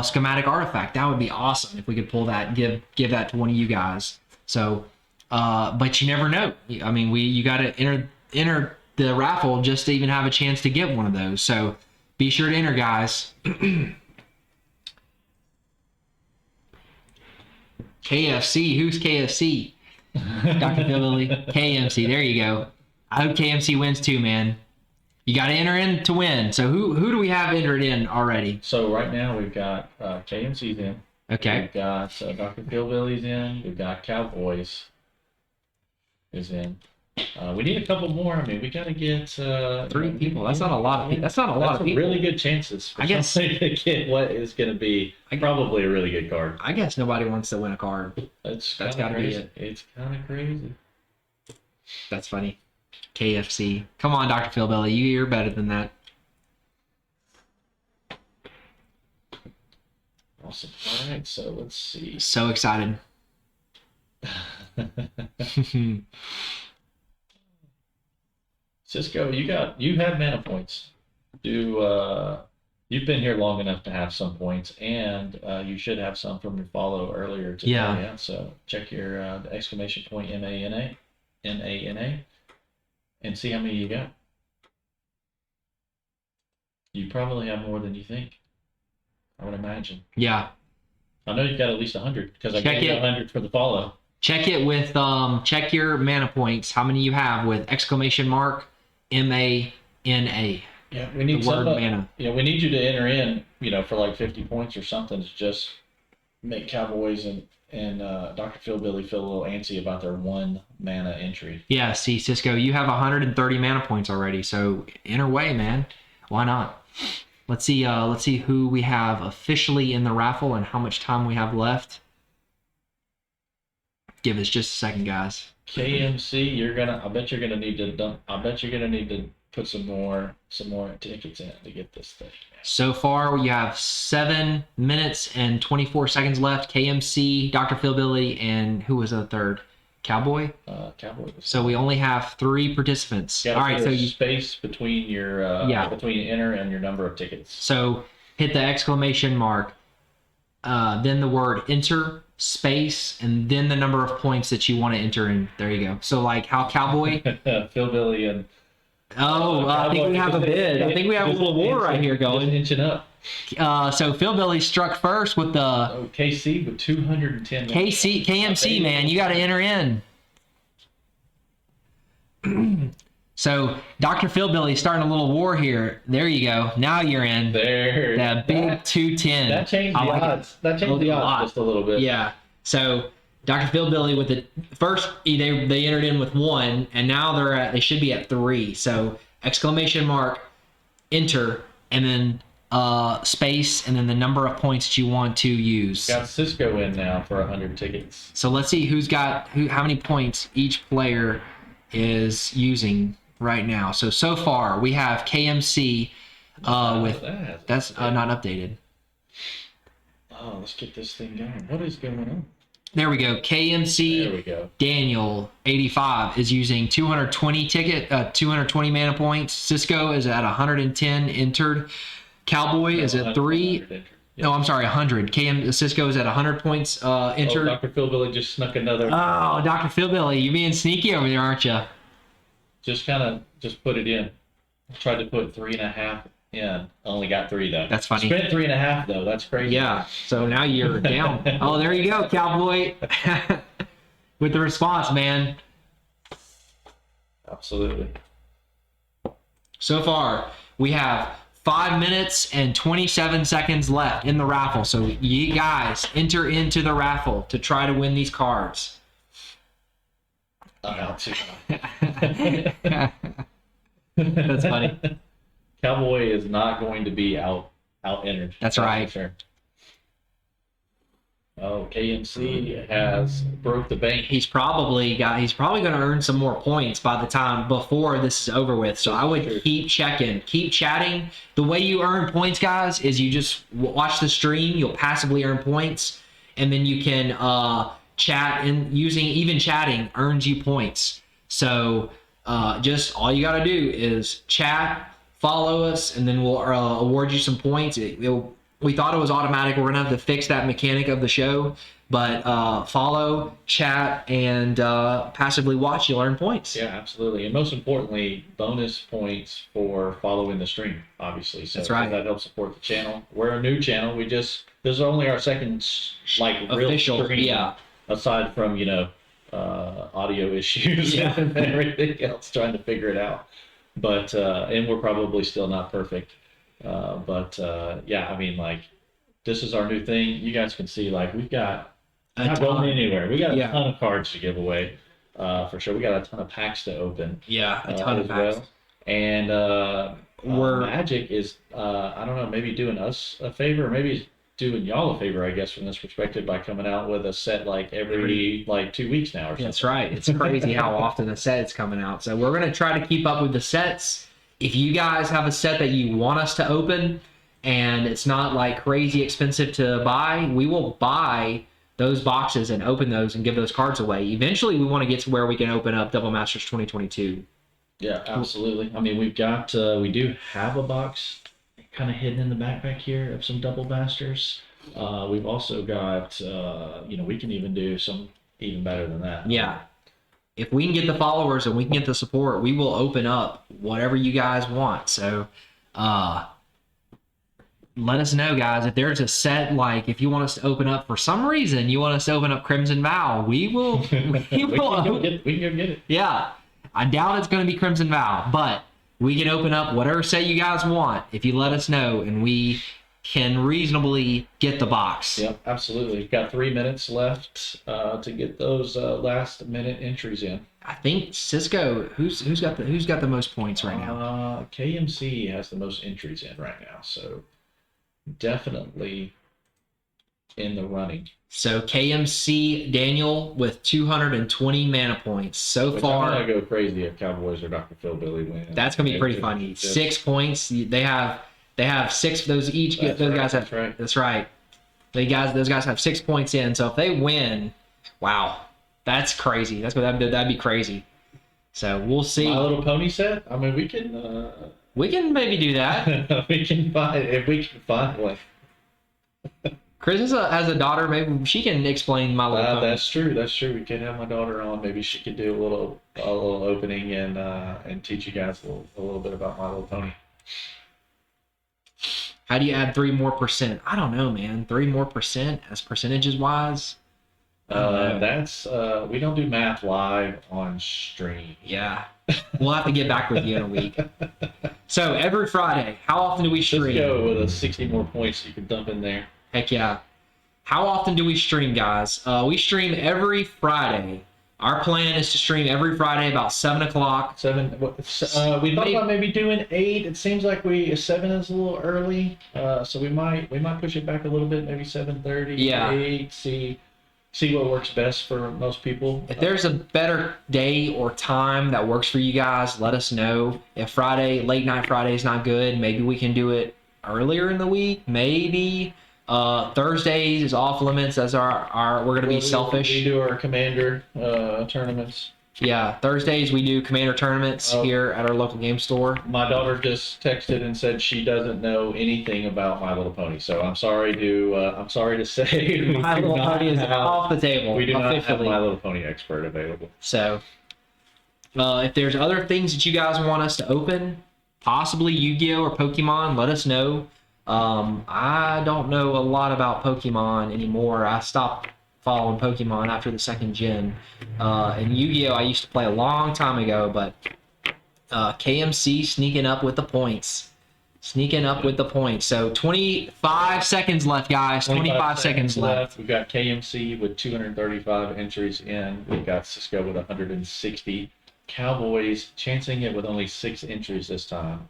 schematic artifact. That would be awesome if we could pull that and give that to one of you guys. So, but you never know. I mean, you got to enter the raffle just to even have a chance to get one of those. So be sure to enter, guys. KFC, who's KFC? Dr. Philbilly, KMC. There you go. I hope KMC wins too, man. You got to enter in to win. So who do we have entered in already? So right now we've got KMC's in. Okay. We've got Dr. Philbilly's in. We've got Cowboys is in. We need a couple more. I mean, we got to get 3 people. That's not a lot of people. That's not a lot of people. Really good chances for I guess- somebody to get what is going to be probably a really good card. I guess nobody wants to win a card. That's That's kinda gotta be crazy. it. It's kind of crazy. That's funny. KFC. Come on, Dr. Philbilly. You're better than that. Awesome. All right, so let's see. So excited. Cisco, you have mana points. You've been here long enough to have some points, and you should have some from your follow earlier today. Yeah. So check your exclamation point MANA, and see how many you got. You probably have more than you think. I would imagine. Yeah. I know you've got at least 100 because I Check gave you it. 100 for the follow. Check it with check your mana points. How many you have with exclamation mark MANA. Yeah, we need The word somebody. mana. Yeah, we need you to enter in, for like 50 points or something to just make Cowboys and and Dr. Phil Billy feel a little antsy about their 1 mana entry. Yeah, see, Cisco, you have 130 mana points already, so enter way, man. Why not? Let's see who we have officially in the raffle and how much time we have left. Give us just a second, guys. KMC, I bet you're gonna need to put some more tickets in to get this thing. So far, we have 7 minutes and 24 seconds left. KMC, Dr. Phil Billy, and who was the third? Cowboy? Cowboy. So we only have 3 participants. Yeah, All right, so you space between your between enter and your number of tickets. So hit the exclamation mark, then the word enter, space, and then the number of points that you want to enter in. There you go. So like how Cowboy. Phil Billy and I think we have a bid. I think we have a little war right here going. Inching up. So Phil Billy struck first with the KC with 210. KMC, man. You got to enter in. So Dr. Phil Billy starting a little war here. There you go. Now you're in. There. That big 210. That changed the I like it. odds. That changed the odds just a little bit. Yeah. So Dr. Phil Billy with the first they entered in with 1, and now they should be at 3. So exclamation mark, enter, and then space, and then the number of points that you want to use. Got Cisco in now for 100 tickets. So let's see how many points each player is using right now. So far we have KMC that's not updated. Oh, let's get this thing going. What is going on? There we go. KMC There we go. Daniel 85 is using 220 mana points. Cisco is at 110 entered. Cowboy is at 3. No, I'm sorry, 100. Cisco is at 100 points entered. Dr. Phil Billy just snuck another. Oh, Dr. Phil Billy, you're being sneaky over there, aren't you? Just put it in. I tried to put 3.5 in. Only got 3 though. That's funny. Spent 3.5 though. That's crazy. Yeah. So now you're down. Oh, there you go, Cowboy. With the response, man. Absolutely. So far, we have 5 minutes and 27 seconds left in the raffle. So you guys enter into the raffle to try to win these cards. That's That's funny. Cowboy is not going to be out entered. That's right. Sure. Oh, KMC has broke the bank. He's probably going to earn some more points by the time before this is over with. So I would keep checking, keep chatting. The way you earn points, guys, is you just watch the stream. You'll passively earn points, and then you can chat, and even chatting earns you points. So just all you got to do is chat, follow us, and then we'll award you some points. We thought it was automatic. We're going to have to fix that mechanic of the show. But follow, chat, and passively watch. You'll earn points. Yeah, absolutely. And most importantly, bonus points for following the stream, obviously. So That's right. that helps support the channel. We're a new channel. this is only our second real Official, stream. yeah. Aside from, audio issues and everything else, trying to figure it out. But, and we're probably still not perfect. This is our new thing. You guys can see, we've got, not going anywhere. We got a ton of cards to give away, for sure. We got a ton of packs to open. Yeah, a ton of as packs. well. And Magic is, I don't know, maybe doing us a favor, or maybe doing y'all a favor, I guess, from this perspective, by coming out with a set every 2 weeks now or something. That's right. It's crazy how often the set is coming out. So we're going to try to keep up with the sets. If you guys have a set that you want us to open and it's not crazy expensive to buy, we will buy those boxes and open those and give those cards away. Eventually, we want to get to where we can open up Double Masters 2022. Yeah, absolutely. I mean, we do have a box kind of hidden in the backpack here of some Double Masters. We've also got, we can even do some even better than that. Yeah. If we can get the followers and we can get the support, we will open up whatever you guys want. So, let us know, guys. If there's a set, if you want us to open up for some reason, you want us to open up Crimson Vow, we will. we can go get it. Yeah. I doubt it's going to be Crimson Vow, but we can open up whatever set you guys want if you let us know, and we can reasonably get the box. Yep, absolutely. Got 3 minutes left to get those last minute entries in. I think Cisco. Who's got the most points right now? KMC has the most entries in right now, so definitely in the running. So KMC Daniel with 220 mana points so Which far. I'm gonna go crazy if Cowboys or Dr. Phil Billy win. That's gonna be pretty funny. 6 points. They have 6. Those each. That's those right, guys have. that's right. That's right. Those guys have 6 points in. So if they win, wow, that's crazy. That'd be crazy. So we'll see. My Little Pony set. I mean, we can. We can maybe do that. we can find one. Chris has a daughter. Maybe she can explain My Little Pony. That's true. That's true. We can have my daughter on. Maybe she could do a little opening and teach you guys a little bit about My Little Pony. How do you add 3 more percent? I don't know, man. 3 more percent as percentages wise. That's we don't do math live on stream. Yeah. We'll have to get back with you in a week. So every Friday, how often do we stream? Just go with a 60 more points you can dump in there. Heck yeah. How often do we stream, guys? We stream every Friday. Our plan is to stream every Friday about 7 o'clock. 7. We thought about maybe doing 8. It seems like 7 is a little early, so we might push it back a little bit, maybe 7:30. Yeah. 8. See what works best for most people. If there's a better day or time that works for you guys, let us know. If late night Friday is not good, maybe we can do it earlier in the week. Maybe. Thursdays is off limits as we're going to be selfish. We do our commander tournaments. Yeah, Thursdays we do commander tournaments here at our local game store. My daughter just texted and said she doesn't know anything about My Little Pony, so I'm sorry to say My Little Pony is off the table. We do not have officially. My Little Pony expert available. So, if there's other things that you guys want us to open, possibly Yu-Gi-Oh or Pokemon, let us know. I don't know a lot about Pokemon anymore. I stopped following Pokemon after the 2nd gen. And Yu-Gi-Oh I used to play a long time ago, but KMC sneaking up with the points. So 25 seconds left, guys. 25 seconds left. We've got KMC with 235 entries in. We've got Cisco with 160. Cowboys chancing it with only 6 entries this time.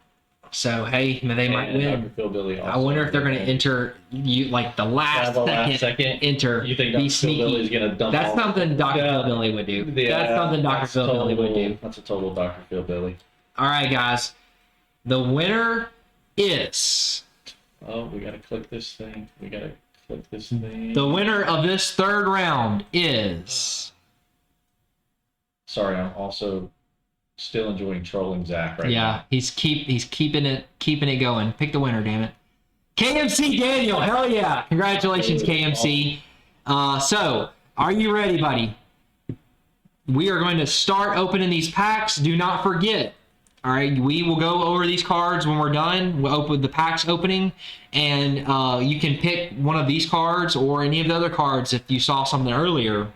So hey, they might And win. Dr. Phil Billy I wonder if they're going to enter you like the last second enter. You think be Dr. Phil Billy's sneaky. going to dump That's all- something Dr. Yeah. Phil Billy would do. Yeah, That's something Dr. Phil Billy would do. That's a total Dr. Phil Billy. All right, guys. The winner is Oh, we got to click this thing. the winner of this 3rd round is. Sorry, I'm also still enjoying trolling Zach right Yeah, he's keeping it going. Pick the winner, damn it. KMC Daniel, hell yeah! Congratulations, KMC. So, are you ready, buddy? We are going to start opening these packs. Do not forget. All right, we will go over these cards when we're done. We'll open the packs opening, and you can pick one of these cards or any of the other cards if you saw something earlier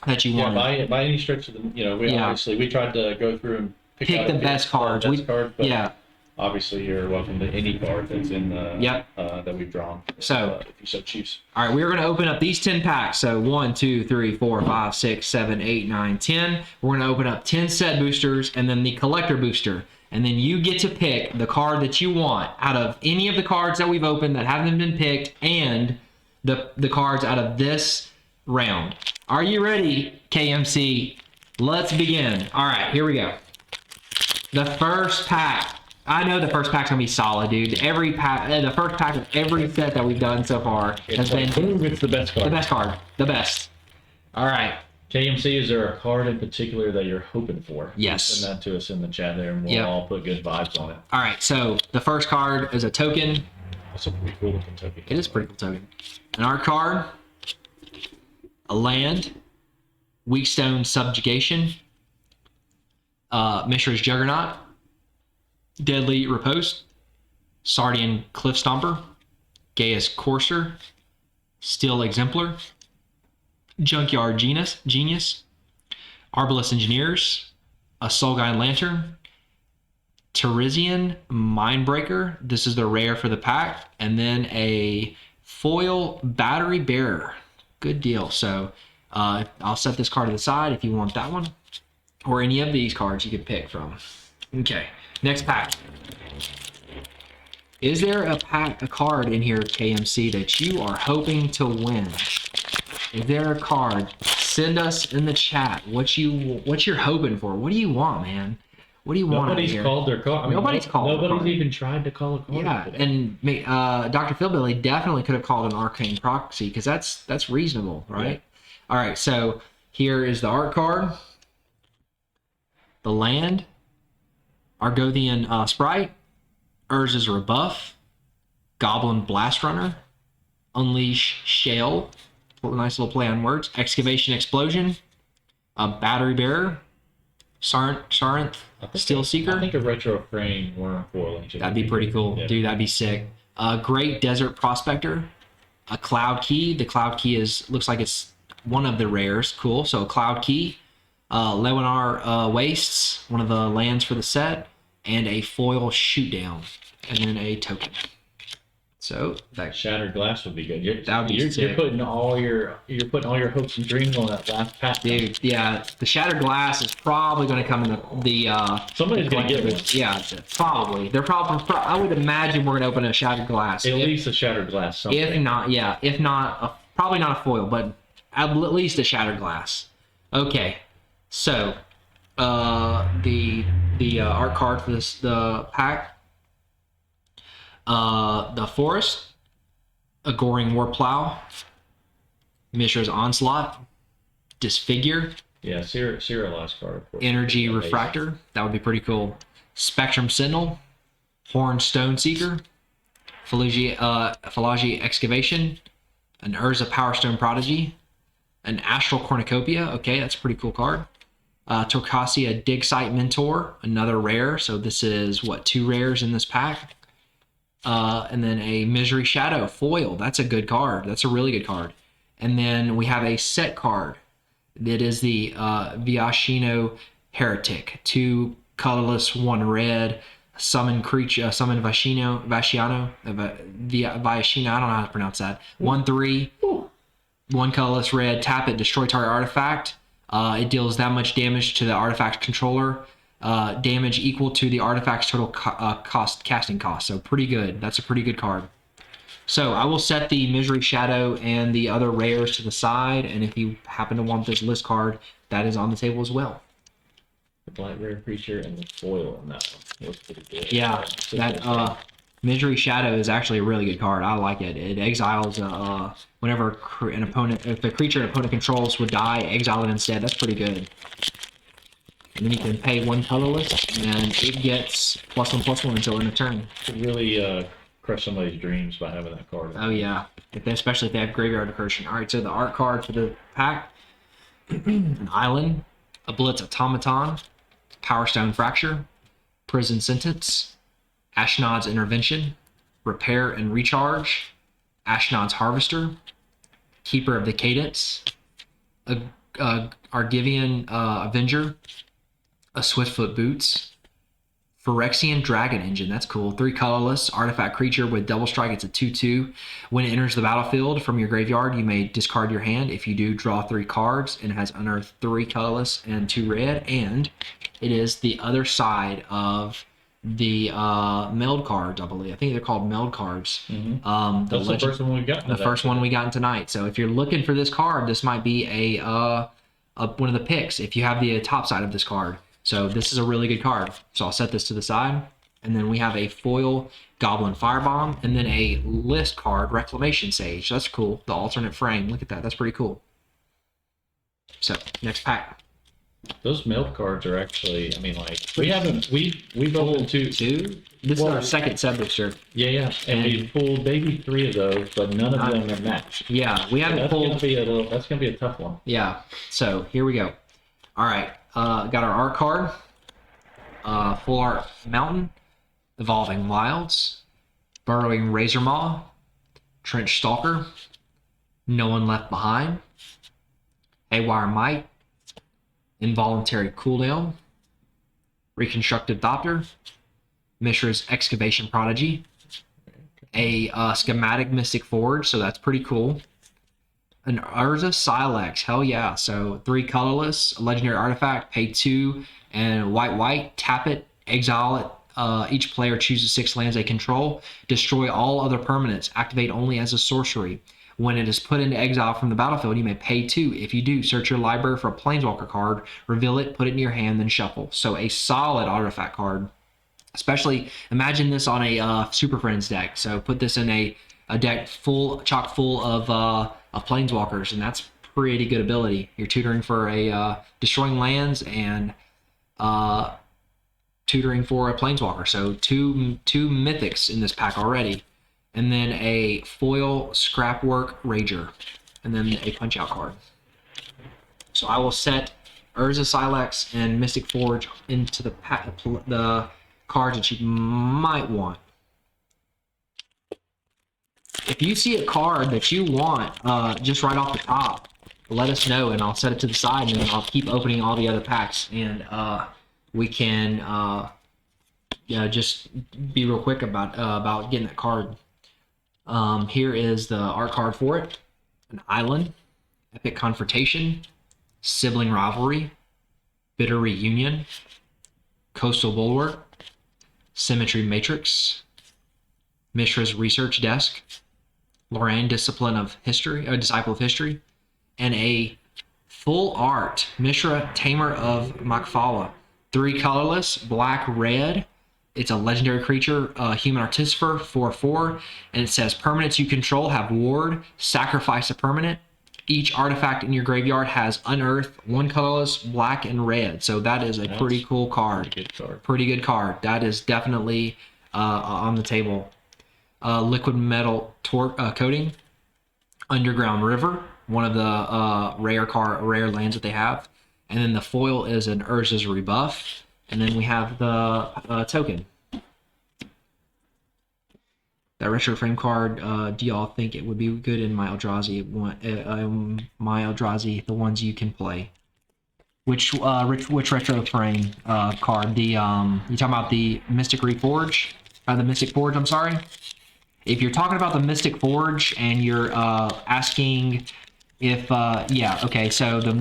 that you now. wanted. Yeah, by any stretch of the, we tried to go through and pick Pick out the a best cards. card, but Yeah. obviously you're welcome to any card that's in the that we've drawn. So- if you so choose. All right, we're going to open up these 10 packs. So 1, 2, 3, 4, 5, 6, 7, 8, 9, 10. We're going to open up 10 set boosters and then the collector booster. And then you get to pick the card that you want out of any of the cards that we've opened that haven't been picked and the cards out of this round. Are you ready, KMC? Let's begin. All right, here we go. The first pack. I know the first pack's gonna be solid, dude. The first pack of every set that we've done so far has been It's the best card. the best card. The best. All right. KMC, is there a card in particular that you're hoping for? Yes. Send that to us in the chat there, and we'll Yep. all put good vibes on it. All right. So the first card is a token. That's a pretty cool looking token. It is a pretty cool token. An art card. A land. Weakstone Subjugation. Mishra's Juggernaut. Deadly Riposte. Sardian Cliff Stomper. Gaius Courser. Steel Exemplar. Junkyard Genius. Arbalest Engineers. A Soulguide Lantern. Terizian Mindbreaker. This is the rare for the pack. And then a foil Battery Bearer. Good deal. So I'll set this card to the side if you want that one. Or any of these cards you could pick from. Okay, next pack. Is there a card in here, KMC, that you are hoping to win? Is there a card? Send us in the chat what you're hoping for. What do you want, man? What do you want? Nobody's called their card. I mean, Nobody's called their Nobody's card. even tried to call a card. Yeah, today. and Dr. Philbilly definitely could have called an Arcane Proxy because that's reasonable, right? Yeah. All right, so here is the art card, the land, Argothian Sprite, Urza's Rebuff, Goblin Blast Runner, Unleash Shale, nice little play on words, Excavation Explosion, a Battery Bearer, Sarinth Steel Seeker. I think a retro frame worm foil. That'd be pretty cool. Yeah. Dude, that'd be sick. Great Desert Prospector, a Cloud Key. The Cloud Key looks like it's one of the rares. Cool. So a Cloud Key, Lewinar Wastes, one of the lands for the set, and a foil Shootdown, and then a token. So that Shattered Glass would be good. That would be you're sick. putting all your hopes and dreams on that last pack. dude, yeah, the Shattered Glass is probably going to come in the Somebody's gonna get one. Yeah, probably. They're probably. I would imagine we're going to open a Shattered Glass. At least a Shattered Glass. Something. If not, probably not a foil, but at least a Shattered Glass. Okay, so the art card for the pack. The Forest, a Goring Warplow, Mishra's Onslaught, Disfigure, Yeah, serialized card. Of course. Energy Amazing. Refractor. That would be pretty cool. Spectrum Sentinel, Horn Stone Seeker, Philagi Excavation, an Urza Power Stone Prodigy, an Astral Cornucopia. Okay, that's a pretty cool card. Torcasia Dig Site Mentor, another rare. So this is, 2 rares in this pack. And then a Misery Shadow foil. That's a good card. That's a really good card. And then we have a set card. That is the Viashino Heretic. 2 colorless, 1 red. Summon creature. Summon Viashino. I don't know how to pronounce that. 1/3. 1 colorless red. Tap it. Destroy target artifact. It deals that much damage to the artifact controller. Damage equal to the artifact's total casting cost. So pretty good. That's a pretty good card. So I will set the Misery Shadow and the other rares to the side, and if you happen to want this list card, that is on the table as well. The Blight Rare Creature and the foil on that one was pretty good. Yeah, that Misery Shadow is actually a really good card. I like it. It exiles whenever if the creature an opponent controls would die, exile it instead. That's pretty good. And then you can pay 1 colorless, and it gets +1/+1 until end of turn. Could really crush somebody's dreams by having that card. Oh yeah, especially if they have Graveyard Recursion. All right, so the art card for the pack: an Island, a Blitz Automaton, Power Stone Fracture, Prison Sentence, Ashnod's Intervention, Repair and Recharge, Ashnod's Harvester, Keeper of the Cadence, a Argivian Avenger, a Swiftfoot Boots, Phyrexian Dragon Engine. That's cool. 3 colorless artifact creature with double strike. It's a 2/2. When it enters the battlefield from your graveyard, you may discard your hand. If you do, draw 3 cards, and it has unearthed 3 colorless and 2 red. And it is the other side of the meld cards, I believe. I think they're called meld cards. Mm-hmm. That's the first one we got. The first one we got tonight. So if you're looking for this card, this might be a one of the picks if you have the top side of this card. So this is a really good card. So I'll set this to the side. And then we have a foil Goblin Firebomb, and then a list card, Reclamation Sage. That's cool. The alternate frame. Look at that. That's pretty cool. So next pack. Those meld cards are actually, I mean, like, we've opened 2. This is Well, our second set booster. Yeah. And we pulled maybe 3 of those, but none of them are matched. Yeah, we haven't That's pulled. gonna be a tough one. Yeah. So here we go. All right. Got our art card. Full art Mountain, Evolving Wilds, Burrowing Razor Maw, Trench Stalker, No One Left Behind, Haywire Might, Involuntary Cooldown, Reconstructed Thopter, Mishra's Excavation Prodigy, a schematic Mystic Forge, so that's pretty cool. An Urza Silex, hell yeah. So 3 colorless, a legendary artifact, pay 2 and white, tap it, exile it. Each player chooses 6 lands they control, destroy all other permanents, activate only as a sorcery. When it is put into exile from the battlefield, you may pay 2. If you do, search your library for a Planeswalker card, reveal it, put it in your hand, then shuffle. So a solid artifact card. Especially, imagine this on a Super Friends deck. So put this in a deck chock full of Planeswalkers, and that's pretty good ability. You're tutoring for a destroying lands and tutoring for a Planeswalker. So two mythics in this pack already. And then a foil Scrapwork Rager. And then a Punch Out card. So I will set Urza Silex and Mystic Forge into the cards that you might want. If you see a card that you want just right off the top, let us know and I'll set it to the side, and then I'll keep opening all the other packs, and we can just be real quick about getting that card. Here is the art card for it. An Island, Epic Confrontation, Sibling Rivalry, Bitter Reunion, Coastal Bulwark, Symmetry Matrix, Mishra's Research Desk, Lorraine Disciple of History, and a full art Mishra Tamer of Makfala. 3 colorless, black, red. It's a legendary creature, human artificer, 4/4, and it says permanents you control have ward, sacrifice a permanent. Each artifact in your graveyard has unearth, 1 colorless, black, and red. So that is a pretty cool card. Pretty good card. That is definitely on the table. Liquid Metal Coating, Underground River, one of the rare lands that they have. And then the foil is an Urza's Rebuff. And then we have the token. That retro frame card, do y'all think it would be good in my Eldrazi? My Eldrazi, the ones you can play. Which retro frame card? You talking about the Mystic Reforge? The Mystic Forge, I'm sorry. If you're talking about the Mystic Forge and you're asking if yeah, okay, so the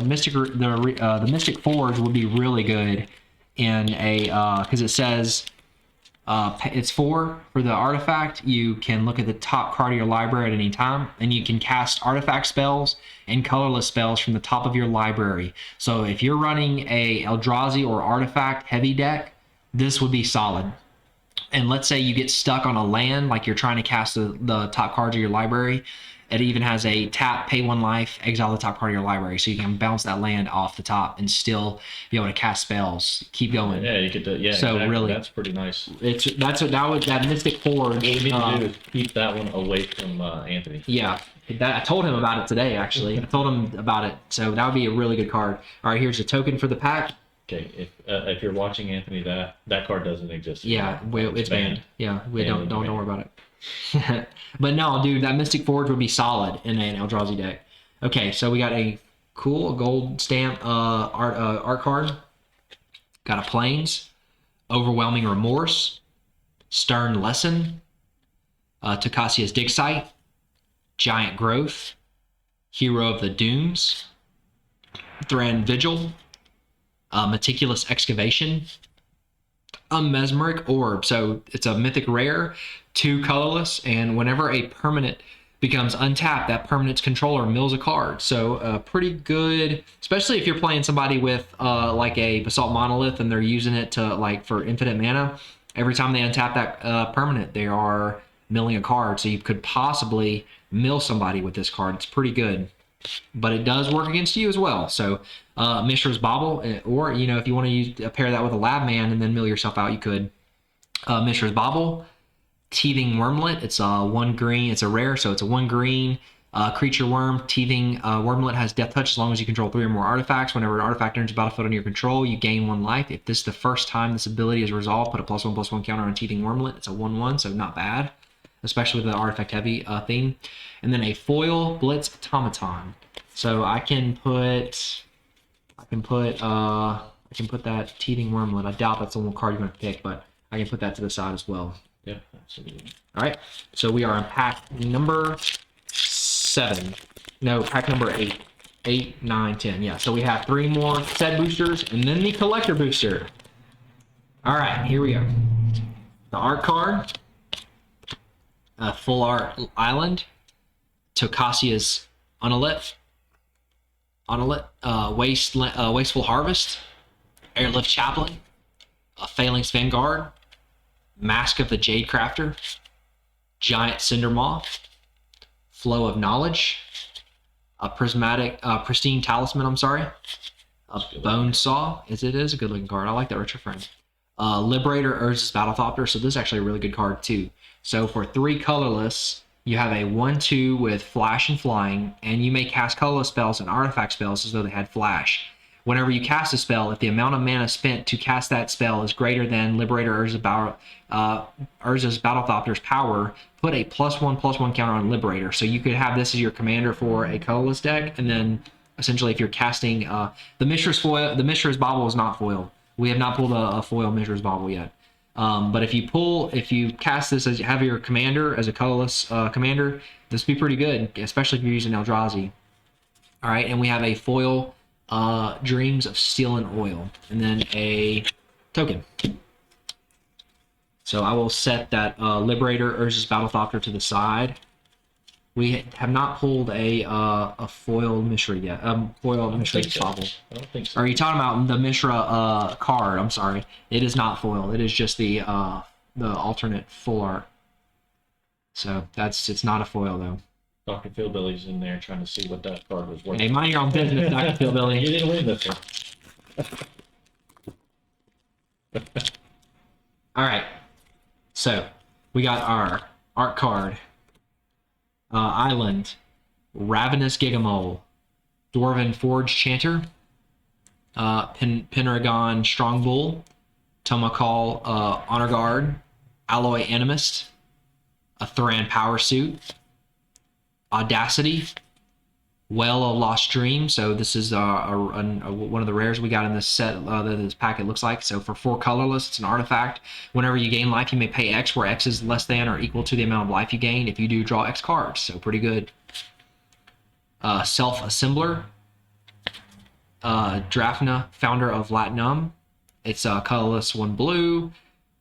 Mystic Forge would be really good in a because it says it's 4 for the artifact. You can look at the top card of your library at any time, and you can cast artifact spells and colorless spells from the top of your library. So if you're running a Eldrazi or artifact heavy deck, this would be solid. And let's say you get stuck on a land, like you're trying to cast the top cards of your library. It even has a tap, pay 1 life, exile the top card of your library, so you can bounce that land off the top and still be able to cast spells. Keep going. Yeah, you get to. Yeah, so exactly. really, that's pretty nice. That Mystic Forge. What we need to do is keep that one away from Anthony. Yeah, I told him about it today. Actually, I told him about it. So that would be a really good card. All right, here's a token for the pack. Okay, if you're watching Anthony, that card doesn't exist. Yeah, it's banned. Yeah, we don't worry about it. But no, dude, that Mystic Forge would be solid in an Eldrazi deck. Okay, so we got a cool gold stamp art card. Got a Plains, Overwhelming Remorse, Stern Lesson, Tocasia's Dig Site, Giant Growth, Hero of the Dooms, Thran Vigil, Meticulous Excavation, a Mesmeric Orb. So it's a mythic rare, 2 colorless, and whenever a permanent becomes untapped, that permanent's controller mills a card. So pretty good, especially if you're playing somebody with like a Basalt Monolith and they're using it to for infinite mana. Every time they untap that permanent, they are milling a card. So you could possibly mill somebody with this card. It's pretty good. But it does work against you as well. So Mishra's Bauble, or if you want to pair that with a Lab Man and then mill yourself out, you could. Mishra's Bauble, Teething Wormlet. It's a 1 green. It's a rare, so it's a 1 green creature worm. Teething Wormlet has Death Touch as long as you control 3 or more artifacts. Whenever an artifact enters the battlefield under your control, you gain 1 life. If this is the first time this ability is resolved, put a +1/+1 counter on Teething Wormlet. It's a 1/1, so not bad, especially with the artifact heavy theme. And then a foil Blitz Automaton. So I can put that Teething Wormlet. I doubt that's the one card you're going to pick, but I can put that to the side as well. Yeah, absolutely. All right, so we are on pack number 7. No, pack number 8. 8, 9, 10. Yeah, so we have 3 more set boosters and then the collector booster. All right, here we go. The art card, Full Art Island, Tocasia's Wasteful Harvest, Airlift Chaplain, a Phalanx Vanguard, Mask of the Jade Crafter, Giant Cinder Moth, Flow of Knowledge, a Pristine Talisman, a Bone Saw. It is a good looking card. I like that retro frame. Liberator Urza's Battlethopter. So this is actually a really good card too. So for 3 colorless, you have a 1/2 with flash and flying, and you may cast colorless spells and artifact spells as though they had flash. Whenever you cast a spell, if the amount of mana spent to cast that spell is greater than Liberator Urza's Battlethopter's power, put a +1/+1 counter on Liberator. So you could have this as your commander for a colorless deck, and then essentially if you're casting the Mishra's Bauble is not foiled. We have not pulled a foil Mishra's Bauble yet. But if you cast this as have your commander as a colorless commander, this would be pretty good, especially if you're using Eldrazi. All right, and we have a foil Dreams of Steel and Oil, and then a token. So I will set that Liberator Urza's Battlethopter to the side. We have not pulled a foil Mishra yet. Foil Mishra's Bauble. I don't think so. Are you talking about the Mishra card? I'm sorry. It is not foil. It is just the alternate full art. So it's not a foil though. Dr. Philbilly's in there trying to see what that card was worth. Hey, mind your own business, Dr. You Philbilly. didn't win this one. All right. So we got our art card. Island, Ravenous Gigamole, Dwarven Forge Chanter, Pendragon Strongbull, Tomakal Honor Guard, Alloy Animist, a Thoran Power Suit, Audacity, Well of Lost Dream. So this is one of the rares we got in this set that this packet looks like. So for 4 colorless, it's an artifact. Whenever you gain life, you may pay X, where X is less than or equal to the amount of life you gain. If you do, draw X cards. So pretty good. Self-Assembler, Drafna, Founder of Latinum. It's a colorless 1 blue.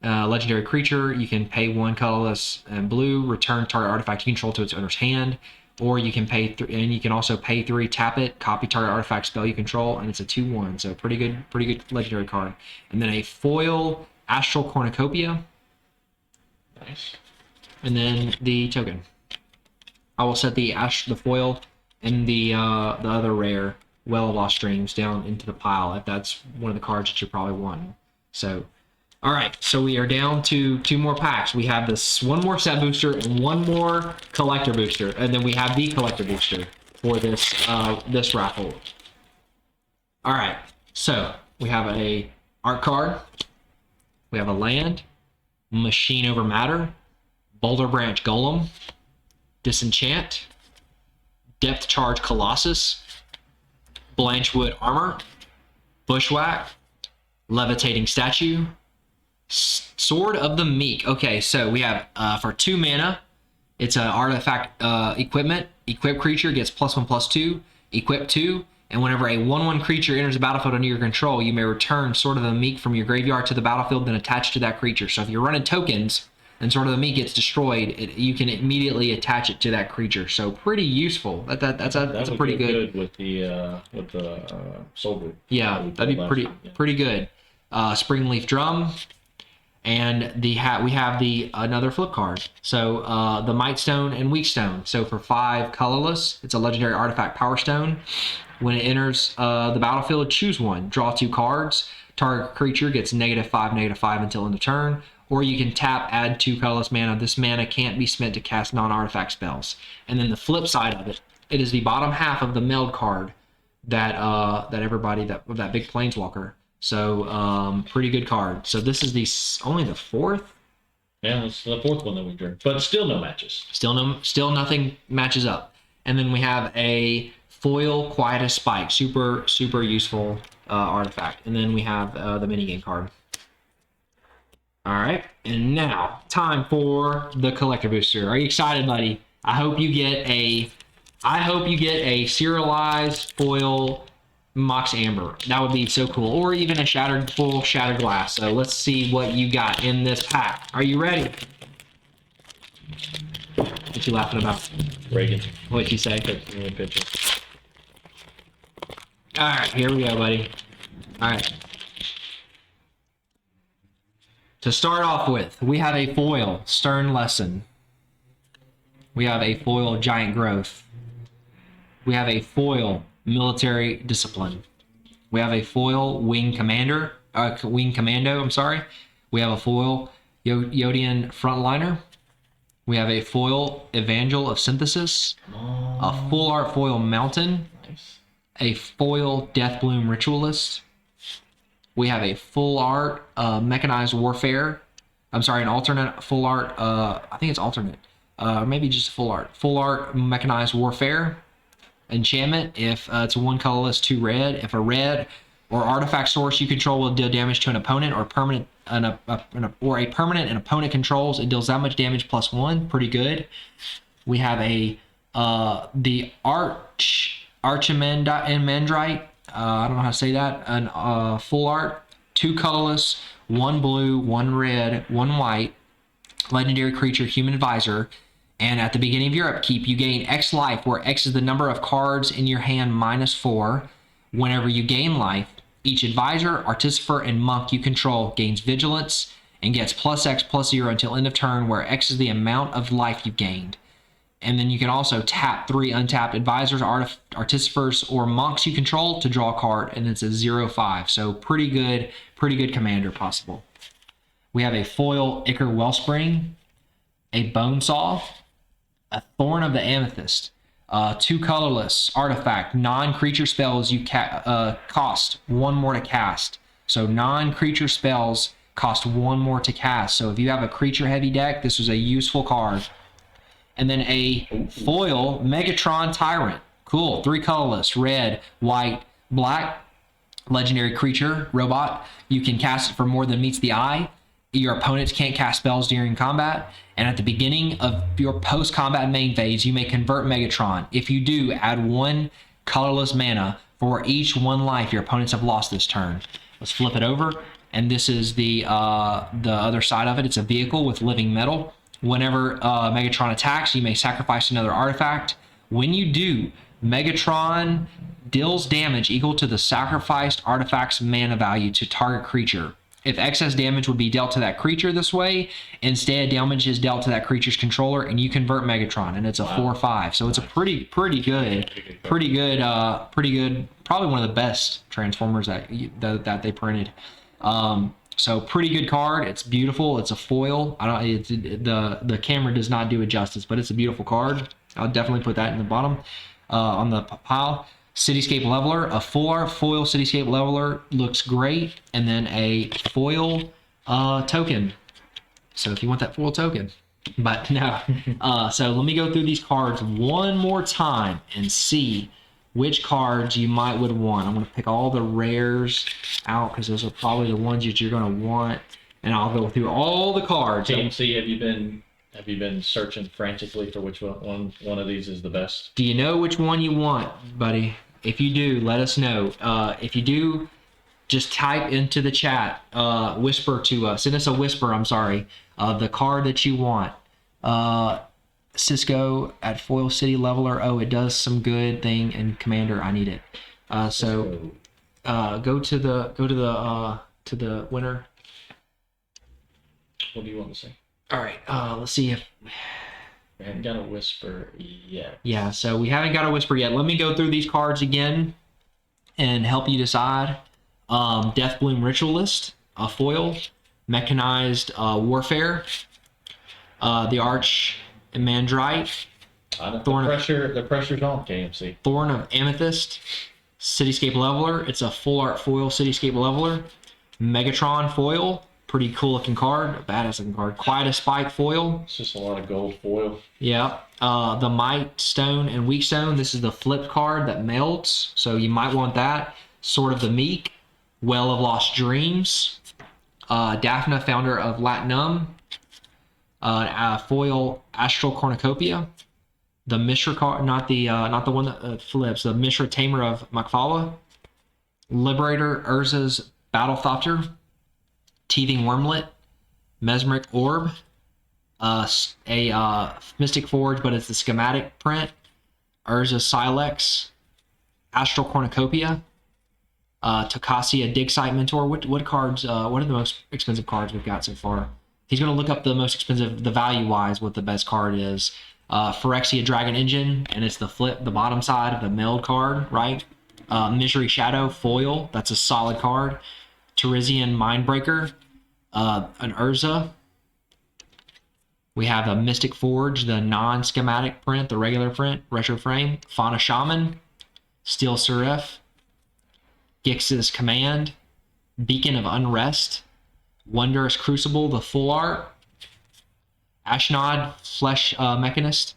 Legendary creature. You can pay 1 colorless and blue. Return target artifact you control to its owner's hand. Or you can pay and you can also pay 3, tap it, copy target artifact spell you control, and it's a 2/1. So pretty good legendary card. And then a foil Astral Cornucopia, Nice. and then the token. I will set the foil and the other rare Well of Lost Dreams down into the pile if that's one of the cards that you're probably wanting. So. All right, so we are down to 2 more packs. We have this 1 more set booster and 1 more collector booster, and then we have the collector booster for this this raffle. All right, so we have a art card, we have a land, Machine Over Matter, Boulder Branch Golem, Disenchant, Depth Charge Colossus, Blanchwood Armor, Bushwhack, Levitating Statue, Sword of the Meek. Okay, so we have for 2 mana, it's an artifact equipment. Equipped creature gets +1/+2, equip 2, and whenever a 1/1 creature enters the battlefield under your control, you may return Sword of the Meek from your graveyard to the battlefield, then attach to that creature. So if you're running tokens and Sword of the Meek gets destroyed, you can immediately attach it to that creature. So pretty useful. That's a pretty good with the soldier. Yeah, that'd be pretty good. Springleaf Drum. And we have the another flip card. So the Mightstone and Weakstone. So for 5 colorless, it's a legendary artifact Power Stone. When it enters the battlefield, choose 1. Draw 2 cards. Target creature gets -5/-5 until end of turn. Or you can tap, add 2 colorless mana. This mana can't be spent to cast non-artifact spells. And then the flip side of it, it is the bottom half of the meld card that that big Planeswalker. So pretty good card. So this is only the 4th. Yeah, it's the 4th one that we drew, but still no matches. Still nothing matches up. And then we have a foil Quietus Spike, super useful artifact. And then we have the minigame card. All right, and now time for the collector booster. Are you excited, buddy? I hope you get a serialized foil Mox Amber. That would be so cool, or even a full shattered glass. So let's see what you got in this pack. Are you ready? What you laughing about? Reagan, What'd you say? give me a picture. All right, here we go, buddy. All right. To start off with, we have a foil Stern Lesson. We have a foil Giant Growth. We have a foil Military Discipline. We have a foil Wing Commando. I'm sorry. We have a foil Yodian Frontliner. We have a foil Evangel of Synthesis. A full art foil Mountain. Nice. A foil Deathbloom Ritualist. We have a full art Mechanized Warfare. I'm sorry, an alternate full art. I think it's alternate. Maybe just full art. Full art Mechanized Warfare. Enchantment. If it's a 1 colorless, 2 red. If a red or artifact source you control will deal damage to an opponent or permanent or a permanent an opponent controls, it deals that much damage +1. Pretty good. We have a the Archimandrite. I don't know how to say that. An full art, 2 colorless, 1 blue, 1 red, 1 white, legendary creature, Human Advisor. And at the beginning of your upkeep, you gain X life, where X is the number of cards in your hand -4. Whenever you gain life, each advisor, artificer, and monk you control gains vigilance and gets +X/+0 until end of turn, where X is the amount of life you've gained. And then you can also tap 3 untapped advisors, artificers, or monks you control to draw a card, and it's a 0/5. So pretty good commander possible. We have a foil Ichor Wellspring, a Bonesaw, a Thorn of the Amethyst, 2 colorless artifact, non-creature spells you cost 1 more to cast. So non-creature spells cost 1 more to cast. So if you have a creature heavy deck, this is a useful card. And then a foil Megatron Tyrant. Cool. 3 colorless, red, white, black. Legendary creature, robot. You can cast it for more than meets the eye. Your opponents can't cast spells during combat. And at the beginning of your post-combat main phase, you may convert Megatron. If you do, add 1 colorless mana for each 1 life your opponents have lost this turn. Let's flip it over. And this is the other side of it. It's a vehicle with living metal. Whenever Megatron attacks, you may sacrifice another artifact. When you do, Megatron deals damage equal to the sacrificed artifact's mana value to target creature. If excess damage would be dealt to that creature this way, instead damage is dealt to that creature's controller, and you convert Megatron, and it's a 4/5. So it's a pretty good, probably one of the best Transformers that they printed. So pretty good card. It's beautiful. It's a foil. The camera does not do it justice, but it's a beautiful card. I'll definitely put that in the bottom on the pile. Cityscape Leveler, a full art foil Cityscape Leveler, looks great, and then a foil token. So if you want that foil token, but no. So let me go through these cards one more time and see which cards you would want. I'm going to pick all the rares out because those are probably the ones that you're going to want, and I'll go through all the cards. TMC, have you been searching frantically for which one of these is the best? Do you know which one you want, buddy? If you do, let us know. If you do, just type into the chat, send us a whisper, the card that you want. Cisco at Foil City Leveler. Oh, it does some good thing in Commander. I need it. Go to the winner. What do you want to say? All right. Let's see if We haven't got a whisper yet. Yeah, so we haven't got a whisper yet. Let me go through these cards again and help you decide. Deathbloom Ritualist, a foil. Mechanized Warfare. The Archimandrite. The pressure's on, KMC. Thorn of Amethyst. Cityscape Leveler. It's a full art foil Cityscape Leveler. Megatron foil. Pretty cool looking card. A badass looking card. Quiet Spike foil. It's just a lot of gold foil. Yeah. The Might Stone and Weak Stone. This is the flip card that melts. So you might want that. Sword of the Meek. Well of Lost Dreams. Daphne, founder of Latinum. Foil Astral Cornucopia. The Mishra card, not the one that flips. The Mishra Tamer of Makfala. Liberator Urza's Battlethopter. Teething Wormlet. Mesmeric Orb. A Mystic Forge, but it's the schematic print. Urza Silex. Astral Cornucopia. Tokasia Dig Site Mentor. What cards? What are the most expensive cards we've got so far? He's going to look up the most expensive, the value wise, what the best card is. Phyrexia Dragon Engine, and it's the bottom side of the meld card, right? Misery Shadow foil, that's a solid card. Terizian Mindbreaker, an Urza. We have a Mystic Forge, the non-schematic print, the regular print, retro frame. Fauna Shaman, Steel Seraph, Gix's Command, Beacon of Unrest, Wondrous Crucible, the full art, Ashnod Flesh Mechanist,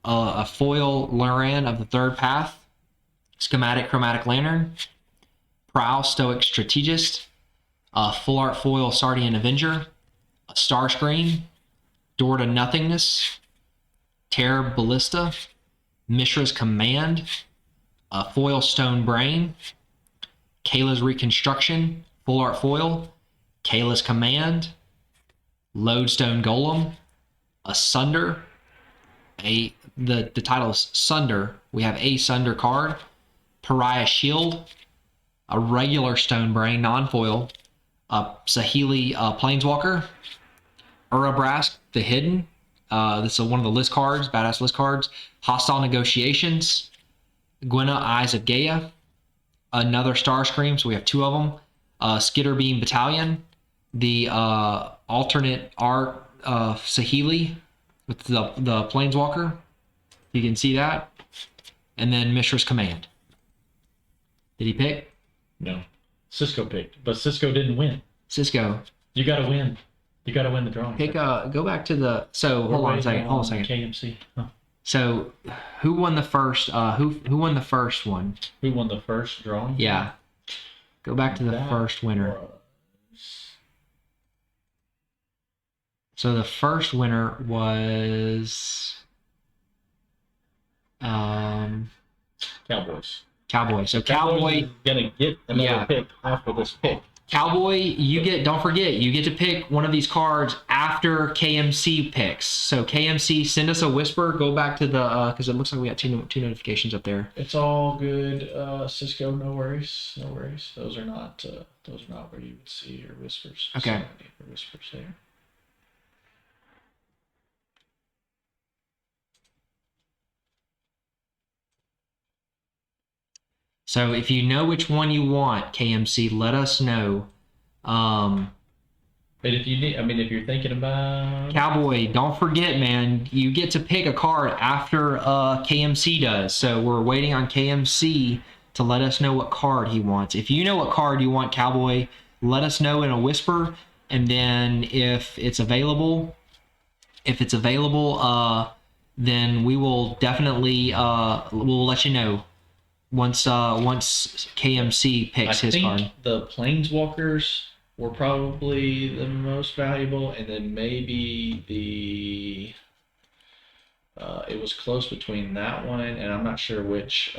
a foil Luran of the Third Path, Schematic Chromatic Lantern, Prowl Stoic Strategist, a full art foil Sardian Avenger, a Starscream, Door to Nothingness, Terror Ballista, Mishra's Command, a foil Stone Brain, Kayla's Reconstruction, full art foil, Kayla's Command, Lodestone Golem, a Sunder, the title is Sunder. We have a Sunder card, Pariah Shield, a regular Stone Brain, non-foil, a Sahili Planeswalker, Urabrask, the Hidden. This is one of the list cards, badass list cards. Hostile Negotiations, Gwenna Eyes of Gaia, another Starscream, so we have two of them. Skitterbeam Battalion, the alternate art Sahili with the Planeswalker. You can see that. And then Mishra's Command. Did he pick? No. Cisco picked, but Cisco didn't win. Cisco. You got to win. You got to win the drawing. Pick go back to the hold on a second. KMC. Huh. So who won the first who won the first one? Who won the first drawing? Yeah. Go back to the first winner. So the first winner was Cowboys. Cowboy. So Cowboys Cowboy is gonna get another pick after this pick. Cowboy, don't forget, you get to pick one of these cards after KMC picks. So KMC, send us a whisper. Go back to the because it looks like we got two notifications up there. It's all good, Cisco. No worries, no worries. Those are not where you would see your whispers. Okay. So I need the whispers there. So if you know which one you want, KMC, let us know. But if you need, if you're thinking about Cowboy, don't forget, man, you get to pick a card after KMC does. So we're waiting on KMC to let us know what card he wants. If you know what card you want, Cowboy, let us know in a whisper. And then if it's available, then we will definitely we'll let you know once KMC picks his card. I think the Planeswalkers were probably the most valuable, and then maybe it was close between that one and I'm not sure which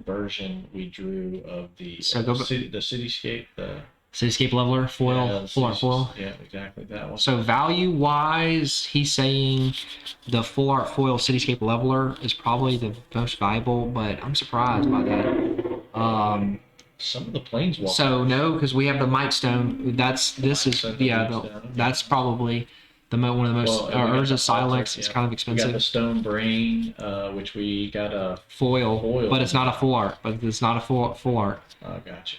version we drew of the Cityscape. Cityscape Leveler foil, full art foil. Yeah, exactly that one. So value wise, he's saying the full art foil Cityscape Leveler is probably the most valuable, but I'm surprised by that. Some of the Planeswalkers. So no, because we have the Might Stone. That's probably one of the most. Urza Silex is kind of expensive. We got the Stone Brain, which we got a foil, but it's not a full art. Full art. Oh, gotcha.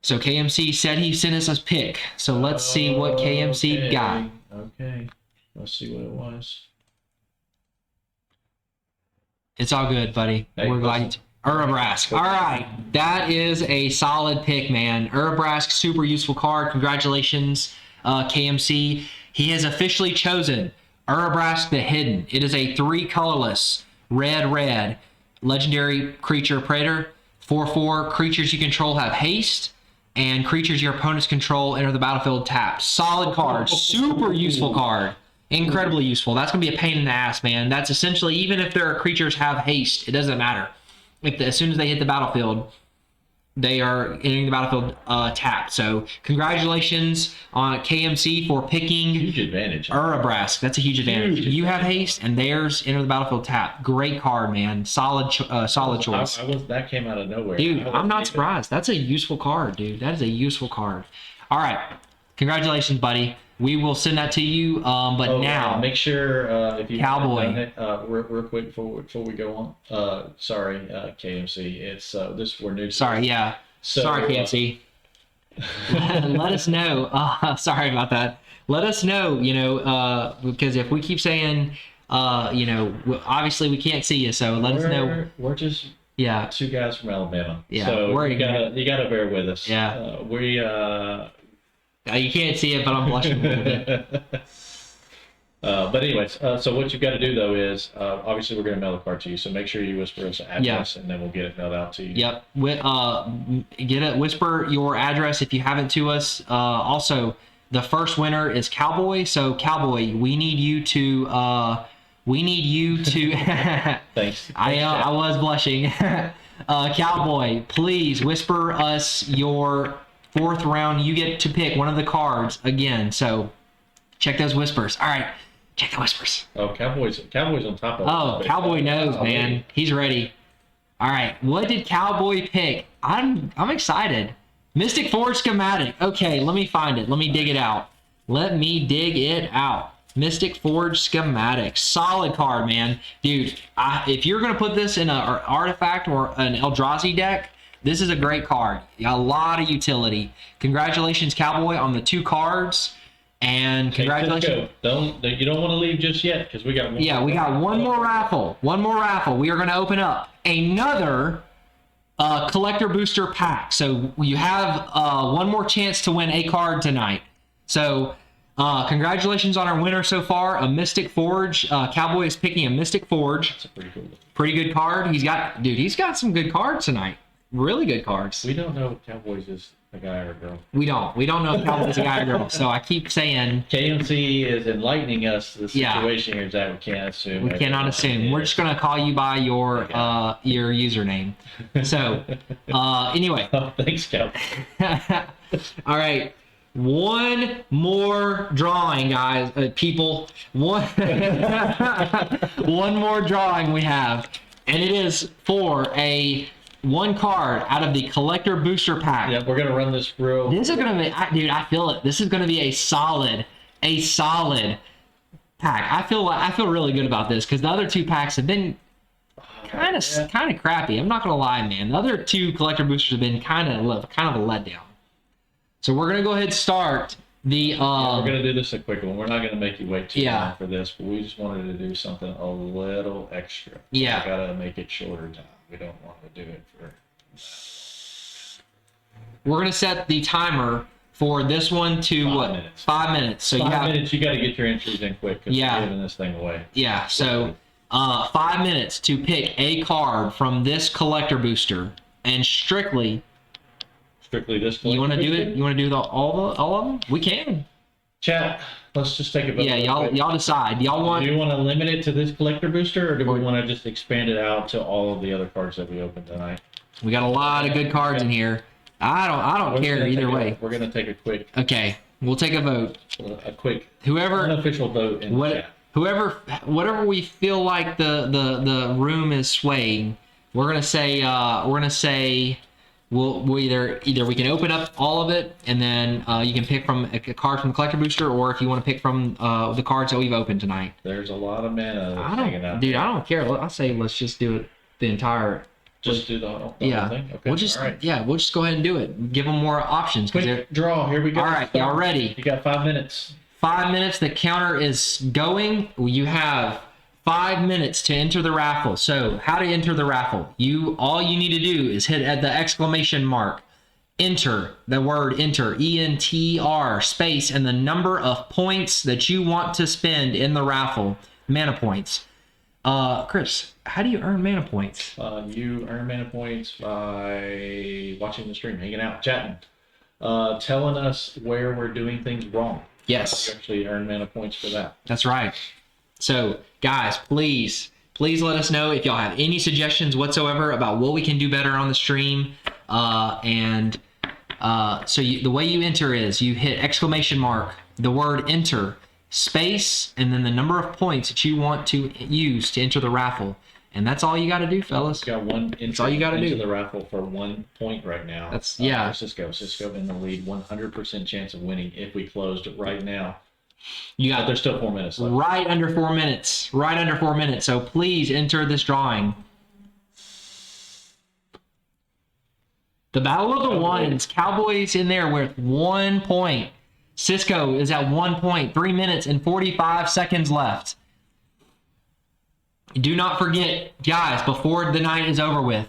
So KMC said he sent us a pick. So let's see what KMC got. Okay. Let's see what it was. It's all good, buddy. Hey, we're glad. Urabrask. All right. That is a solid pick, man. Urabrask, super useful card. Congratulations, KMC. He has officially chosen Urabrask the Hidden. It is a 3 colorless, red, legendary creature predator. 4/4 creatures you control have haste, and creatures your opponents control enter the battlefield tapped. Solid card, super useful card, incredibly useful. That's gonna be a pain in the ass, man. That's essentially, even if their creatures have haste, it doesn't matter. As soon as they hit the battlefield, they are entering the battlefield tapped. So congratulations on KMC for picking Huge advantage. Urabrask. That's a huge advantage. You have haste, and theirs enter the battlefield tapped. Great card, man. Solid choice. That came out of nowhere. Dude, I wasn't I'm not even- surprised. That's a useful card, dude. That is a useful card. All right. Congratulations, buddy. We will send that to you. But Oh, now, make sure if you Cowboy. real quick before we go on. Sorry, KMC. It's this we're new. To sorry, this. yeah. So, Sorry, KMC. Let us know. Sorry about that. Let us know, because if we keep saying, obviously we can't see you, so let us know. We're just Yeah. 2 guys from Alabama. Yeah, So we're you gotta bear with us. Yeah. We You can't see it, but I'm blushing a little bit. but anyways, so what you've got to do though is obviously we're going to mail the card to you. So make sure you whisper us an address, and then we'll get it mailed out to you. Yep. Whisper your address if you haven't to us. Also, the first winner is Cowboy. So Cowboy, we need you to. Thanks. I was blushing. Cowboy, please whisper us your 4th round. You get to pick one of the cards again. So check those whispers. All right. Check the whispers. Oh, Cowboys on top of Oh, it. Cowboy knows, Oh, man. He's ready. All right. What did Cowboy pick? I'm excited. Mystic Forge schematic. Okay, let me find it. Let me dig it out. Mystic Forge schematic. Solid card, man. Dude, if you're going to put this in an artifact or an Eldrazi deck, this is a great card. A lot of utility. Congratulations, Cowboy, on the 2 cards. And congratulations. You don't want to leave just yet because we got one. Yeah, we got one more raffle. We are going to open up another collector booster pack. So you have one more chance to win a card tonight. So congratulations on our winner so far, a Mystic Forge. Cowboy is picking a Mystic Forge. That's a pretty cool. Pretty good card. He's got some good cards tonight. Really good cards. We don't know if Cowboys is a guy or a girl. We don't know if Cowboy's a guy or girl. So I keep saying KMC is enlightening us to the Yeah. situation here that we can't assume. we cannot assume. We're just gonna call you by your username. So anyway. Oh, thanks, Cal. All right. One more drawing, guys. People. One more drawing we have. And it is for one card out of the collector booster pack. Yeah, we're gonna run this real. This is gonna be, dude. I feel it. This is gonna be a solid pack. I feel really good about this because the other 2 packs have been kind of crappy. I'm not gonna lie, man. The other 2 collector boosters have been kind of a letdown. So we're gonna go ahead and start the. We're gonna do this a quick one. We're not gonna make you wait too long for this, but we just wanted to do something a little extra. Yeah. We gotta make it shorter time. We don't want to do it for. We're gonna set the timer for this one to 5 minutes. 5 minutes. So 5 you have minutes. You got to get your entries in quick because Yeah. we're giving this thing away. Yeah, so 5 minutes to pick a card from this collector booster, and strictly, Strictly this. you want to do it? You want to do all of them? We can. Chat. Let's just take a vote. Yeah, real quick. y'all decide. Y'all Do want? you want to limit it to this collector booster, or do we want to just expand it out to all of the other cards that we opened tonight? We got a lot of good cards in here. I don't We're care gonna either take way. We're gonna take a quick We'll take a vote. Whoever, unofficial vote in the chat. whatever we feel like the room is swaying, we're gonna say we'll either we can open up all of it and then you can pick from a card from the collector booster, or if you want to pick from the cards that we've opened tonight. There's a lot of mana that's hanging out. I don't care. I say let's just do it the entire. Just do the whole Yeah, thing. Okay. we'll just all right. we'll just go ahead and do it. Give them more options. 'Cause Quick draw. Here we go. all right, y'all ready? You got 5 minutes. 5 minutes. The counter is going. You have 5 minutes to enter the raffle. So how to enter the raffle? All you need to do is hit at the exclamation mark. Enter the word enter, ENTR, space, and the number of points that you want to spend in the raffle, mana points. Chris, how do you earn mana points? You earn mana points by watching the stream, hanging out, chatting, telling us where we're doing things wrong. Yes. You actually earn mana points for that. That's right. So, guys, please let us know if y'all have any suggestions whatsoever about what we can do better on the stream. So the way you enter is you hit exclamation mark, the word enter, space, and then the number of points that you want to use to enter the raffle. And that's all you got to do, fellas. Got one entry all you gotta into do. the raffle for 1 point right now. That's- for Cisco in the lead, 100% chance of winning if we closed right now. You But got there's still 4 minutes left. right under 4 minutes. Right under 4 minutes. So please enter this drawing. The Battle of the Ones. Cowboys in there with 1 point. Cisco is at 1 point. 3 minutes and 45 seconds left. Do not forget, guys, before the night is over with,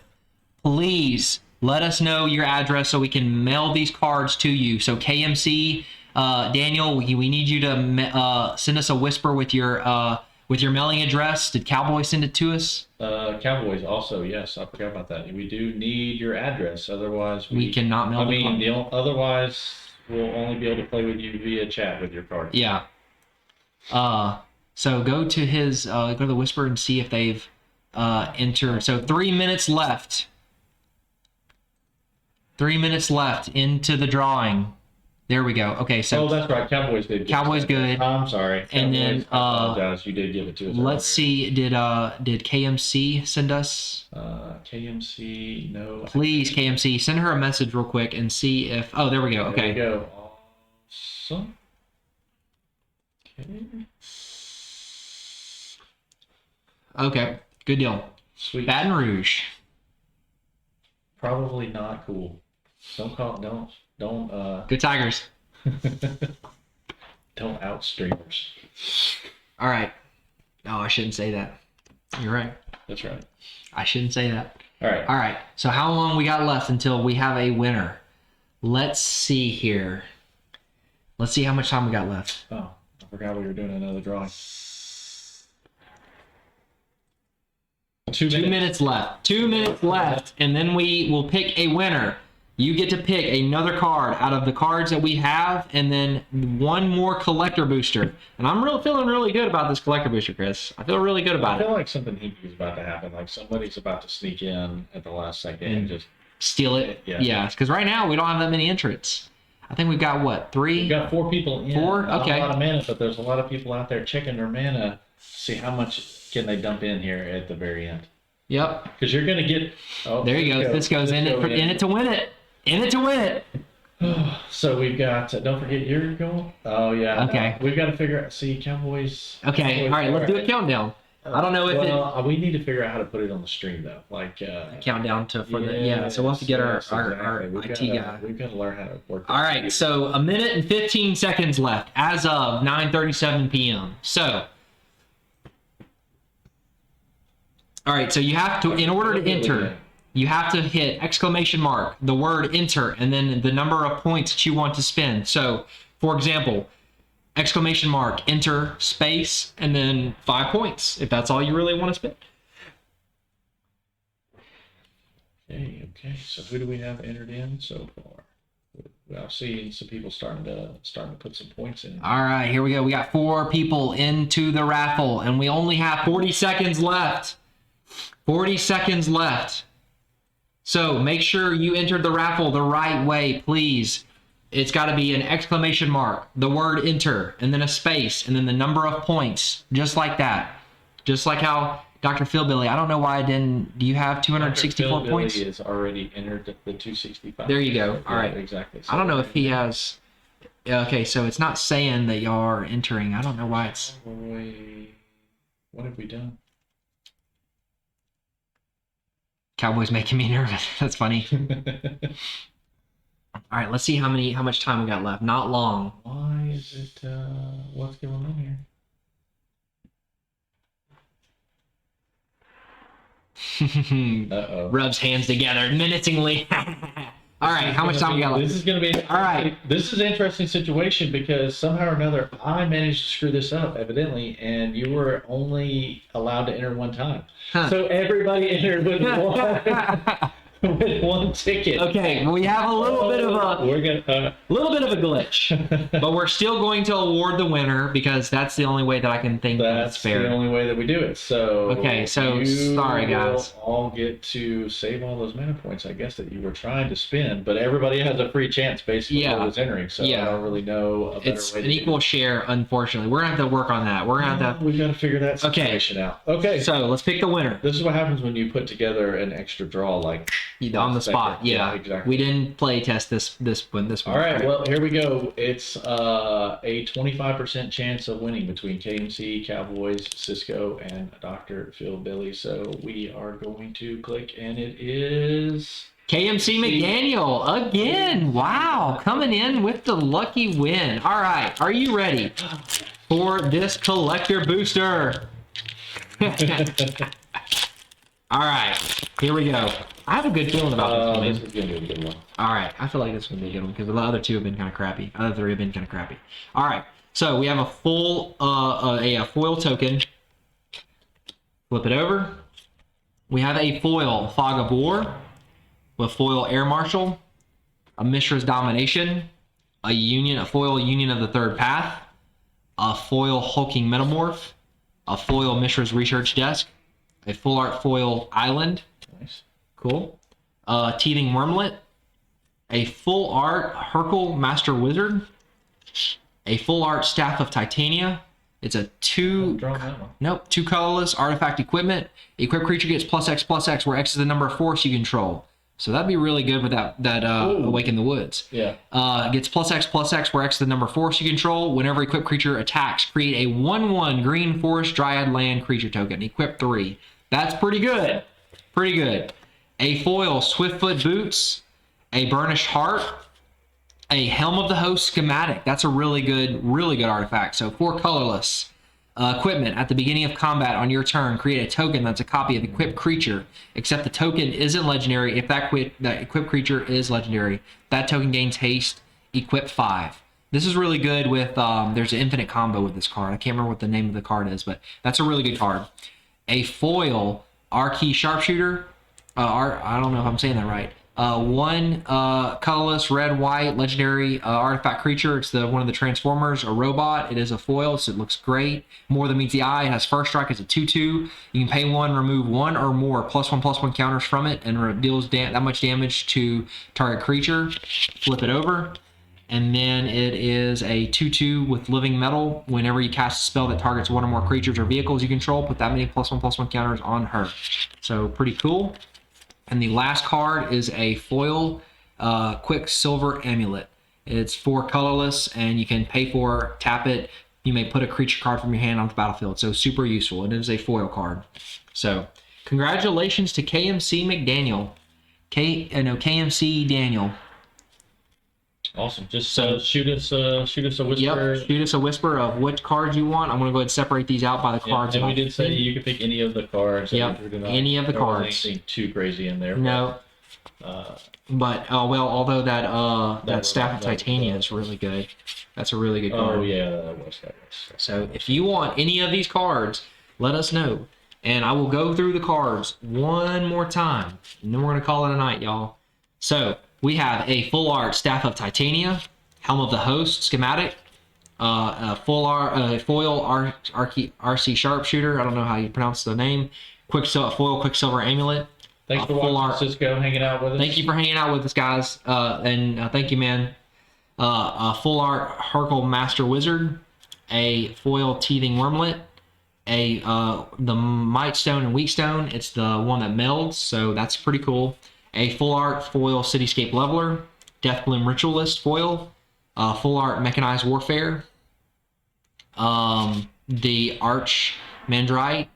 please let us know your address so we can mail these cards to you. So KMC, Daniel, we need you to send us a whisper with your mailing address. Did Cowboy send it to us? Cowboys also, yes, I forgot about that. We do need your address, otherwise We cannot mail I the mean, card. otherwise we'll only be able to play with you via chat with your card. Yeah. So go to go to the Whisper and see if they've entered. So 3 minutes left. 3 minutes left into the drawing. There we go. Okay, so Oh, that's right. Cowboys did. give Cowboys us that. good. I'm sorry. And then, Cowboys, I apologize. You did give it to us. let's see. Did KMC send us? KMC, no. Please, KMC, send her a message real quick and see if. Oh, there we go. There we Okay. go. Awesome. Okay. Okay. Good deal. Sweet. Baton Rouge. Probably not cool. Don't Go Tigers. don't out streamers. All right. Oh, I shouldn't say that. You're right. That's right. I shouldn't say that. All right. All right. So how long we got left until we have a winner? Let's see here. Let's see how much time we got left. Oh, I forgot we were doing another drawing. 2 2 minutes. minutes left. 2 minutes left, and then we will pick a winner. You get to pick another card out of the cards that we have, and then one more collector booster. And I'm feeling really good about this collector booster, Chris. I feel really good I about feel it. like something heavy is about to happen. Like somebody's about to sneak in at the last second and just. Steal it. Yeah. Yeah, because right now we don't have that many entrants. I think we've got what, 3? We've got 4 people in. 4? Not Okay. a lot of mana, but there's a lot of people out there checking their mana. See how much can they dump in here at the very end. Yep. Because you're gonna get. Oh, There you go. This goes in it to win it. In it to win it. So we've got. Don't forget your goal. Oh yeah. Okay. We've got to figure out. See, Cowboys. Okay. All right. Let's do a countdown. I don't know if Well, we need to figure out how to put it on the stream though. Like. countdown to for the yeah. So we'll have to get our exactly. We've IT gotta- guy. We've got to learn how to work. All right, so a minute and 15 seconds left as of 9:37 p.m. So, all right, so you have to, in order to enter, you have to hit exclamation mark, the word enter, and then the number of points that you want to spend. So, for example, exclamation mark, enter, space, and then 5 points, if that's all you really want to spend. Okay. So who do we have entered in so far? I've seen some people starting to put some points in. All right, here we go. We got 4 people into the raffle, and we only have 40 seconds left. 40 seconds left. So make sure you entered the raffle the right way, please. It's got to be an exclamation mark, the word enter, and then a space, and then the number of points, just like that. Just like how Dr. Philbilly, I don't know why I didn't. Do you have 264 Dr. points? Billy is already entered the 265. There you go. All Yeah, right. Exactly. I don't know if he has. Okay, so it's not saying that y'all are entering. I don't know why it's. What have we done? Cowboys making me nervous. That's funny. All right, let's see how much time we got left. Not long. Why is it? What's going on here? Rubs hands together menacingly. All right, how much time we got left? This is going to be All right. This is an interesting situation because somehow or another I managed to screw this up, evidently, and you were only allowed to enter one time. Huh. So everybody entered with with one ticket. Okay, we have a little bit of a We're gonna. glitch, but we're still going to award the winner because that's the only way that I can think that's That's fair. the only way that we do it. So Okay, so you sorry, guys. will all get to save all those mana points, I guess, that you were trying to spend. But everybody has a free chance basically Yeah. who was entering. So Yeah. I don't really know a better It's way an to do equal share, unfortunately. We're gonna have to work on that. We're gonna have We've got to figure that Okay. situation out. Okay. to. So let's pick the winner This is what happens when you put together an extra draw like on the spot. Yeah, exactly. We didn't play test this one. All right, well, here we go. It's a 25% chance of winning between KMC, Cowboys, Cisco, and Dr. Phil Billy. So we are going to click, and it is. KMC McDaniel again. Wow, coming in with the lucky win. All right, are you ready for this collector booster? All right, here we go. I have a good feeling about this This one. is going to be a good one. All right, I feel like this is gonna be a good one because the other two have been kind of crappy. Other three have been kind of crappy. All right, so we have a full a foil token. Flip it over. We have a foil Fog of War, with foil Air Marshal, a Mishra's Domination, a foil Union of the Third Path, a foil Hulking Metamorph, a foil Mishra's Research Desk, a full art foil Island. Nice. Cool. Teething Wormlet, a full art Hercule Master Wizard, a full art Staff of Titania. It's a two colorless artifact equipment. Equipped creature gets +X/+X, where X is the number of force you control. So that'd be really good with that Awaken the Woods. Yeah. Gets +X/+X, where X is the number of force you control. Whenever equipped creature attacks, create a 1/1 green forest dryad land creature token. Equip 3. That's pretty good. Pretty good. A foil Swiftfoot Boots, a Burnished Heart, a Helm of the Host schematic. That's a really good artifact. So 4 colorless. Equipment. At the beginning of combat on your turn, create a token that's a copy of equipped creature, except the token isn't legendary. If that equipped creature is legendary, that token gains haste, equip 5. This is really good with, there's an infinite combo with this card. I can't remember what the name of the card is, but that's a really good card. A foil Archie Sharpshooter. I don't know if I'm saying that right. 1 colorless red white legendary artifact creature. It's one of the Transformers, a robot. It is a foil, so it looks great. More than meets the eye. It has first strike as a 2/2. You can pay 1, remove 1 or more +1/+1 counters from it, and deals that much damage to target creature. Flip it over. And then it is a 2/2 with Living Metal. Whenever you cast a spell that targets 1 or more creatures or vehicles you control, put that many +1/+1 counters on her. So pretty cool. And the last card is a foil Quicksilver Amulet. It's 4 colorless, and you can pay for, tap it. You may put a creature card from your hand on the battlefield. So super useful. It is a foil card. So congratulations to KMC McDaniel. KMC Daniel. Awesome. Just shoot us a whisper. Yep. Shoot us a whisper of which cards you want. I'm going to go ahead and separate these out by the cards. And we did say you can pick any of the cards. Yep. Any of the cards. Anything too crazy in there. No. But although that Staff of that- Titania is really good. That's a really good card. Oh yeah, that was. So if you want any of these cards, let us know. And I will go through the cards one more time. And then we're going to call it a night, y'all. So we have a full art Staff of Titania, Helm of the Host schematic, a foil RC Sharpshooter. I don't know how you pronounce the name. Foil Quicksilver Amulet. Thanks for full watching, art. Cisco, hanging out with us. Thank you for hanging out with us, guys. And thank you, man. A full art Hercule Master Wizard, a foil Teething Wormlet, the Might Stone and Weak Stone. It's the one that melds, so that's pretty cool. A full art foil Cityscape Leveler, Deathbloom Ritualist foil, full art Mechanized Warfare, the Arch Mandrite,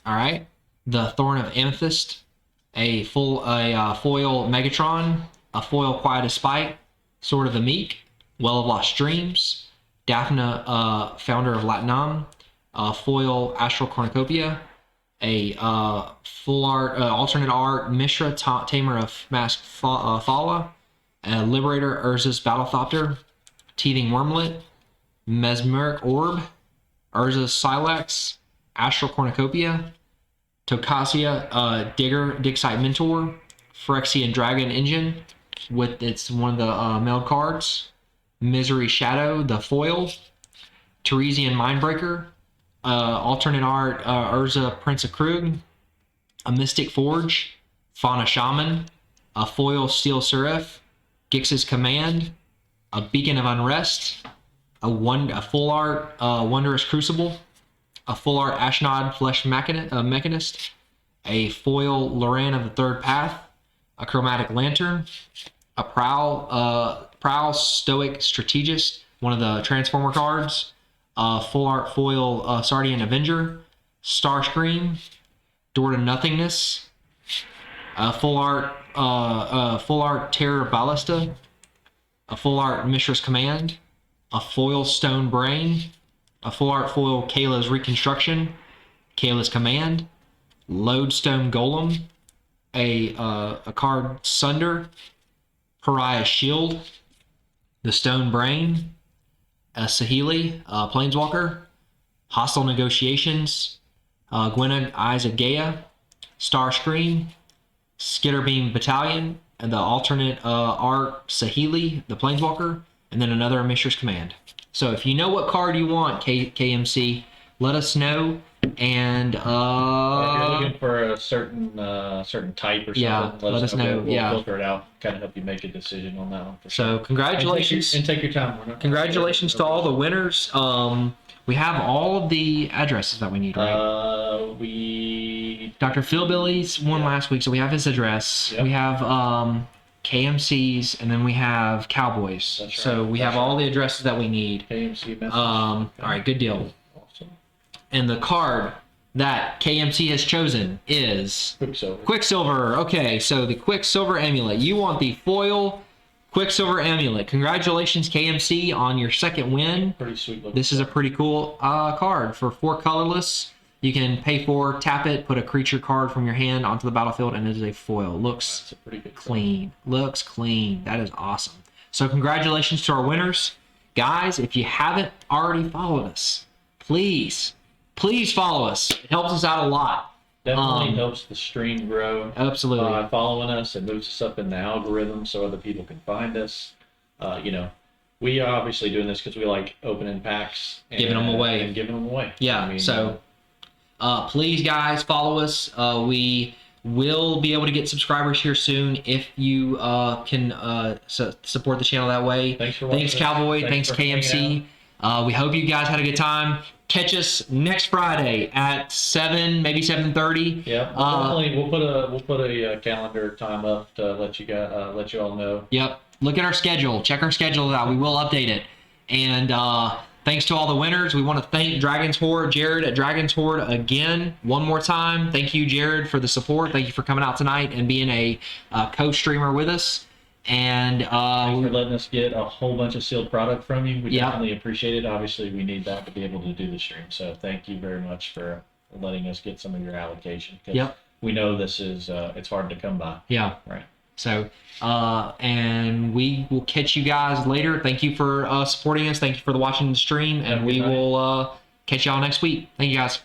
all right, the Thorn of Amethyst, a foil Megatron, a foil Quiet as Spite, Sword of the Meek, Well of Lost Dreams, Daphne, founder of Latinum, foil Astral Cornucopia, a full art alternate art Mishra, Tamer of Masked Thala, Liberator Urza's Battlethopter, Teething Wormlet, Mesmeric Orb, Urza's Silex, Astral Cornucopia, Tokasia Digsite Mentor, Phyrexian Dragon Engine with its one of the mailed cards, Misery Shadow, the foil, Teresian Mindbreaker, alternate art Urza Prince of Krug, a Mystic Forge, Fauna Shaman, a foil Steel Seraph, Gix's Command, a Beacon of Unrest, a full art Wondrous Crucible, a full art Ashnod Flesh Mechanist, a foil Loran of the Third Path, a Chromatic Lantern, a Prowl Stoic Strategist, one of the Transformer cards, a full art foil Sardian Avenger, Starscream, Door to Nothingness, a full art Terror Ballista, a full art Mishra's Command, a foil Stone Brain, a full art foil Kayla's Reconstruction, Kayla's Command, Lodestone Golem, a card Sunder, Pariah Shield, the Stone Brain, a Sahili, Planeswalker, Hostile Negotiations, Gwenna Eyes of Gaia, Starscream, Skitterbeam Battalion, and the alternate art Sahili, the Planeswalker, and then another Mishra's Command. So if you know what card you want, KMC, let us know. And If you're looking for a certain type or something, Yeah, let us know. We'll Yeah. filter it out, kind of help you make a decision on that one. For so sure. congratulations. And take your time. We're not- Congratulations to all the winners. We have all of the addresses that we need, right? We Dr. Phil Billy's won last week, so we have his address. Yep. We have KMC's, and then we have Cowboys. That's So right. we have all the addresses that we need. KMC message. All right, good deal. Awesome. And the card that KMC has chosen is Quicksilver. Quicksilver. Okay, so the Quicksilver Amulet. You want the foil Quicksilver Amulet. Congratulations, KMC, on your second win. Pretty sweet looking. This is a pretty cool card for 4 colorless. You can pay for, tap it, put a creature card from your hand onto the battlefield, and it is a foil. Looks It's a pretty good card. clean. Looks clean. That is awesome. So congratulations to our winners. Guys, if you haven't already followed us, please follow us. It helps us out a lot. Definitely helps the stream grow. Absolutely. Following us, it moves us up in the algorithm so other people can find us. We are obviously doing this because we like opening packs, and Giving them away. and giving them away. Yeah, so please, guys, follow us. We will be able to get subscribers here soon if you can support the channel that way. Thanks for Thanks, watching. Cowboy. Thanks, for hanging KMC. We hope you guys had a good time. Catch us next Friday at 7, maybe 7:30. Yeah, we'll put a calendar time up to let you all know. Yep. Look at our schedule. Check our schedule out. We will update it. And thanks to all the winners. We want to thank Dragon's Horde, Jared at Dragon's Horde again, one more time. Thank you, Jared, for the support. Thank you for coming out tonight and being a co-streamer with us. And Thanks for letting us get a whole bunch of sealed product from you. We Yeah. definitely appreciate it. Obviously, we need that to be able to do the stream. So thank you very much for letting us get some of your allocation. 'Cause Yep. we know this is it's hard to come by. yeah. Right. So, and we will catch you guys later. Thank you for supporting us. Thank you for watching the stream. Have a And good we night. will catch y'all next week. Thank you, guys.